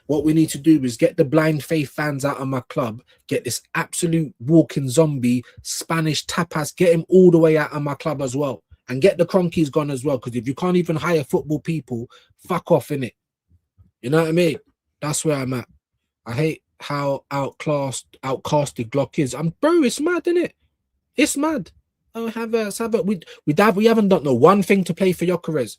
What we need to do is get the blind faith fans out of my club, get this absolute walking zombie, Spanish tapas, get him all the way out of my club as well. And get the cronkies gone as well. Because if you can't even hire football people, fuck off, innit? You know what I mean? That's where I'm at. I hate how outclassed, outcasted Glock is. Bro, it's mad, innit? It's mad. Oh, have it. We haven't done no one thing to play for Gyökeres.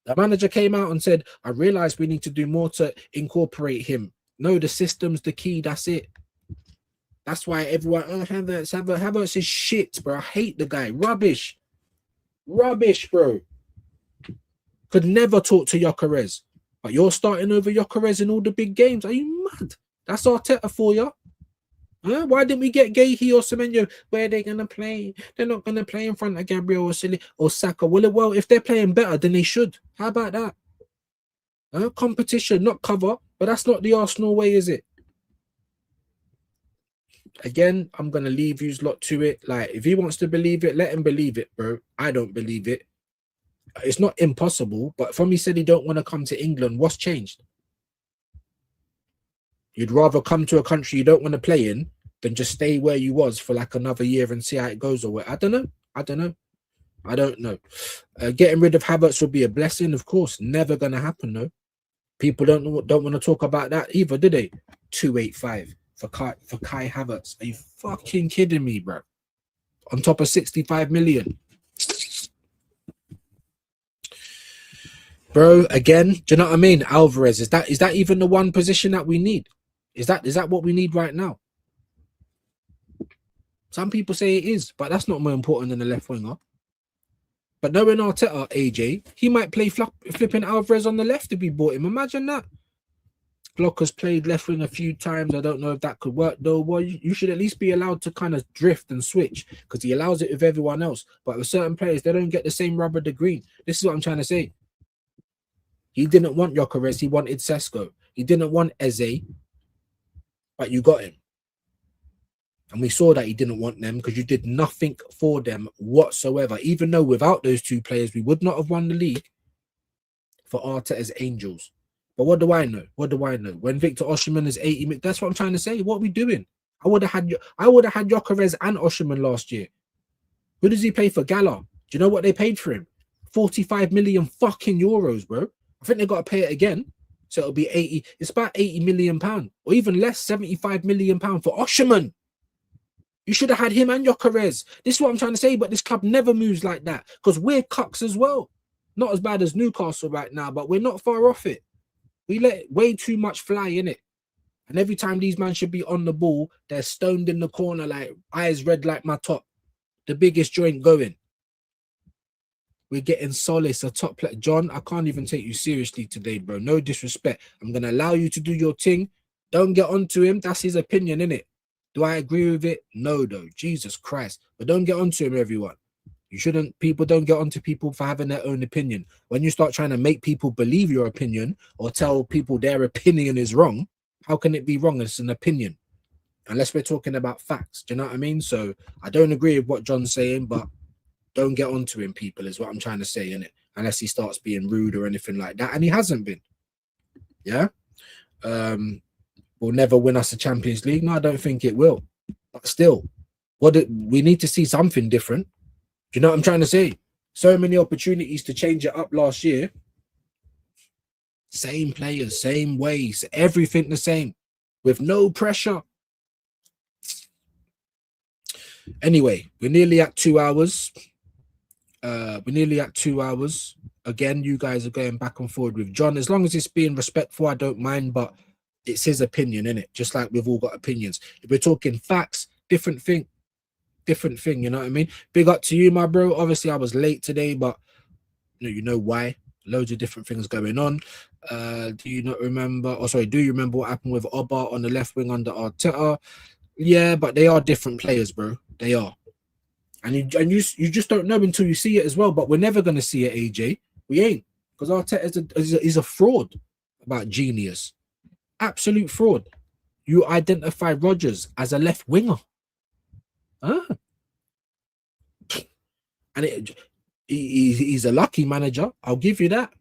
The manager came out and said, I realized we need to do more to incorporate him. No, the system's the key. That's it. That's why everyone, Havertz is shit, bro. I hate the guy. Rubbish, bro. Could never talk to Gyökeres. But you're starting over Gyökeres in all the big games. Are you mad? That's Arteta for you. Huh? Why didn't we get Gahey or Semenyo? Where are they going to play? They're not going to play in front of Gabriel or Silly or Saka. Well, if they're playing better, then they should. How about that? Huh? Competition, not cover. But that's not the Arsenal way, is it? Again, I'm going to leave you lot to it. Like, if he wants to believe it, let him believe it, bro. I don't believe it. It's not impossible, but from he said he don't want to come to England, what's changed? You'd rather come to a country you don't want to play in than just stay where you was for like another year and see how it goes or what? I don't know. Getting rid of Havertz would be a blessing, of course. Never going to happen, though. People don't want to talk about that either, do they? 285 for Kai Havertz. Are you fucking kidding me, bro? On top of 65 million. Bro, again, do you know what I mean? Alvarez, is that even the one position that we need? Is that what we need right now? Some people say it is, but that's not more important than the left winger. But knowing Arteta, AJ, he might play flipping Alvarez on the left if we bought him. Imagine that. Glock has played left wing a few times. I don't know if that could work though. Well, you should at least be allowed to kind of drift and switch because he allows it with everyone else. But with certain players, they don't get the same rubber to green. This is what I'm trying to say. He didn't want Gyökeres. He wanted Sesko. He didn't want Eze, but you got him. And we saw that he didn't want them because you did nothing for them whatsoever. Even though without those two players, we would not have won the league for Arteta's Angels. But what do I know? When Victor Osimhen is 80, that's what I'm trying to say. What are we doing? I would have had Gyökeres and Osimhen last year. Who does he play for? Gala. Do you know what they paid for him? 45 million fucking euros, bro. I think they got to pay it again. So it'll be 80. It's about 80 million pounds or even less, 75 million pounds for Osimhen. You should have had him and Gyökeres. This is what I'm trying to say, but this club never moves like that because we're cucks as well. Not as bad as Newcastle right now, but we're not far off it. We let way too much fly in it. And every time these men should be on the ball, they're stoned in the corner like eyes red like my top. The biggest joint going. We're getting Solace, a top player. John, I can't even take you seriously today, bro. No disrespect. I'm going to allow you to do your thing. Don't get onto him. That's his opinion, innit? Do I agree with it? No, though. Jesus Christ. But don't get onto him, everyone. People don't get onto people for having their own opinion. When you start trying to make people believe your opinion or tell people their opinion is wrong, how can it be wrong? It's an opinion. Unless we're talking about facts. Do you know what I mean? So I don't agree with what John's saying, but don't get onto him, people, is what I'm trying to say, innit? Unless he starts being rude or anything like that. And he hasn't been. Yeah? Will never win us the Champions League. No, I don't think it will. But still, we need to see something different. Do you know what I'm trying to say? So many opportunities to change it up last year. Same players, same ways, everything the same, with no pressure. Anyway, we're nearly at 2 hours. Again, you guys are going back and forward with John. As long as it's being respectful, I don't mind, but it's his opinion, innit? Just like we've all got opinions. If we're talking facts, different thing, you know what I mean? Big up to you, my bro. Obviously, I was late today, but you know why. Loads of different things going on. Do you remember what happened with Oba on the left wing under Arteta? Yeah, but they are different players, bro. They are. And you just don't know until you see it as well. But we're never going to see it, AJ. We ain't. Because Arteta is a fraud about genius. Absolute fraud. You identify Rodgers as a left winger. Huh? And he's a lucky manager. I'll give you that.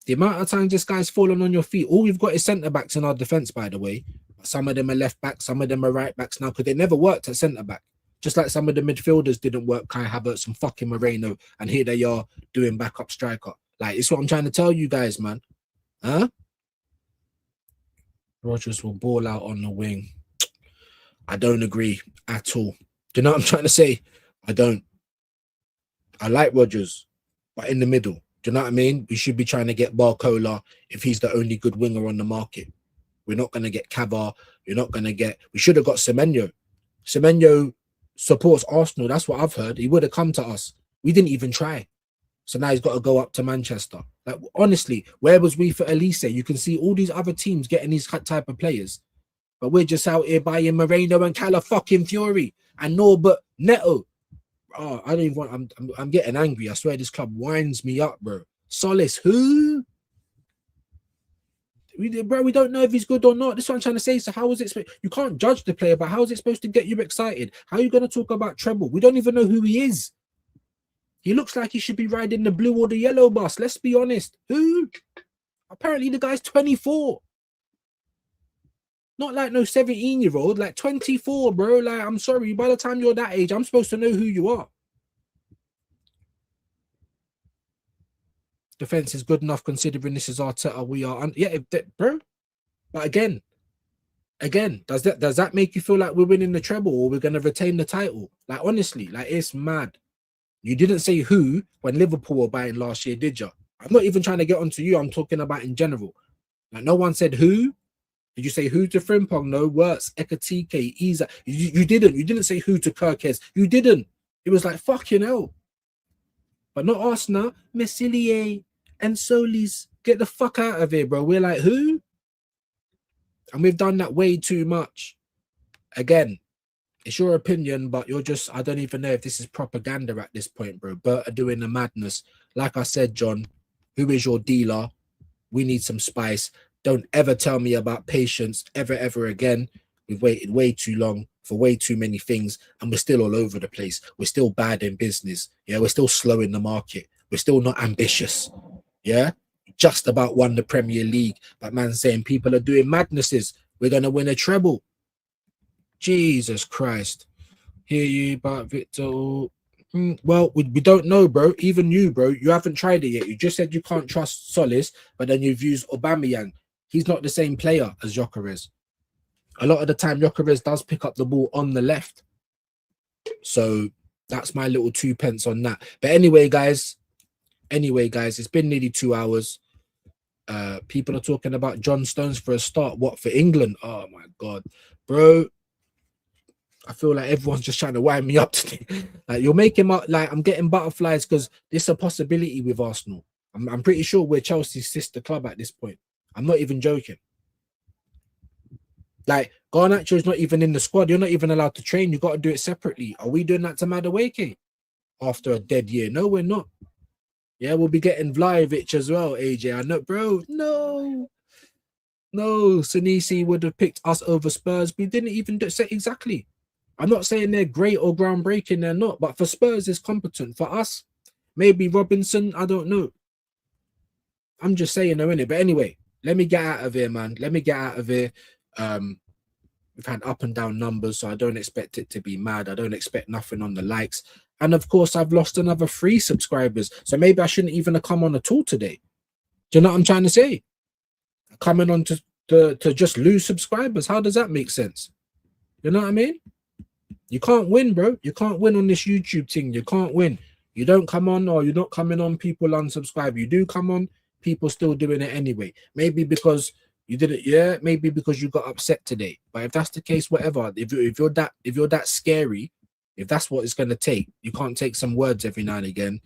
The amount of times this guy's fallen on your feet, all we've got is centre backs in our defence, by the way. Some of them are left backs, some of them are right backs now because they never worked at centre back. Just like some of the midfielders didn't work, Kai Havertz and fucking Moreno, and here they are doing backup striker. Like, it's what I'm trying to tell you guys, man. Huh? Rodgers will ball out on the wing. I don't agree at all. Do you know what I'm trying to say? I don't. I like Rodgers, but in the middle. Do you know what I mean? We should be trying to get Barcola if he's the only good winger on the market. We're not going to get Cavar. You're not going to get... We should have got Semenyo. Semenyo supports Arsenal. That's what I've heard. He would have come to us. We didn't even try. So now he's got to go up to Manchester. Like, honestly, where was we for Elise? You can see all these other teams getting these type of players. But we're just out here buying Moreno and Cala fucking Fury and Norbert Neto. Oh, I don't even want... I'm getting angry. I swear this club winds me up, bro. Solis, who? We don't know if he's good or not. This is what I'm trying to say. So how is it... You can't judge the player, but how is it supposed to get you excited? How are you going to talk about treble? We don't even know who he is. He looks like he should be riding the blue or the yellow bus. Let's be honest. Who? Apparently the guy's 24. Not like no 17-year-old, like 24, bro. Like, I'm sorry. By the time you're that age, I'm supposed to know who you are. Defense is good enough considering this is Arteta. We are, bro. But again, does that make you feel like we're winning the treble or we're gonna retain the title? Like, honestly, like, it's mad. You didn't say who when Liverpool were buying last year, did you? I'm not even trying to get onto you. I'm talking about in general. Like, no one said who. Did you say who to Frimpong? No, Wirtz, Ekatike, Isa. You didn't. You didn't say who to Kirkes. You didn't. It was like, fucking hell. But not Arsenal, Meslier and Solis. Get the fuck out of here, bro. We're like, who? And we've done that way too much. Again, it's your opinion, but you're just... I don't even know if this is propaganda at this point, bro. Bert are doing the madness. Like I said, John, who is your dealer? We need some spice. Don't ever tell me about patience ever again. We've waited way too long for way too many things, and we're still all over the place. We're still bad in business. Yeah, we're still slow in the market. We're still not ambitious. Yeah, just about won the Premier League. But man saying people are doing madnesses. We're going to win a treble. Jesus Christ. Hear you, but Victor... Well, we don't know, bro. Even you, bro, you haven't tried it yet. You just said you can't trust Solis, but then you've used Aubameyang. He's not the same player as Gyökeres. A lot of the time, Gyökeres does pick up the ball on the left. So that's my little 2 pence on that. But anyway, guys, it's been nearly 2 hours. People are talking about John Stones for a start. What, for England? Oh, my God. Bro, I feel like everyone's just trying to wind me up today. Like, you're making up, like, I'm getting butterflies because this is a possibility with Arsenal. I'm pretty sure we're Chelsea's sister club at this point. I'm not even joking. Like, Garnacho is not even in the squad. You're not even allowed to train. You got to do it separately. Are we doing that to Madueke after a dead year? No, we're not. Yeah, we'll be getting Vlahovic as well, AJ. I know, bro. No, Sinisi would have picked us over Spurs. We didn't even say exactly. I'm not saying they're great or groundbreaking. They're not. But for Spurs, it's competent. For us, maybe Robinson. I don't know. I'm just saying, though, innit? But anyway, let me get out of here, man. Let me get out of here. We've had up and down numbers, so I don't expect it to be mad. I don't expect nothing on the likes. And of course, I've lost another 3 subscribers. So maybe I shouldn't even have come on at all today. Do you know what I'm trying to say? Coming on to just lose subscribers. How does that make sense? You know what I mean? You can't win, bro. You can't win on this YouTube thing. You can't win. You don't come on, or you're not coming on, people unsubscribe. You do come on, people still doing it anyway. Maybe because you did it, yeah. Maybe because you got upset today. But if that's the case, whatever. If you're that scary, if that's what it's gonna take, you can't take some words every now and again.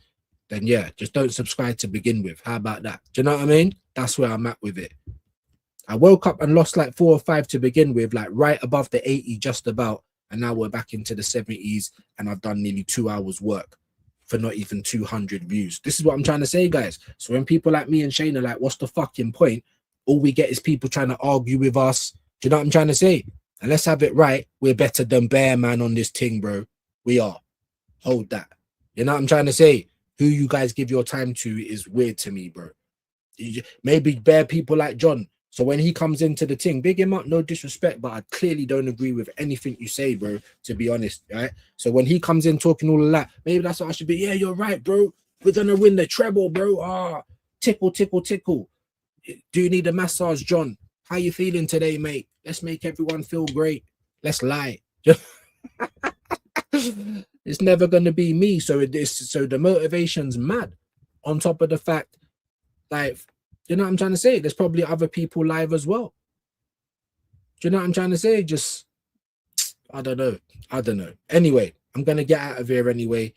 Then yeah, just don't subscribe to begin with. How about that? Do you know what I mean? That's where I'm at with it. I woke up and lost like 4 or 5 to begin with, like right above the 80, just about. And now we're back into the 70s, and I've done nearly 2 hours work for not even 200 views. This is what I'm trying to say, guys. So when people like me and Shane are like, what's the fucking point? All we get is people trying to argue with us. Do you know what I'm trying to say? And let's have it right. We're better than Bear Man on this thing, bro. We are. Hold that. You know what I'm trying to say? Who you guys give your time to is weird to me, bro. Maybe bare people like John. So when he comes into the thing, big him up, no disrespect, but I clearly don't agree with anything you say, bro, to be honest, right? So when he comes in talking all of that, maybe that's what I should be. Yeah, you're right, bro. We're going to win the treble, bro. Tickle, tickle, tickle. Do you need a massage, John? How you feeling today, mate? Let's make everyone feel great. Let's lie. It's never going to be me. So the motivation's mad. On top of the fact, like, you know what I'm trying to say? There's probably other people live as well. Do you know what I'm trying to say? Just, I don't know. Anyway, I'm going to get out of here anyway.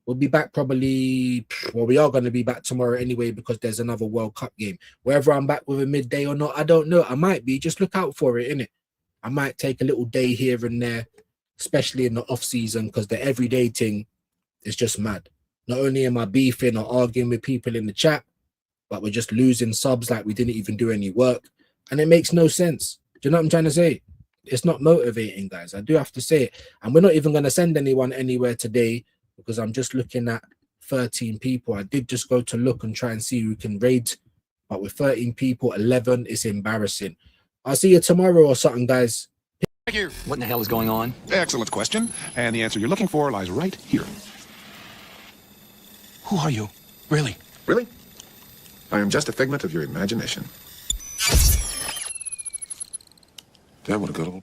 We'll be back probably, well, we are going to be back tomorrow anyway because there's another World Cup game. Whether I'm back with a midday or not, I don't know. I might be. Just look out for it, innit? I might take a little day here and there, especially in the off season, because the everyday thing is just mad. Not only am I beefing or arguing with people in the chat, but we're just losing subs like we didn't even do any work. And it makes no sense. Do you know what I'm trying to say? It's not motivating, guys. I do have to say it. And we're not even going to send anyone anywhere today because I'm just looking at 13 people. I did just go to look and try and see who can raid. But with 13 people, 11, it's embarrassing. I'll see you tomorrow or something, guys. Thank you. What in the hell is going on? Excellent question. And the answer you're looking for lies right here. Who are you? Really? Really? I am just a figment of your imagination. That would have got old.